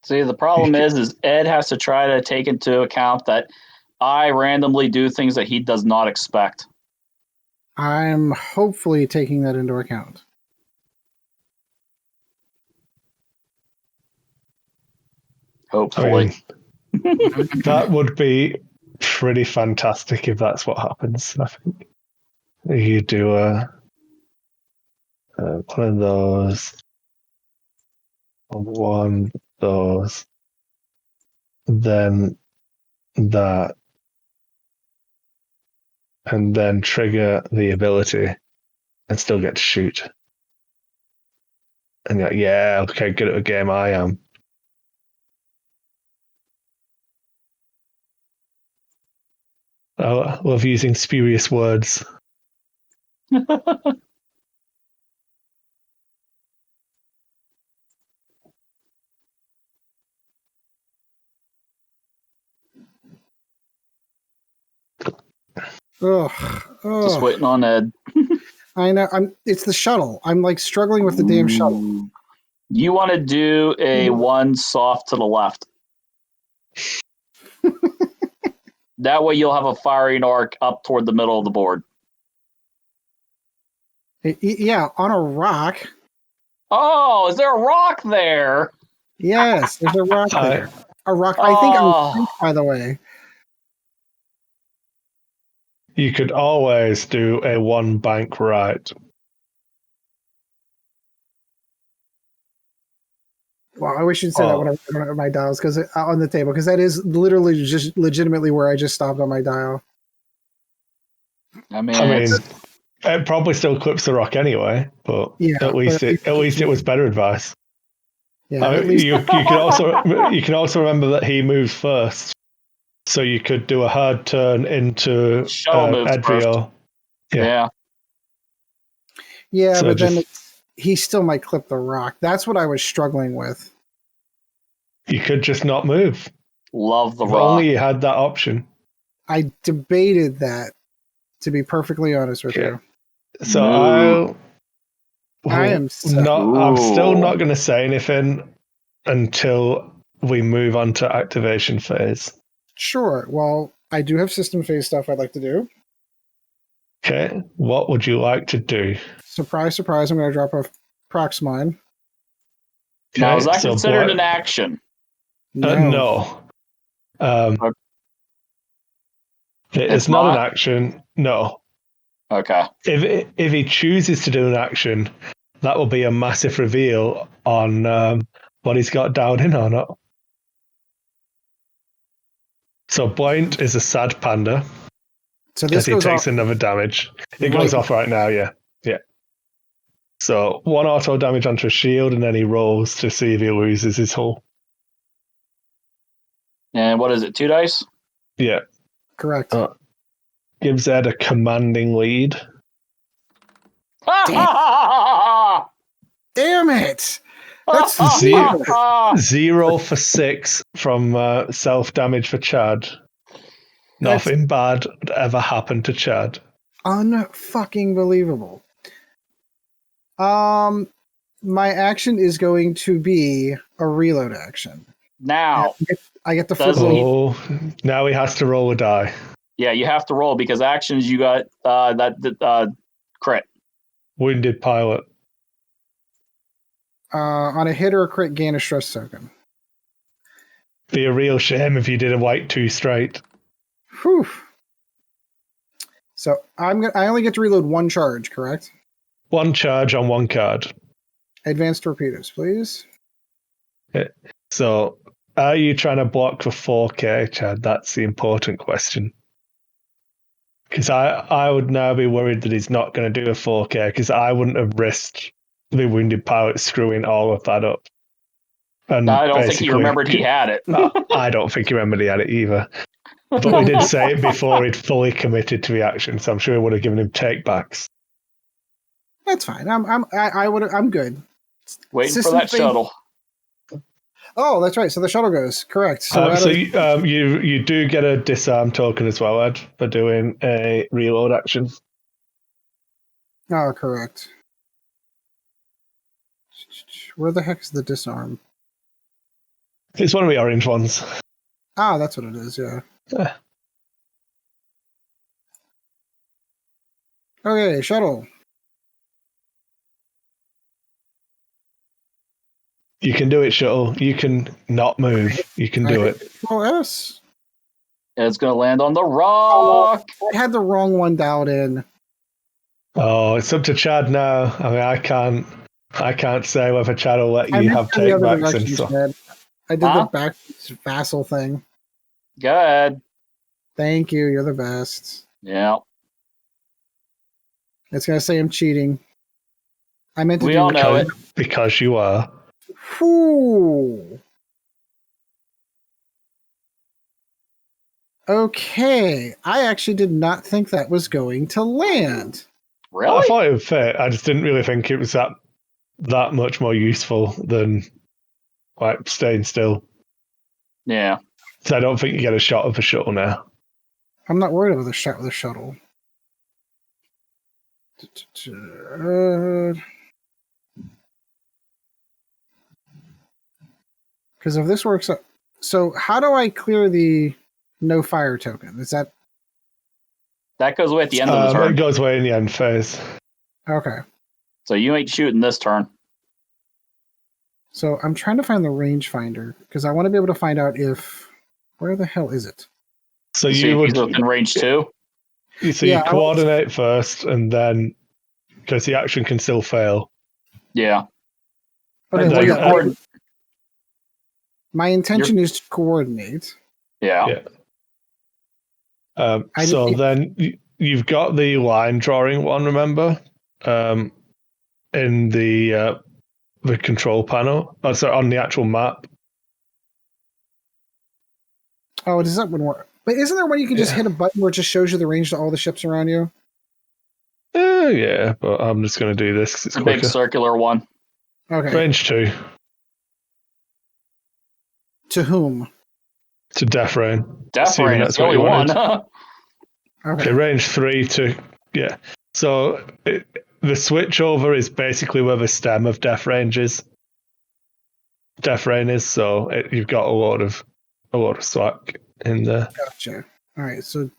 See, the problem is Ed has to try to take into account that I randomly do things that he does not expect. I'm hopefully taking that into account. Hopefully. I mean, that would be pretty fantastic if that's what happens. I think you do one of those, one of those, then that, and then trigger the ability and still get to shoot. And you're like, yeah, okay, good at a game I am. I love using spurious words. Ugh. Just waiting on Ed. I know. It's the shuttle. I'm like struggling with the damn shuttle. You want to do a 1 soft to the left. That way you'll have a firing arc up toward the middle of the board. Yeah, on a rock. Oh, is there a rock there? Yes, there's a rock there. A rock, Oh. I think, on the by the way. You could always do a one bank right. Well, I wish you'd say that when I run my dials because on the table, because that is literally just legitimately where I just stopped on my dial. I mean, it probably still clips the rock anyway, but at least it was better advice. Yeah, at least you can also remember that he moves first, so you could do a hard turn into Edrio. Yeah, so but then he still might clip the rock. That's what I was struggling with. You could just not move. Love the if rock. Only you had that option. I debated that, to be perfectly honest with you. So I'm still not going to say anything until we move on to activation phase. Sure. Well, I do have system phase stuff I'd like to do. Okay. What would you like to do? Surprise, surprise. I'm going to drop a Proxmine. Okay, now, is that considered an action? No. It's not an action. No. Okay. If he chooses to do an action, that will be a massive reveal on what he's got dialed in or not. So Blind is a sad panda. So this he takes another damage. It goes off right now, yeah. So 1 auto damage onto a shield, and then he rolls to see if he loses his hull. And what is it, 2 dice? Yeah. Correct. Gives Ed a commanding lead. Damn it! That's 0 for 6 from self-damage for Chad. Nothing bad would ever happen to Chad. Unfucking believable. My action is going to be a reload action. Now I get the first now he has to roll a die. Yeah, you have to roll because actions you got that crit. Wounded pilot. On a hit or a crit, gain a stress token. Be a real shame if you did a white 2 straight. Whew. So I only get to reload 1 charge, correct? 1 charge on 1 card. Advanced torpedoes, please. Okay. So, are you trying to block for 4K, Chad? That's the important question. Because I would now be worried that he's not going to do a 4K, because I wouldn't have risked the wounded pilot screwing all of that up. And I don't think he remembered he had it. I don't think he remembered he had it either. But we did say it before he'd fully committed to the action, so I'm sure it would have given him takebacks. That's fine. I'm good. Waiting for that shuttle. Oh, that's right. So the shuttle goes. Correct. So, you do get a disarm token as well, Ed, for doing a reload action. Oh, correct. Where the heck is the disarm? It's one of the orange ones. Ah, that's what it is, yeah. Okay, shuttle. You can do it, shuttle. You can not move. You can do it. Oh, yes. It's going to land on the rock. I had the wrong one dialed in. Oh, it's up to Chad now. I mean, I can't say whether Chad will let you have takebacks and stuff. I did the back vassal thing. Go ahead. Thank you. You're the best. Yeah. It's going to say I'm cheating. I meant to We all know it. Because you are. Whew. Okay. I actually did not think that was going to land. Really? I thought it would fit. I just didn't really think it was that much more useful than like staying still. Yeah. So I don't think you get a shot of a shuttle now. I'm not worried about the shot with the shuttle. Because if this works out, so how do I clear the no fire token. Is that That goes away at the end of the turn. It goes away in the end phase. okay? So you ain't shooting this turn. So I'm trying to find the rangefinder because I want to be able to find out where the hell is it? So See you if would he's within range 2. So Yeah, you coordinate first, and then because the action can still fail. Yeah. Okay, And well, then, yeah, my intention is to coordinate. Yeah. Then you've got the line drawing one, remember? In the control panel. Oh, sorry, on the actual map. Oh, does that one work? But isn't there one you can just hit a button where it just shows you the range to all the ships around you? Yeah, but I'm just going to do this because it's The quicker. big circular one. Okay. Range 2. To whom? To Death Rain. Death Rain is the only one. Okay, range 3 to... Yeah. So the switch over is basically where the stem of Death Rain is. So you've got a lot of slack in there. Gotcha. All right, so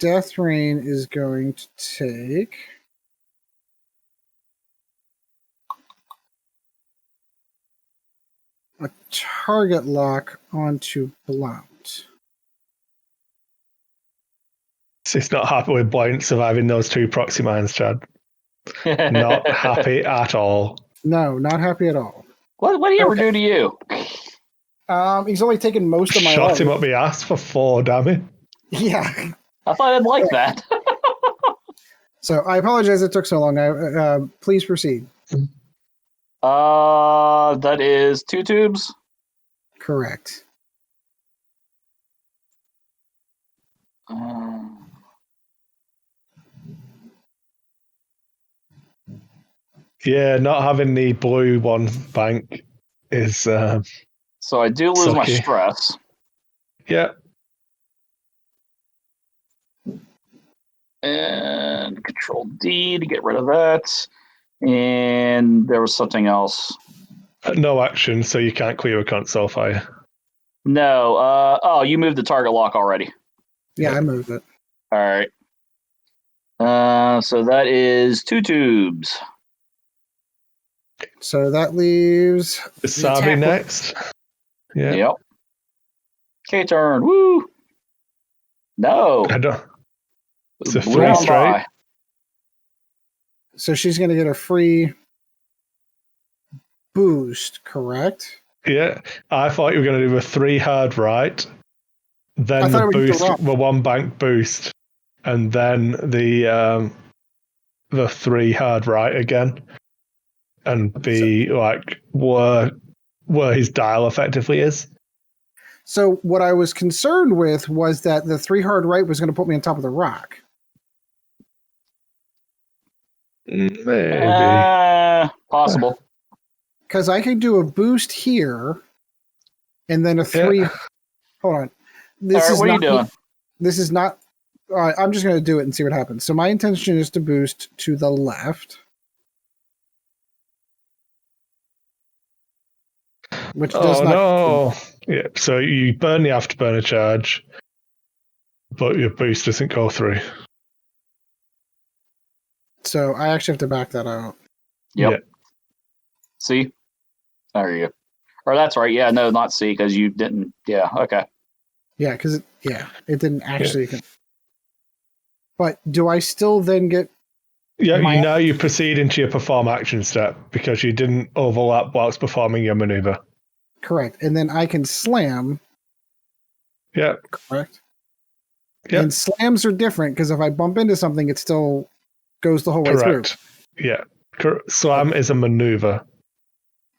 Death Rain is going to take... a target lock onto Blount. He's not happy with Blount surviving those 2 proxy mines, Chad. Not happy at all. No, not happy at all. What did he ever do to you? He's only taken most of my Shot life. him up the ass for 4 damage. Yeah. I thought I'd like that. So I apologize it took so long. Please proceed. That is 2 tubes. Correct. Yeah, not having the blue one bank is So I do lose my sucky. stress. Yeah. And Control D to get rid of that. And there was something else. No action, so you can't clear a console fire. No. You moved the target lock already. Yeah, I moved it. All right. So that is 2 tubes. So that leaves... Is Sabi next? Yeah. Yep. K-turn. Woo! No. I don't... It's a Blew 3 on straight. by. So she's going to get a free boost, correct? Yeah. I thought you were going to do a 3 hard right, then the boost, the 1 bank boost, and then the 3 hard right again, and be like where his dial effectively is. So what I was concerned with was that the 3 hard right was going to put me on top of the rock. Maybe. Possible. Because I could do a boost here, and then a 3... Yeah. Hold on. All right, what are you doing? This is not... I'm just going to do it and see what happens. So my intention is to boost to the left. Which does not... No. Yeah, so you burn the afterburner charge, but your boost doesn't go through. So I actually have to back that out. Yep. Yeah. See? There you go. Or that's right. Yeah, no, not C, because you didn't. Yeah, okay. Yeah, because it didn't actually... Yeah. But do I still then get... Yeah, now you proceed into your perform action step because you didn't overlap whilst performing your maneuver. Correct. And then I can slam. Yeah. Correct. Yeah. And slams are different because if I bump into something, it still goes the whole way through. Yeah. Slam is a maneuver.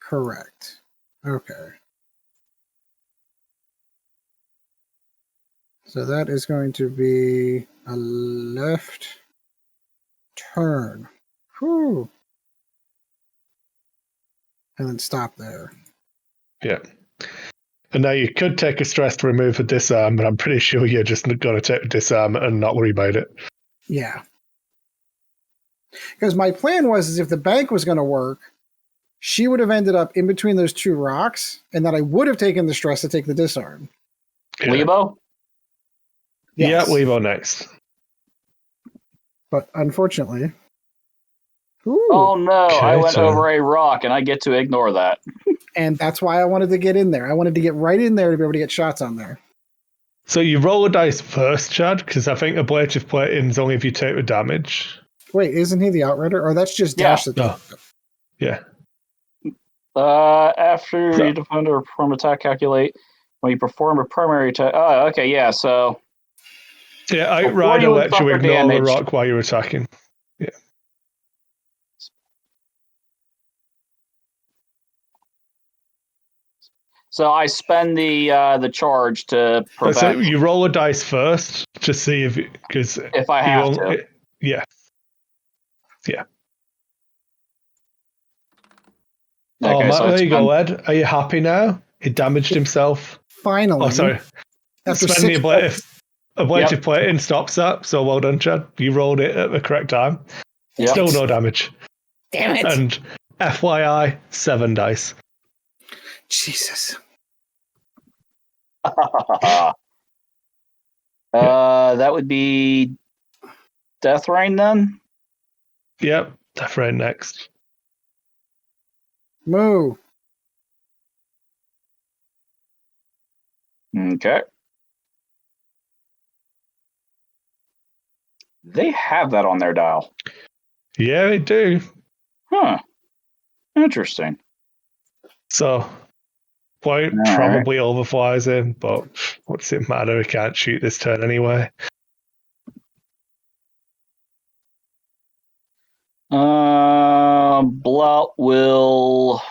Correct. Okay. So that is going to be a left turn. Whew. And then stop there. Yeah. And now you could take a stress to remove a disarm, but I'm pretty sure you're just going to take a disarm and not worry about it. Yeah. Because my plan was if the bank was going to work, she would have ended up in between those 2 rocks, and that I would have taken the stress to take the disarm. Yeah. Lebo? Yes. Yeah, Lebo next. But unfortunately. Ooh, Oh no, I went so- over a rock and I get to ignore that. and that's why I wanted to get in there. I wanted to get right in there to be able to get shots on there. So you roll a dice first, Chad, because I think ablative plating's only if you take the damage. Wait, isn't he the Outrider? Or that's just Yeah. Dash? No. Yeah. After you defend or perform attack, calculate when you perform a primary attack. Oh, okay, yeah. So Yeah, Before Outrider you would lets you suffer ignore the damage. rock while you're attacking. Yeah. I spend the charge to Let's say prevent you roll a dice first to see if, because if I have to. Yeah. Yeah. Okay, so there you go, spend- Ed. Are you happy now? He damaged himself. Finally. Oh, sorry. After Spend the 6 ablative plating stops that. So well done, Chad. You rolled it at the correct time. Yep. Still no damage. Damn it. And FYI, 7 dice. Jesus. That would be Death Rain then? Yep. Death Rain next. Moo. Okay. They have that on their dial. Yeah, they do. Huh. Interesting. So, point All probably overflies him, but what's it matter? He can't shoot this turn anyway. Blout will.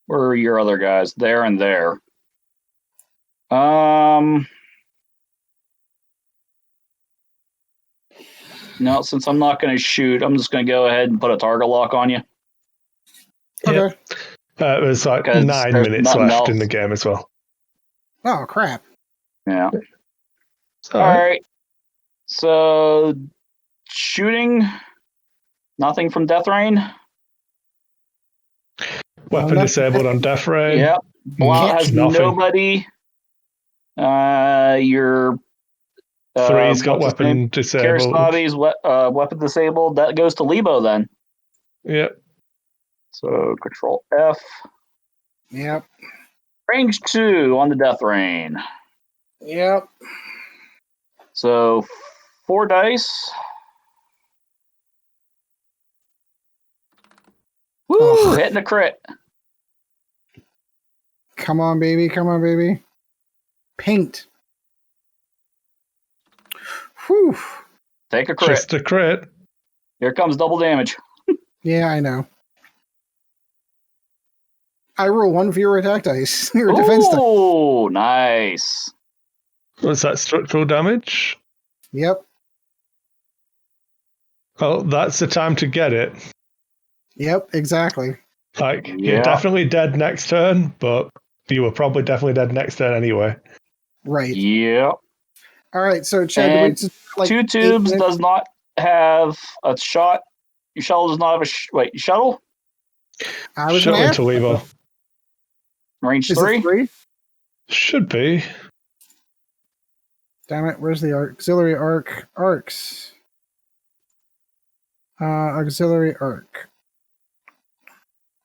Where are your other guys? There and there. No, since I'm not going to shoot, I'm just going to go ahead and put a target lock on you. Okay. There's like 'Cause 9 there's minutes nothing left else. in the game as well. Oh, crap. Yeah. So, All right. So, shooting. Nothing from Death Rain. Weapon not- disabled on Death Rain. Yep. Blout has Nothing. nobody. Your Three's got what's his name? weapon disabled. Karasnavi's weapon disabled. That goes to Lebo then. Yep. So Control F. Yep. Range 2 on the Death Rain. Yep. So 4 dice. Woo! Ugh. Hitting a crit. Come on, baby. Come on, baby. Paint. Whew. Take a crit. Just a crit. Here comes double damage. Yeah, I know. I roll 1 for your attack dice. Your defense dice. Oh, nice. What's that, structural damage? Yep. Oh, that's the time to get it. Yep, exactly. Like, Yeah. you're definitely dead next turn, but you were probably definitely dead next turn anyway. Right. Yep. All right, so Chad, And do we like 2 8 tubes minutes? does not have a shot. Your shuttle does not have a wait. Shuttle I was Shut going to ask. into Levo. range Is 3. it 3? Should be. Damn it, where's the auxiliary arcs? Auxiliary arc.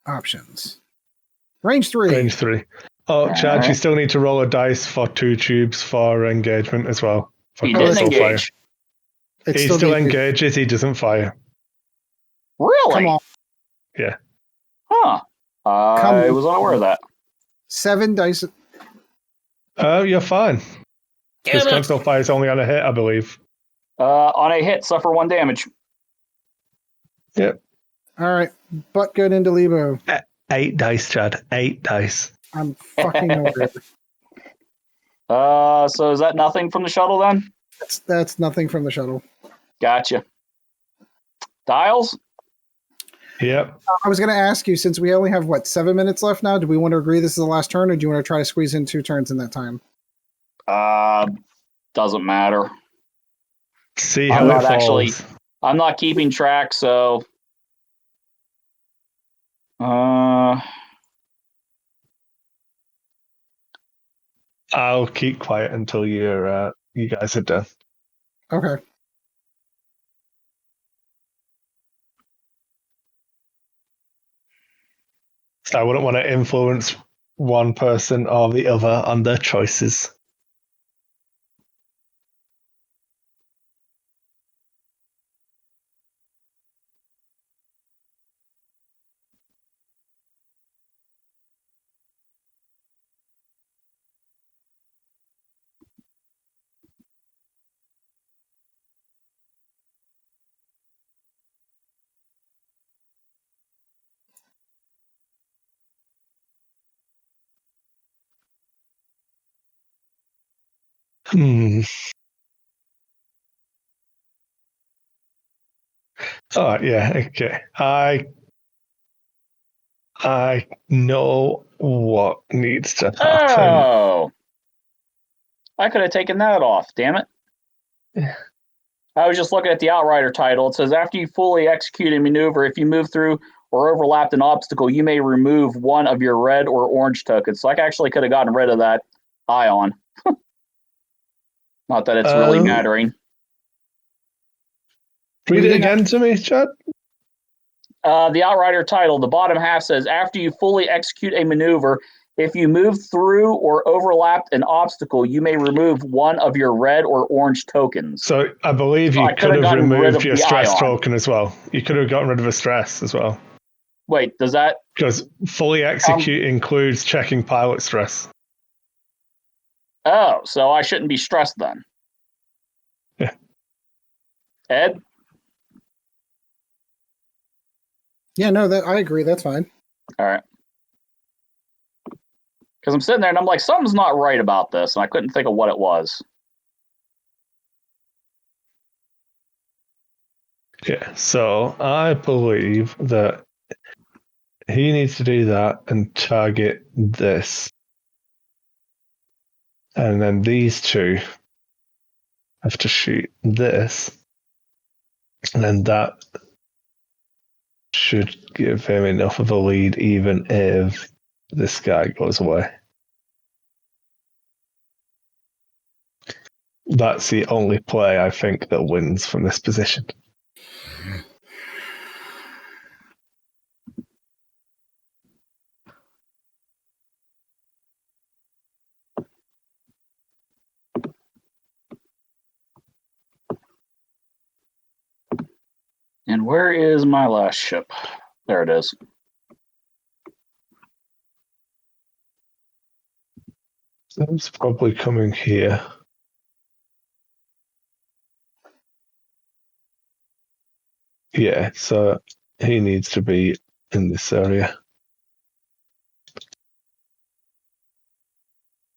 Options. Range 3. Range 3. Oh, Chad, Alright. you still need to roll a dice for 2 tubes for engagement as well. For He didn't didn't crossbow fire. engage. It's He still D3. engages, he doesn't fire. Really? Come on. Yeah. Huh. I was unaware of that. 7 dice. Oh, you're fine. Because crossbow fire is only on a hit, I believe. On a hit, suffer 1 damage. Yep. All right, butt good into Lebo. 8 dice, Chad. 8 dice. I'm fucking over it. So is that nothing from the shuttle then? That's nothing from the shuttle. Gotcha. Dials? Yep. I was going to ask you, since we only have, 7 minutes left now, do we want to agree this is the last turn, or do you want to try to squeeze in 2 turns in that time? Doesn't matter. See how it falls. I'm not keeping track, so I'll keep quiet until you guys are done. Okay. So I wouldn't want to influence one person or the other on their choices. Hmm. Oh yeah, okay. I know what needs to happen. Oh, I could have taken that off. Damn it. Yeah. I was just looking at the Outrider title. It says after you fully execute a maneuver, if you move through or overlapped an obstacle, you may remove one of your red or orange tokens. So I actually could have gotten rid of that ion. Not that it's really mattering. Read it again to me, Chad. The Outrider title, the bottom half says after you fully execute a maneuver, if you move through or overlapped an obstacle, you may remove one of your red or orange tokens. So I believe you could have removed your stress token as well. You could have gotten rid of a stress as well. Wait, does that? Because fully execute includes checking pilot stress. Oh, so I shouldn't be stressed then. Yeah. Ed? Yeah, no, that I agree. That's fine. All right. Because I'm sitting there and I'm like, something's not right about this, and I couldn't think of what it was. Yeah, so I believe that he needs to do that and target this. And then these two have to shoot this. And then that should give him enough of a lead, even if this guy goes away. That's the only play I think that wins from this position. And where is my last ship? There it is. So it's probably coming here. Yeah, so he needs to be in this area.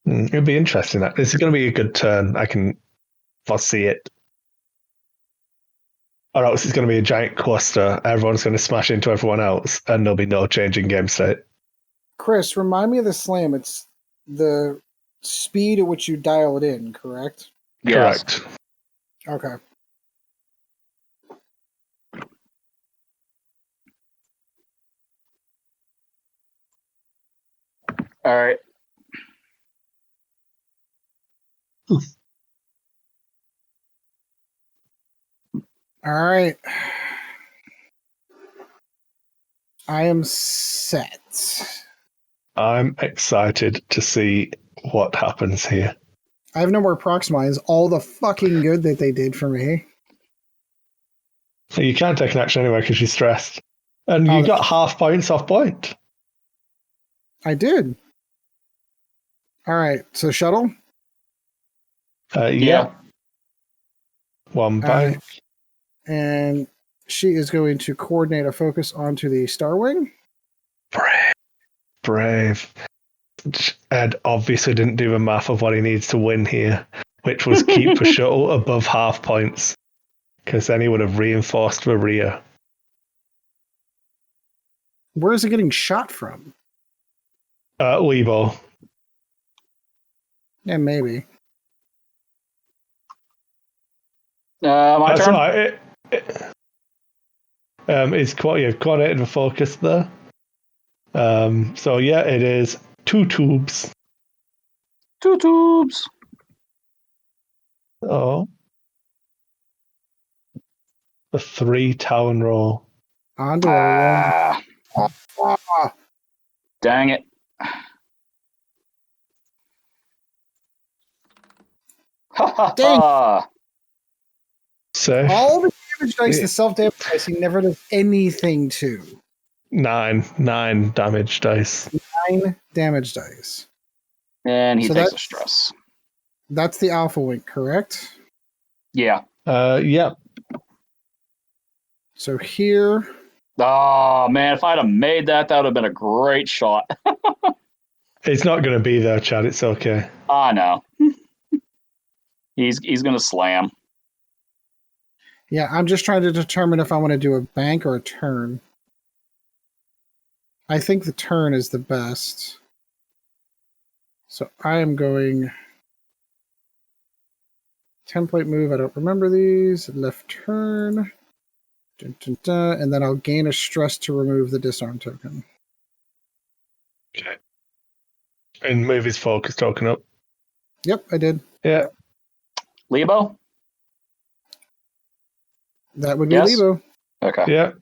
It'll be interesting. This is going to be a good turn. I can foresee it. Or else it's going to be a giant cluster. Everyone's going to smash into everyone else, and there'll be no change in game state. Kris, remind me of the slam. It's the speed at which you dial it in, correct? Yes. Correct. Okay. All right. All right. I am set. I'm excited to see what happens here. I have no more Proximize. All the fucking good that they did for me. You can't take an action anyway because you're stressed. And you got half points off point. I did. All right. So shuttle? Yeah. One bank. And she is going to coordinate a focus onto the Star Wing. Brave. Ed obviously didn't do the math of what he needs to win here, which was keep the shuttle above half points, because then he would have reinforced the rear. Where is it getting shot from? Lebo. Yeah, maybe. My turn? Right. It's coordinated the focus there. So yeah, it is 2 tubes. Two tubes. Oh. The 3 talon roll. On to a one. Ah, Dang it. Ha ha Dang. ha. Safe. all the damage dice, the self-damage dice, he never does anything to. 9 damage dice. 9 damage dice. And he So takes a stress. That's the Alpha Wink, correct? Yeah. Yep. So here, Oh, man, if I'd have made that, that would have been a great shot. It's not going to be there, Chad. It's okay. I know. He's going to slam. yeah, I'm just trying to determine if I want to do a bank or a turn. I think the turn is the best. So I am going template move. I don't remember these. Left turn. Dun, dun, dun, and then I'll gain a stress to remove the disarm token. Okay. And move his focus token up. Yep, I did. Yeah. Lebo? That would be Yes? Lebo. Okay. Yeah.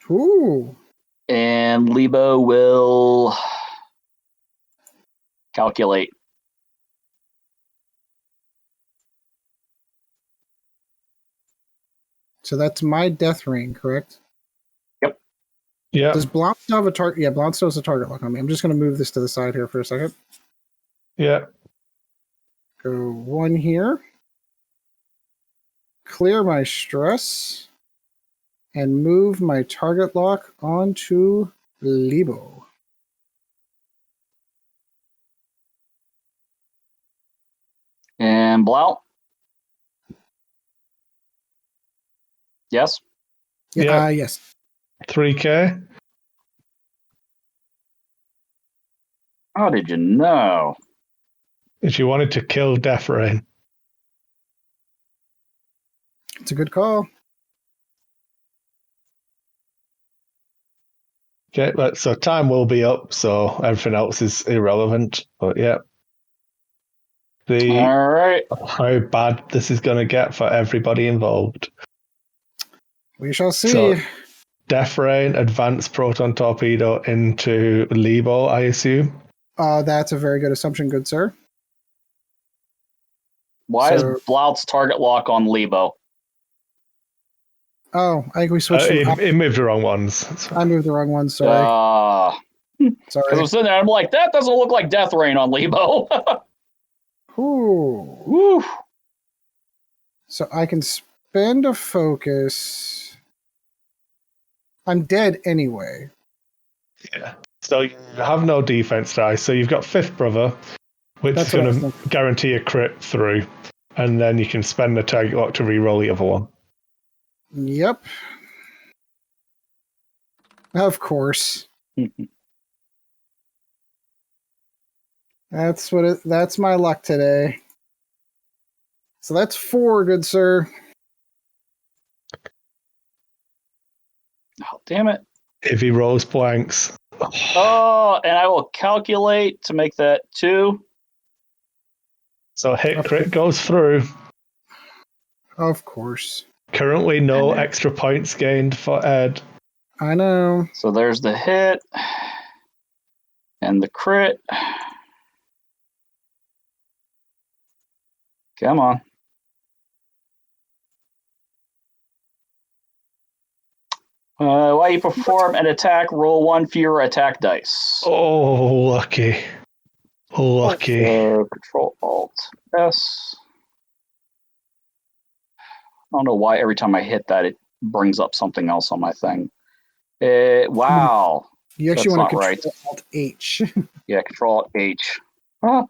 Ooh. And Lebo will calculate. So that's my death ring, correct? Yeah. Does Blount still have a target? Yeah, Blount still has a target lock on me. I'm just going to move this to the side here for a second. Yeah. Go 1 here. Clear my stress. And move my target lock onto Lebo. And Blount? Yes? Yeah. Yes. 3K. How did you know? If you wanted to kill Death Rain. It's a good call. Okay, so time will be up, so everything else is irrelevant. But yeah. All right. How bad this is going to get for everybody involved. We shall see. So, Death Rain, Advanced Proton Torpedo into Lebo, I assume. That's a very good assumption, good sir. Why is Blount's target lock on Lebo? Oh, I think we switched. It moved the wrong ones. I moved the wrong one, sorry. Because I'm sitting there, I'm like, that doesn't look like Death Rain on Lebo. Ooh. Woo. So I can spend a focus. I'm dead anyway. Yeah. So you have no defense dice. So you've got Fifth Brother, which is going to guarantee a crit through. And then you can spend the target lock to re-roll the other one. Yep. Of course. That's my luck today. So that's 4, good sir. Oh, damn it. If he rolls blanks. Oh, and I will calculate to make that 2. So hit crit goes through. Of course. Currently no extra points gained for Ed. I know. So there's the hit and the crit. Come on. While you perform an attack, roll 1 fewer attack dice. Oh, lucky. Lucky. Control Alt S. I don't know why every time I hit that, it brings up something else on my thing. Wow. You actually want to control right. Alt H. Yeah, Control Alt H. Huh.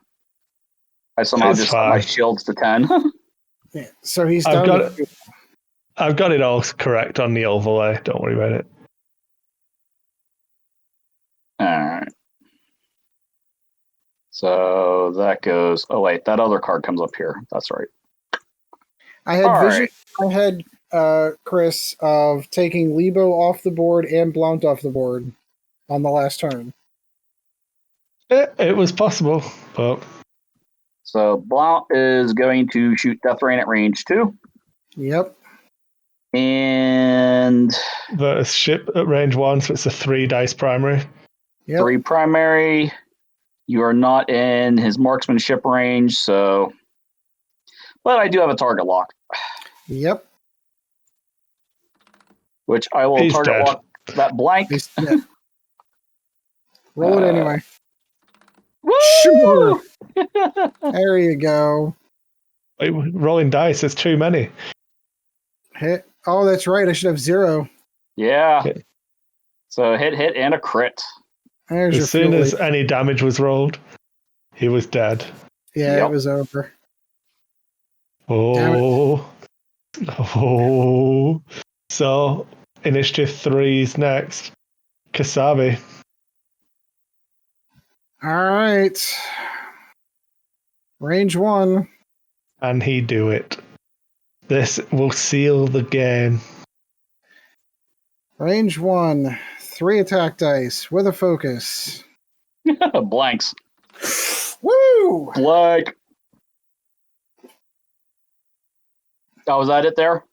I somehow just set my shields to 10. Yeah, so he's down. I've got it all correct on the overlay. Don't worry about it. All right. So that goes. Oh wait, that other card comes up here. That's right. I had vision. Right. I had Kris of taking Lebo off the board and Blount off the board on the last turn. It was possible, but So Blount is going to shoot Death Rain at range 2. Yep. And the ship at range 1, so it's a 3 dice primary. Yep. 3 primary. You are not in his marksmanship range, so. But I do have a target lock. Yep. Which I will He's target dead. lock that blank. Roll it anyway. Woo! Sure. There you go. Wait, rolling dice, there's too many. Hit. Oh, that's right. I should have 0. Yeah. Yeah. So hit, and a crit. There's your As soon fuel as leak. any damage was rolled, he was dead. Yeah, Yep. it was over. Oh. Oh. So, initiative 3's next. Kasabi. All right. Range 1. And he do it. This will seal the game. Range 1. 3 attack dice with a focus. Blanks. Woo! Blank. Oh, was that it there?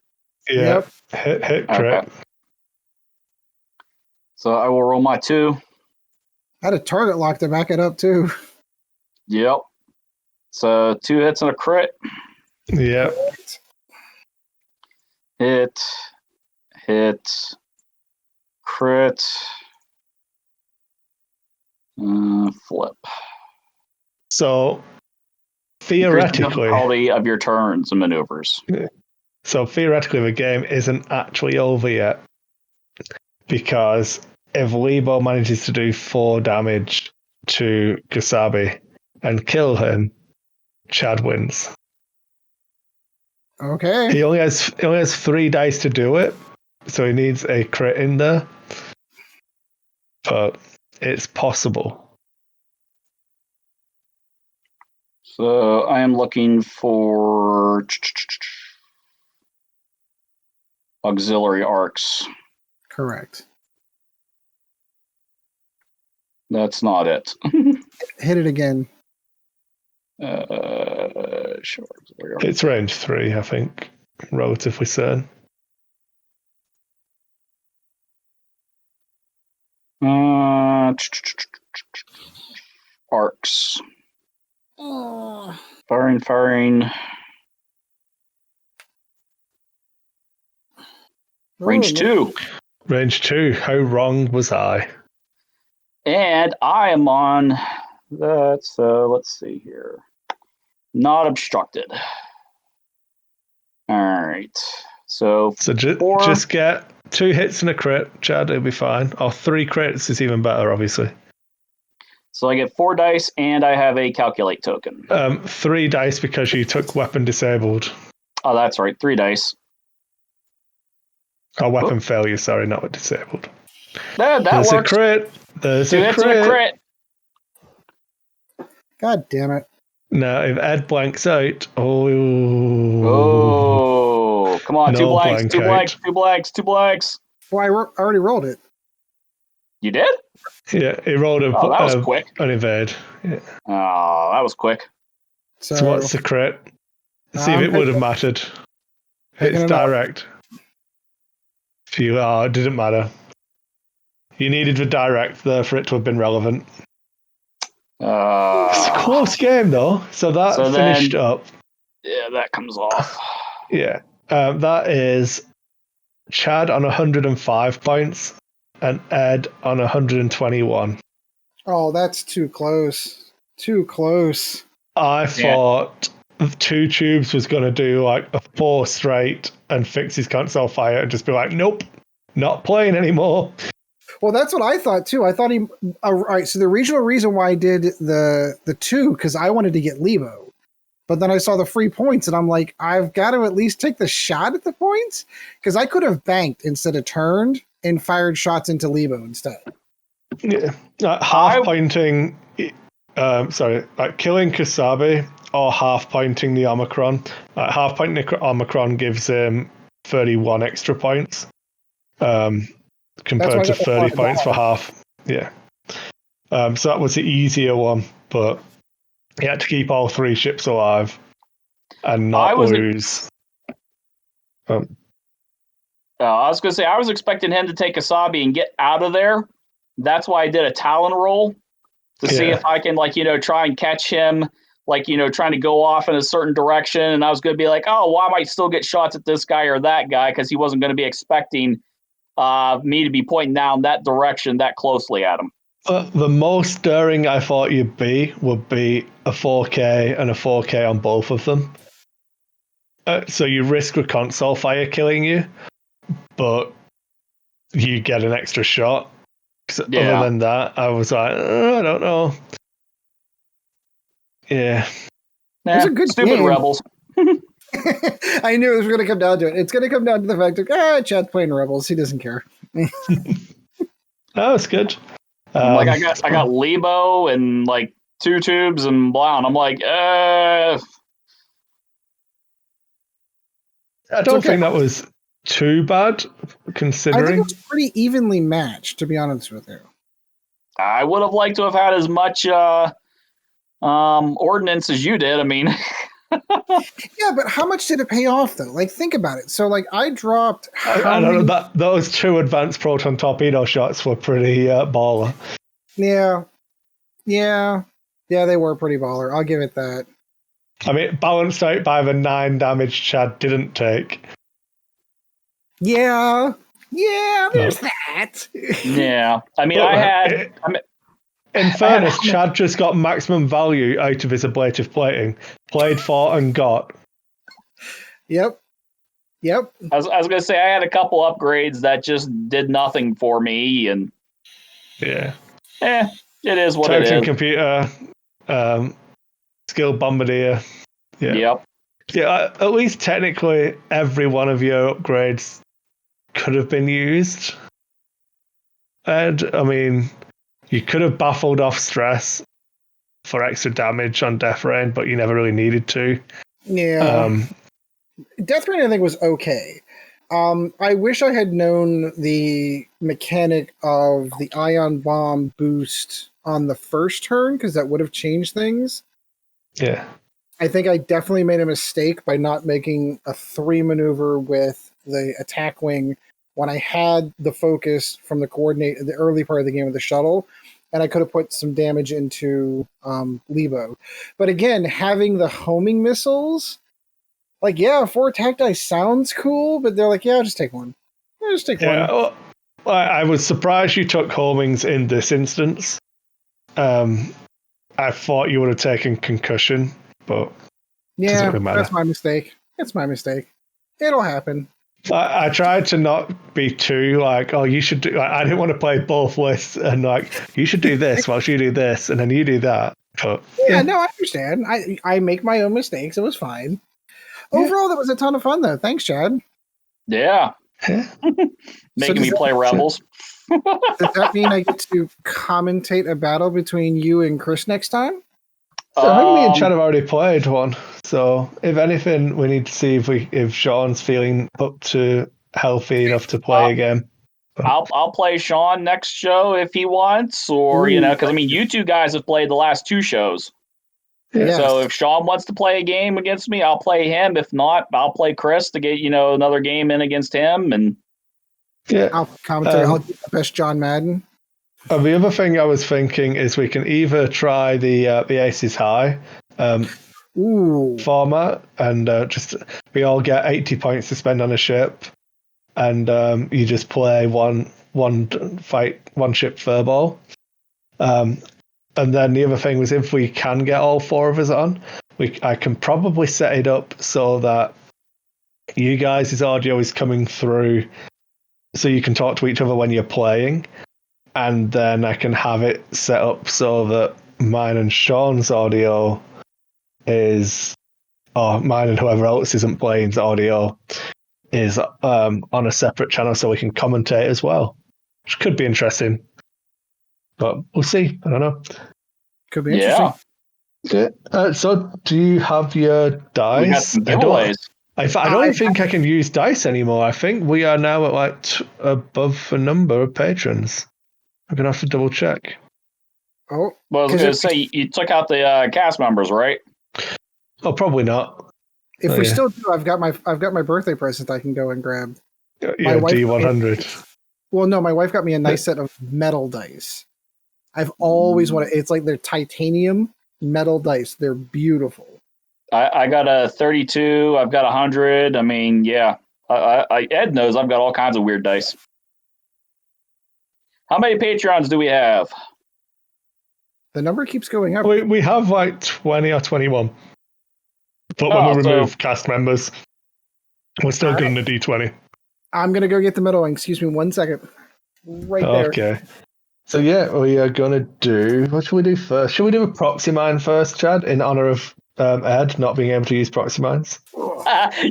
Yeah. Yep. Hit crit. Okay. So I will roll my 2. I had a target lock to back it up, too. Yep. So 2 hits and a crit. Yeah. Hit. Crit. Flip. So, Increase the theoretically, difficulty of your turns and maneuvers. the game isn't actually over yet. Because if Lebo manages to do 4 damage to Kasabi and kill him, Chad wins. Okay. He only has 3 dice to do it, so he needs a crit in there. But it's possible. So I am looking for auxiliary arcs. Correct. That's not it. Hit it again. Sure. It's range 3, I think, relatively certain. Arcs. Firing. Range 2. Range 2. How wrong was I? And I am on that, so let's see here. Not obstructed. All right. So just get 2 hits and a crit, Chad, it'll be fine. Or 3 crits is even better, obviously. So I get 4 dice, and I have a calculate token. 3 dice because you took weapon disabled. Oh, that's right. 3 dice. Oh, weapon failure, sorry, not disabled. That There's works. a crit. There's 2 a hits and a crit. God damn it. Now, if Ed blanks out, Oh, come on. No 2 blanks, blank 2 out. blanks, 2 blanks, 2 blanks. Well, I already rolled it. You did? Yeah, he rolled Oh, that was quick. an evade. Yeah. Oh, that was quick. So what's the crit? See if it would have mattered. It's direct. It didn't matter. You needed the direct there for it to have been relevant. It's a close game though, so that finished up. Yeah, that comes off. Yeah, that is Chad on 105 points and Ed on 121. Oh, that's too close. Too close. I thought 2 tubes was going to do like a 4 straight and fix his console fire and just be like, nope, not playing anymore. Well, that's what I thought too. I thought he. All right. So the original reason why I did the 2 because I wanted to get Lebo, but then I saw the free points and I'm like, I've got to at least take the shot at the points because I could have banked instead of turned and fired shots into Lebo instead. Yeah, half pointing. Like killing Kasabi or half pointing the Omicron. Half pointing the Omicron gives him 31 extra points. Compared to 30 points for half. Yeah. So that was the easier one, but he had to keep all 3 ships alive and not lose. I was going to say, I was expecting him to take Kasabi and get out of there. That's why I did a Talon roll to see if I can, try and catch him, trying to go off in a certain direction. And I was going to be like, oh, well, I might still get shots at this guy or that guy because he wasn't going to be expecting me to be pointing down that direction that closely at him. The most daring I thought you'd be would be a 4K and a 4K on both of them. So you risk a console fire killing you, but you get an extra shot. Other than that, I was like, I don't know. Yeah. It's a good stupid game. Rebels. I knew it was going to come down to it. It's going to come down to the fact that, Chad's playing Rebels. He doesn't care. That was good. I got Lebo and 2 tubes and blah, and I'm like, I don't think that was too bad, considering. I think it was pretty evenly matched, to be honest with you. I would have liked to have had as much ordnance as you did. I mean, yeah, but how much did it pay off though? Think about it. So I dropped. I don't know, those 2 advanced proton torpedo shots were pretty baller. Yeah, they were pretty baller. I'll give it that. I mean, balanced out by the 9 damage Chad didn't take. Yeah, there's that. Yeah, I mean, in fairness, Chad just got maximum value out of his ablative plating. Played, fought, and got. Yep. I was going to say, I had a couple upgrades that just did nothing for me, and yeah. It is what Token it is. computer, skilled bombardier. Yeah. Yep. Yeah, at least technically every one of your upgrades could have been used. And, I mean, you could have baffled off stress for extra damage on Death Rain, but you never really needed to. Yeah. Death Rain, I think, was okay. I wish I had known the mechanic of the ion bomb boost on the first turn, because that would have changed things. Yeah. I think I definitely made a mistake by not making a 3 maneuver with the attack wing when I had the focus from the early part of the game with the shuttle, and I could have put some damage into Lebo. But again, having the homing missiles, 4 attack dice sounds cool, but they're I'll just take one. I'll just take one. Well, I was surprised you took homings in this instance. I thought you would have taken concussion, but yeah, that's my mistake. It'll happen. I tried to not be too you should do. I didn't want to play both lists and you should do this whilst you do this and then you do that. But yeah, no, I understand. I make my own mistakes. It was fine. Overall, that was a ton of fun, though. Thanks, Chad. Yeah. Making me play Rebels. Does that mean I get to commentate a battle between you and Kris next time? So I think me and Chad have already played one. So if anything, we need to see if Sean's feeling up to healthy enough to play again. I'll play Sean next show if he wants, or because you 2 guys have played the last 2 shows. Yes. So if Sean wants to play a game against me, I'll play him. If not, I'll play Kris to get another game in against him. And I'll commentate. I'll do the best John Madden. The other thing I was thinking is we can either try the Aces High format, and we all get 80 points to spend on a ship, and you just play one ship furball. And then the other thing was, if we can get all 4 of us on, I can probably set it up so that you guys' audio is coming through, so you can talk to each other when you're playing, and then I can have it set up so that mine and Sean's audio mine and whoever else isn't playing's audio is on a separate channel, so we can commentate as well, which could be interesting. But we'll see. I don't know. Could be interesting. Yeah. So, do you have your dice? We got some giveaways. I don't think I can use dice anymore. I think we are now at above the number of patrons. I'm going to have to double check. Oh, Well, I was 'cause going to if, say you took out the cast members, right? Oh, probably not. if we still do, I've got my birthday present I can go and grab. Yeah, wife got me a- D100. Well, no, my wife got me a nice set of metal dice. I've always wanted. It's like they're titanium metal dice. They're beautiful. I got a 32. I've got 100. I mean, yeah. Ed knows I've got all kinds of weird dice. How many Patreons do we have? The number keeps going up. We have like 20 or 21. But when we remove cast members, we're still getting the D20. I'm going to go get the metal one. Excuse me 1 second. Right there. Okay. So yeah, we are going to do... What should we do first? Should we do a proxy mine first, Chad, in honor of Ed not being able to use proxy mines?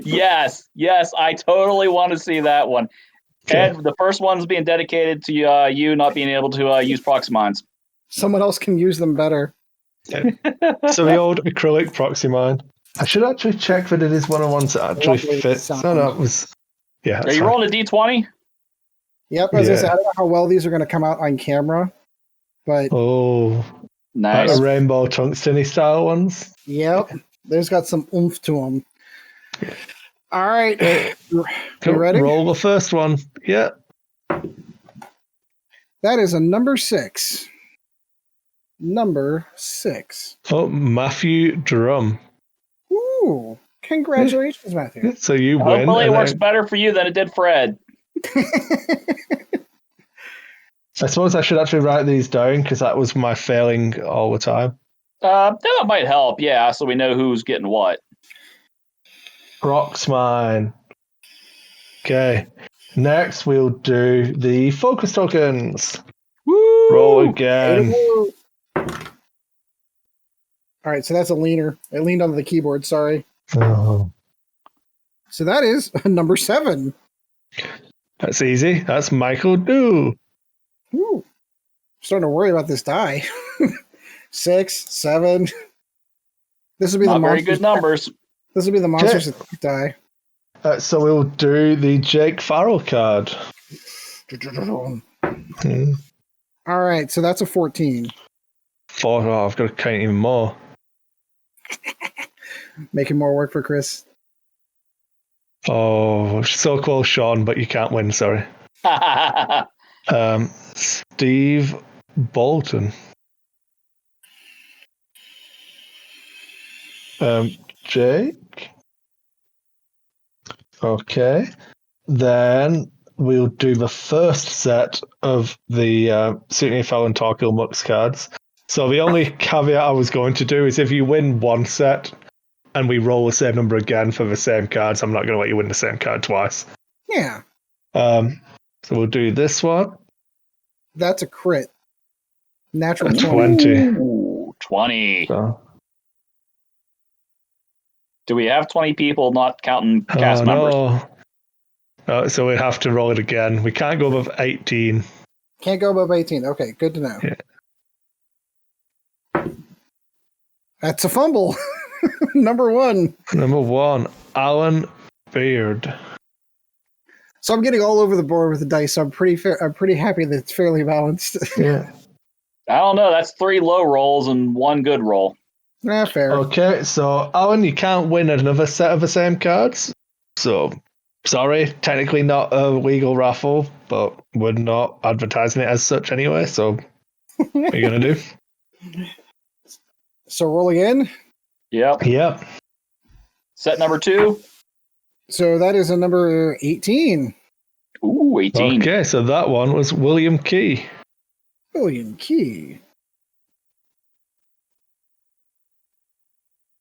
Yes, I totally want to see that one. Okay. Ed, the first one's being dedicated to you not being able to use proxy mines. Someone else can use them better. Yeah. So the old acrylic proxy mine. I should actually check that it is one of the ones that actually fits. No, it was... Yeah. Are you rolling a D20? Yep, I was gonna say, I don't know how well these are going to come out on camera, but nice. Like the rainbow tungsten style ones. Yep, there's got some oomph to them. All right, you ready? Roll the first one. Yeah. That is a number 6. Number 6. Oh, Matthew Drum. Ooh, congratulations, Matthew. So you win. Hopefully it works better for you than it did for Ed. I suppose I should actually write these down because that was my failing all the time. That might help, yeah, so we know who's getting what. Prox mine. Okay. Next, we'll do the focus tokens. Woo! Roll again. All right, so that's a leaner. It leaned onto the keyboard, sorry. Oh. So that is number 7. That's easy. That's Michael Do. Ooh. Starting to worry about this die. 6, 7. This would be Not the very good numbers. This would be the monsters that die. So we'll do the Jake Farrell card. All right, so that's a 14. Oh, I've got to count even more. Making more work for Kris. Oh, so close, Sean, but you can't win, sorry. Steve Bolton. Jake. Okay. Then we'll do the first set of the Sydney Fallon Torquil Mux cards. So the only caveat I was going to do is if you win one set and we roll the same number again for the same cards, I'm not going to let you win the same card twice. Yeah. So we'll do this one. That's a crit. Natural 20. Ooh, 20. So. Do we have 20 people not counting cast members? No. So we have to roll it again. We can't go above 18. Can't go above 18. Okay, good to know. Yeah. That's a fumble. Number 1. Number 1, Alan Beard. So I'm getting all over the board with the dice. So I'm pretty happy that it's fairly balanced. Yeah. I don't know. That's 3 low rolls and 1 good roll. Fair. Okay, so Alan, you can't win another set of the same cards. So, sorry, technically not a legal raffle, but we're not advertising it as such anyway. So, what are you gonna do? So roll again. Yep. Set number 2. So that is a number 18. Ooh, 18. Okay, so that one was William Key. William Key.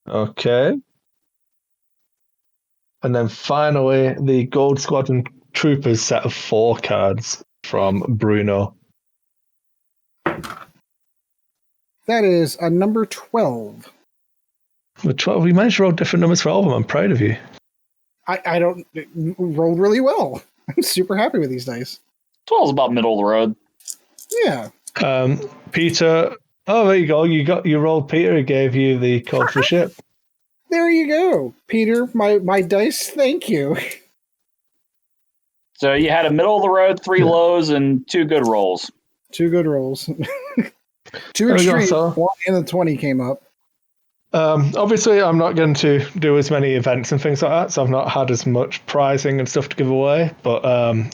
Okay. And then finally, the Gold Squadron Troopers set of 4 cards from Bruno. That is a number 12. With 12, we managed to roll different numbers for all of them. I'm proud of you. I don't rolled really well. I'm super happy with these dice. 12 is about middle of the road. Yeah. Peter. Oh, there you go. You rolled Peter. He gave you the code for ship. There you go, Peter. My dice. Thank you. So you had a middle of the road, 3 lows, and 2 good rolls. 2 good rolls. Two There we go, extremes, so 1 and the 20 came up. obviously, I'm not going to do as many events and things like that, so I've not had as much prizing and stuff to give away. But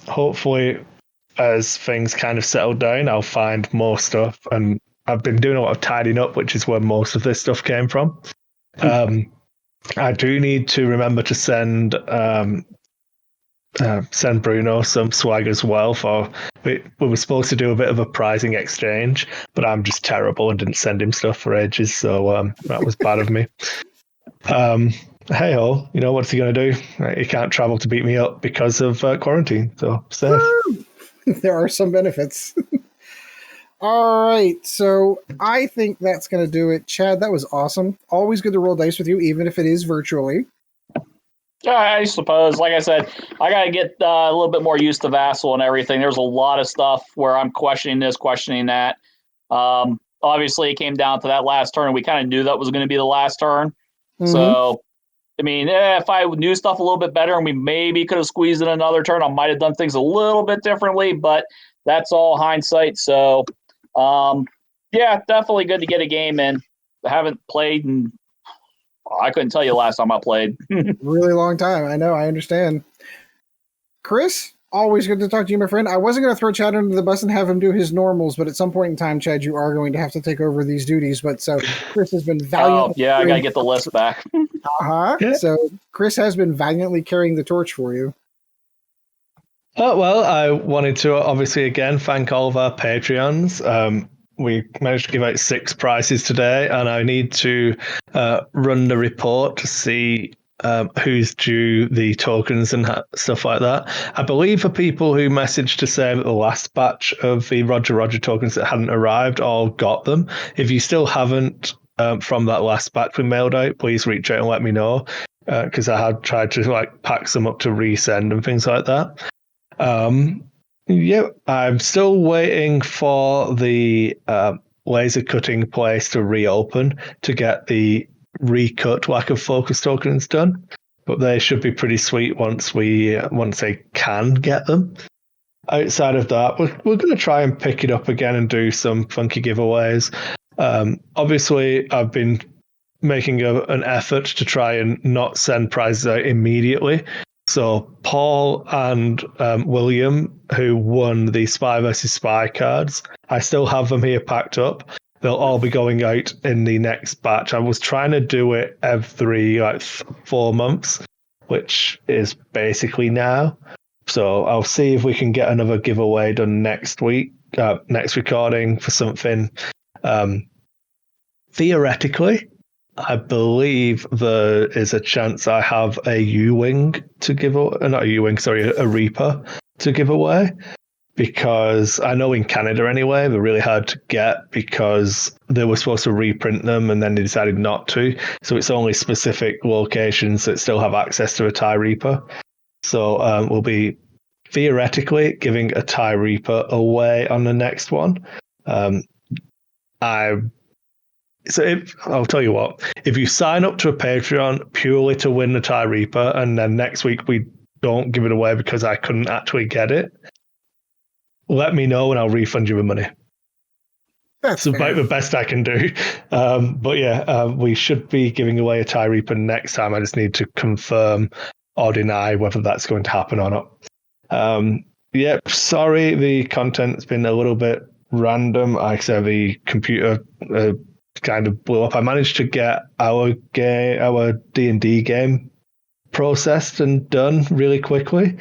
hopefully, as things kind of settle down, I'll find more stuff. And I've been doing a lot of tidying up, which is where most of this stuff came from. I do need to remember to send Bruno some swag as well. We were supposed to do a bit of a prizing exchange, but I'm just terrible and didn't send him stuff for ages, so that was bad of me. Hey ho, what's he going to do? He can't travel to beat me up because of quarantine, so safe. There are some benefits. All right, so I think that's going to do it. Chad, that was awesome. Always good to roll dice with you, even if it is virtually. Yeah, I suppose. Like I said, I got to get a little bit more used to Vassal and everything. There's a lot of stuff where I'm questioning this, questioning that. Obviously, it came down to that last turn. We kind of knew that was going to be the last turn. Mm-hmm. So, I mean, if I knew stuff a little bit better and we maybe could have squeezed in another turn, I might have done things a little bit differently, but that's all hindsight. So, yeah, definitely good to get a game in. I haven't played in I couldn't tell you last time I played. Really long time. I know. I understand. Kris, always good to talk to you, my friend. I wasn't going to throw Chad under the bus and have him do his normals, but at some point in time, Chad, you are going to have to take over these duties. But so Kris has been valiant. Oh, yeah, I got to get the list back. Yeah. So Kris has been valiantly carrying the torch for you. Oh, well, I wanted to obviously again thank all of our Patreons. We managed to give out 6 prizes today, and I need to run the report to see who's due the tokens and stuff like that. I believe the people who messaged to say that the last batch of the Roger tokens that hadn't arrived all got them. If you still haven't from that last batch we mailed out, please reach out and let me know, because I had tried to pack some up to resend and things like that. Yeah, I'm still waiting for the laser cutting place to reopen to get the recut lack of focus tokens done, but they should be pretty sweet once they can get them. Outside of that, we're going to try and pick it up again and do some funky giveaways. Obviously, I've been making an effort to try and not send prizes out immediately. So Paul and William, who won the Spy vs. Spy cards, I still have them here packed up. They'll all be going out in the next batch. I was trying to do it every 4 months, which is basically now. So I'll see if we can get another giveaway done next week, next recording for something. Theoretically, I believe there is a chance I have a U-Wing to give away. Not a U-Wing, sorry, a Reaper to give away. Because I know in Canada anyway, they're really hard to get because they were supposed to reprint them and then they decided not to. So it's only specific locations that still have access to a TIE Reaper. So we'll be theoretically giving a TIE Reaper away on the next one. I'll tell you what, if you sign up to a Patreon purely to win the TIE Reaper and then next week we don't give it away because I couldn't actually get it, let me know and I'll refund you the money. That's about the best I can do. But yeah, we should be giving away a TIE Reaper next time. I just need to confirm or deny whether that's going to happen or not. Sorry, the content's been a little bit random. Like I said, the computer kind of blew up. I managed to get our D&D game processed and done really quickly.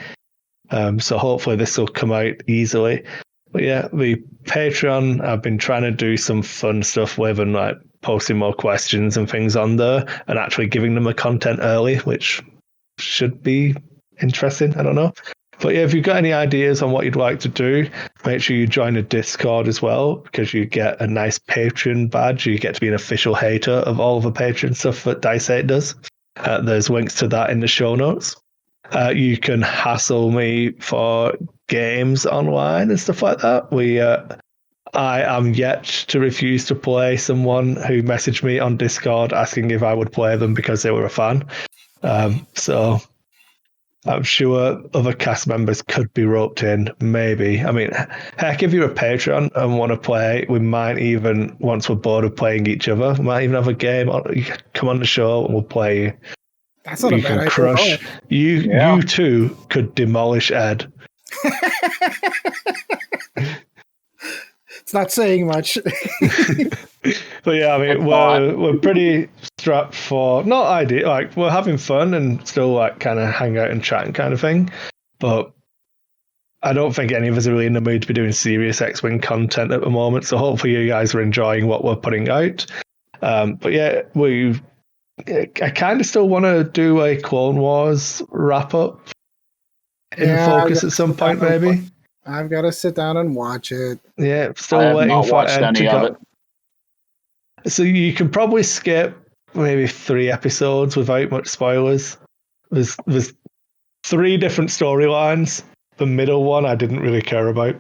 So hopefully this will come out easily. But yeah, the Patreon, I've been trying to do some fun stuff with and posting more questions and things on there and actually giving them the content early, which should be interesting. I don't know. But yeah, if you've got any ideas on what you'd like to do, make sure you join a Discord as well, because you get a nice Patreon badge. You get to be an official hater of all of the Patreon stuff that Dice 8 does. There's links to that in the show notes. You can hassle me for games online and stuff like that. I am yet to refuse to play someone who messaged me on Discord asking if I would play them because they were a fan. So I'm sure other cast members could be roped in, maybe. I mean, heck, if you're a Patreon and want to play, we might even, once we're bored of playing each other, we might even have a game. You can come on the show and we'll play you. That's not a bad idea. Crush. You too could demolish Ed. It's not saying much. But yeah, I mean, we're pretty strapped for not ideal. Like we're having fun and still like kind of hang out and chatting kind of thing. But I don't think any of us are really in the mood to be doing serious X-Wing content at the moment. So hopefully you guys are enjoying what we're putting out. But yeah, I kind of still want to do a Clone Wars wrap up in focus at some point, maybe. I've got to sit down and watch it. Yeah, still waiting for Ed to go. So you can probably skip maybe 3 episodes without much spoilers. There's 3 different storylines. The middle one I didn't really care about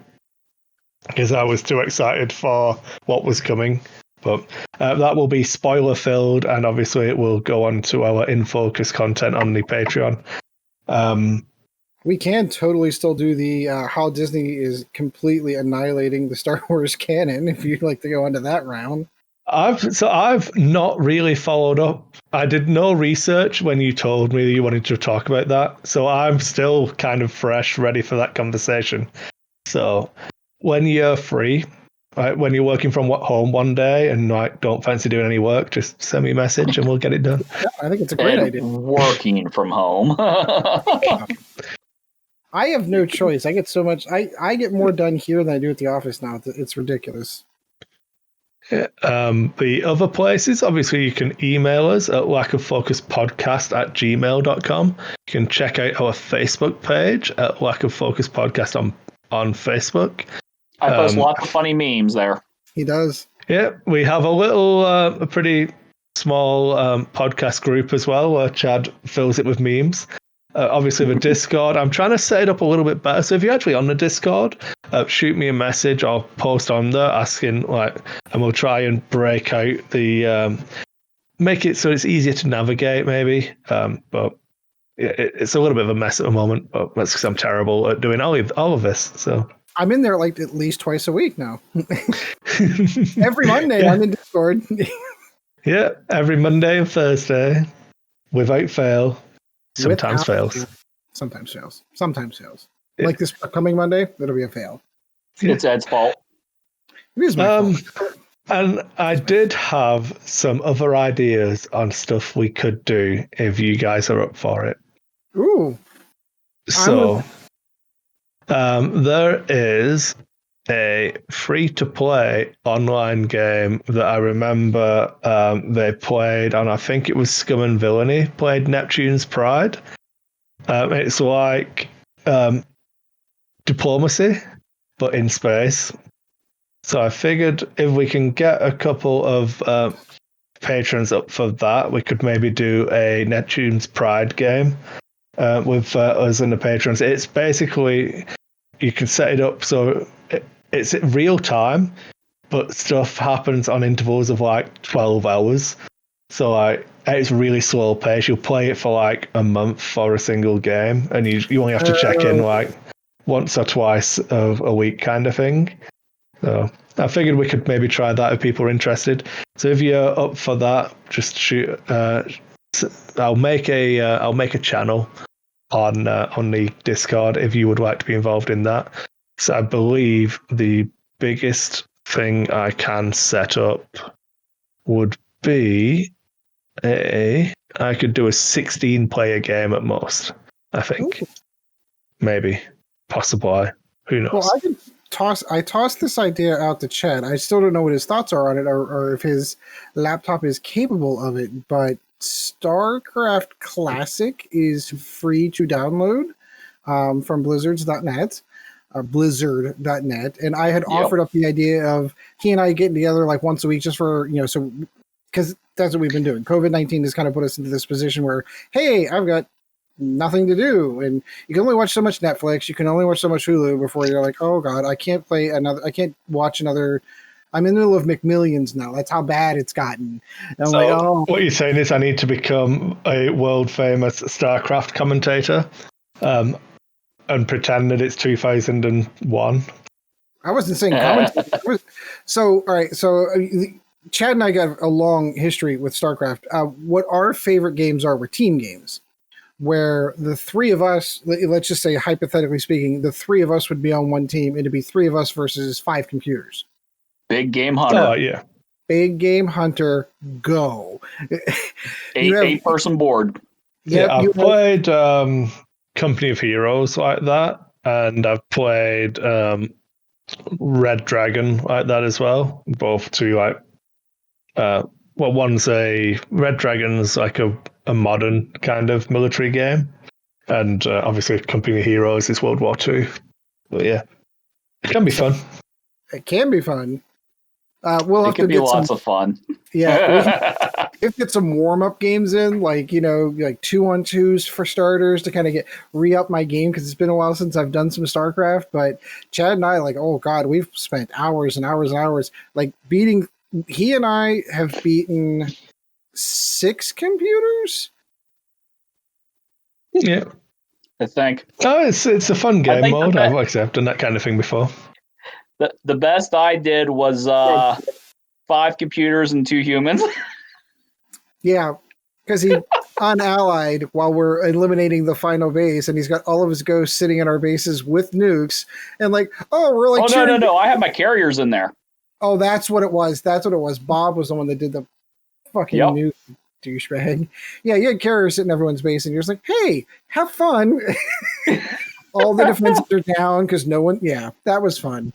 because I was too excited for what was coming. But that will be spoiler filled, and obviously it will go on to our in focus content on the Patreon. We can totally still do the how Disney is completely annihilating the Star Wars canon if you'd like to go into that round. I've not really followed up. I did no research when you told me that you wanted to talk about that. So I'm still kind of fresh, ready for that conversation. So when you're free, right, when you're working from home one day and like don't fancy doing any work, just send me a message and we'll get it done. Yeah, I think it's a great idea. Working from home. I have no choice. I get so much. I get more done here than I do at the office now. It's ridiculous. Yeah, the other places, obviously, you can email us at lackofffocuspodcast@gmail.com. You can check out our Facebook page at Lack of Focus Podcast on Facebook. I post lots of funny memes there. He does. Yeah, we have a pretty small podcast group as well where Chad fills it with memes. Obviously, the Discord, I'm trying to set it up a little bit better. So if you're actually on the Discord, shoot me a message or post on there asking, and we'll try and break out the, make it so it's easier to navigate, maybe. But it's a little bit of a mess at the moment, but that's because I'm terrible at doing all of this. So I'm in there like at least twice a week now. Every Monday I'm in Discord. Yeah, every Monday and Thursday, without fail. Sometimes fails. Sometimes fails. Yeah. Like this upcoming Monday, it'll be a fail. It's Ed's fault. It is my fault. And I did have some other ideas on stuff we could do if you guys are up for it. Ooh. So there is a free-to-play online game that I remember they played, and I think it was Scum and Villainy played Neptune's Pride. It's like diplomacy, but in space. So I figured if we can get a couple of patrons up for that, we could maybe do a Neptune's Pride game with us and the patrons. It's basically, you can set it up so it's real time, but stuff happens on intervals of like 12 hours. So like it's really slow pace. You'll play it for like a month for a single game, and you only have to check in like once or twice a week kind of thing. So I figured we could maybe try that if people are interested. So if you're up for that, just shoot. I'll make a channel on the Discord if you would like to be involved in that. So I believe the biggest thing I can set up would be I could do a 16-player game at most, I think. Ooh. Maybe. Possibly. Who knows? Well, I tossed this idea out to Chad. I still don't know what his thoughts are on it or if his laptop is capable of it, but StarCraft Classic is free to download from blizzards.net. Blizzard.net, and I had offered up the idea of he and I getting together like once a week just for, so because that's what we've been doing. COVID-19 has kind of put us into this position where, hey, I've got nothing to do, and you can only watch so much Netflix, you can only watch so much Hulu before you're like, oh god, I can't watch another. I'm in the middle of McMillions now. That's how bad it's gotten. And I'm like, oh. What you're saying is I need to become a world famous StarCraft commentator. and pretend that it's 2001. I wasn't saying commentate. So, all right. So, Chad and I got a long history with StarCraft. What our favorite games were team games, where the three of us, let's just say hypothetically speaking, the three of us would be on one team. It'd be 3 of us versus 5 computers. Big Game Hunter. Oh, yeah. Big Game Hunter, go. 8-person board. Yeah, I've played Company of Heroes like that, and I've played Red Dragon like that as well. Both two one's Red Dragon's like a modern kind of military game, and obviously Company of Heroes is World War II. But yeah, it can be fun. It can be fun. We'll have it can be lots of fun. Yeah, we'll get some warm-up games in, like 2-on-2s for starters to kind of re-up my game, because it's been a while since I've done some StarCraft. But Chad and I, oh god, we've spent hours and hours and hours he and I have beaten 6 computers. Yeah, I think. Oh, it's a fun game mode. I've done that kind of thing before. The best I did was 5 computers and 2 humans. Yeah, because he unallied while we're eliminating the final base, and he's got all of his ghosts sitting in our bases with nukes, and we're like, oh no, I have my carriers in there. Oh, that's what it was. Bob was the one that did the fucking nuke douchebag. Yeah, you had carriers sitting in everyone's base, and you're just like, hey, have fun. All the defenses are down because no one. Yeah, that was fun.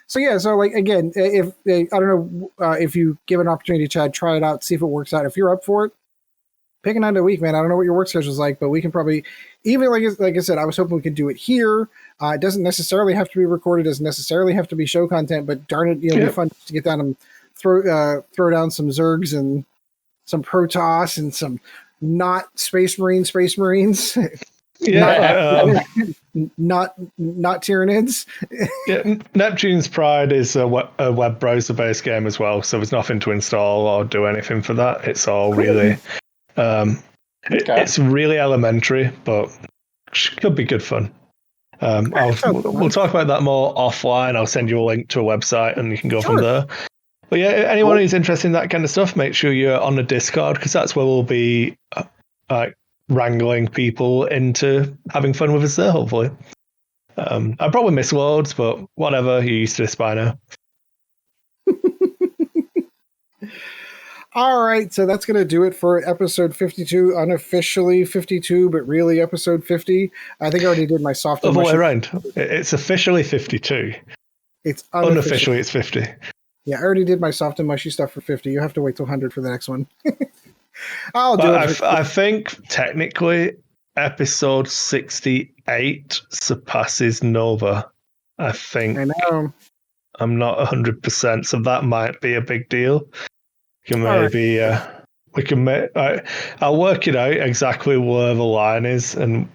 So yeah, again, if I don't know if you give an opportunity, Chad, try it out, see if it works out. If you're up for it, pick a night a week, man. I don't know what your work schedule is like, but we can probably, even like I said, I was hoping we could do it here. It doesn't necessarily have to be recorded, doesn't necessarily have to be show content, but darn it, it'd be fun to get down and throw down some Zergs and some Protoss and some not Space Marines. Yeah, not Tyranids. Yeah, Neptune's Pride is a web browser-based game as well, so there's nothing to install or do anything for that. It's all really, it's really elementary, but could be good fun. We'll talk about that more offline. I'll send you a link to a website, and you can go from there. But yeah, anyone who's interested in that kind of stuff, make sure you're on the Discord, because that's where we'll be wrangling people into having fun with us there, hopefully. I probably miss loads, but whatever, you're used to this by now. All right, so that's going to do it for episode 52, unofficially 52, but really episode 50. I think I already did my soft and mushy. Other way around. It's officially 52. It's unofficially it's 50. Yeah, I already did my soft and mushy stuff for 50. You have to wait till 100 for the next one. I'll do it. I think technically episode 68 surpasses Nova. I think. I know. I'm not 100%, so that might be a big deal. We can make. I'll work it out exactly where the line is, and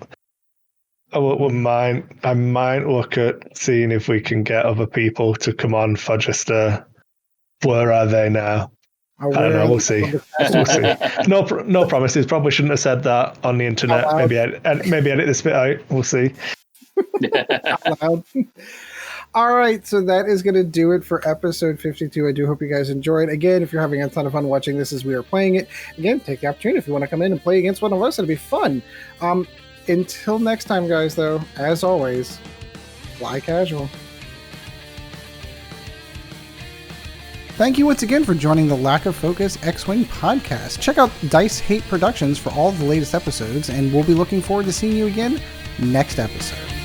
I might look at seeing if we can get other people to come on for just where are they now? I don't know. We'll see. We'll see. No promises. Probably shouldn't have said that on the internet. Maybe edit this bit out. We'll see. Out loud. All right, so that is going to do it for episode 52. I do hope you guys enjoyed. Again, if you're having a ton of fun watching this as we are playing it, again, take the opportunity. If you want to come in and play against one of us, it'll be fun. Until next time, guys, though, as always, fly casual. Thank you once again for joining the Lack of Focus X-Wing podcast. Check out Dice Hate Productions for all the latest episodes, and we'll be looking forward to seeing you again next episode.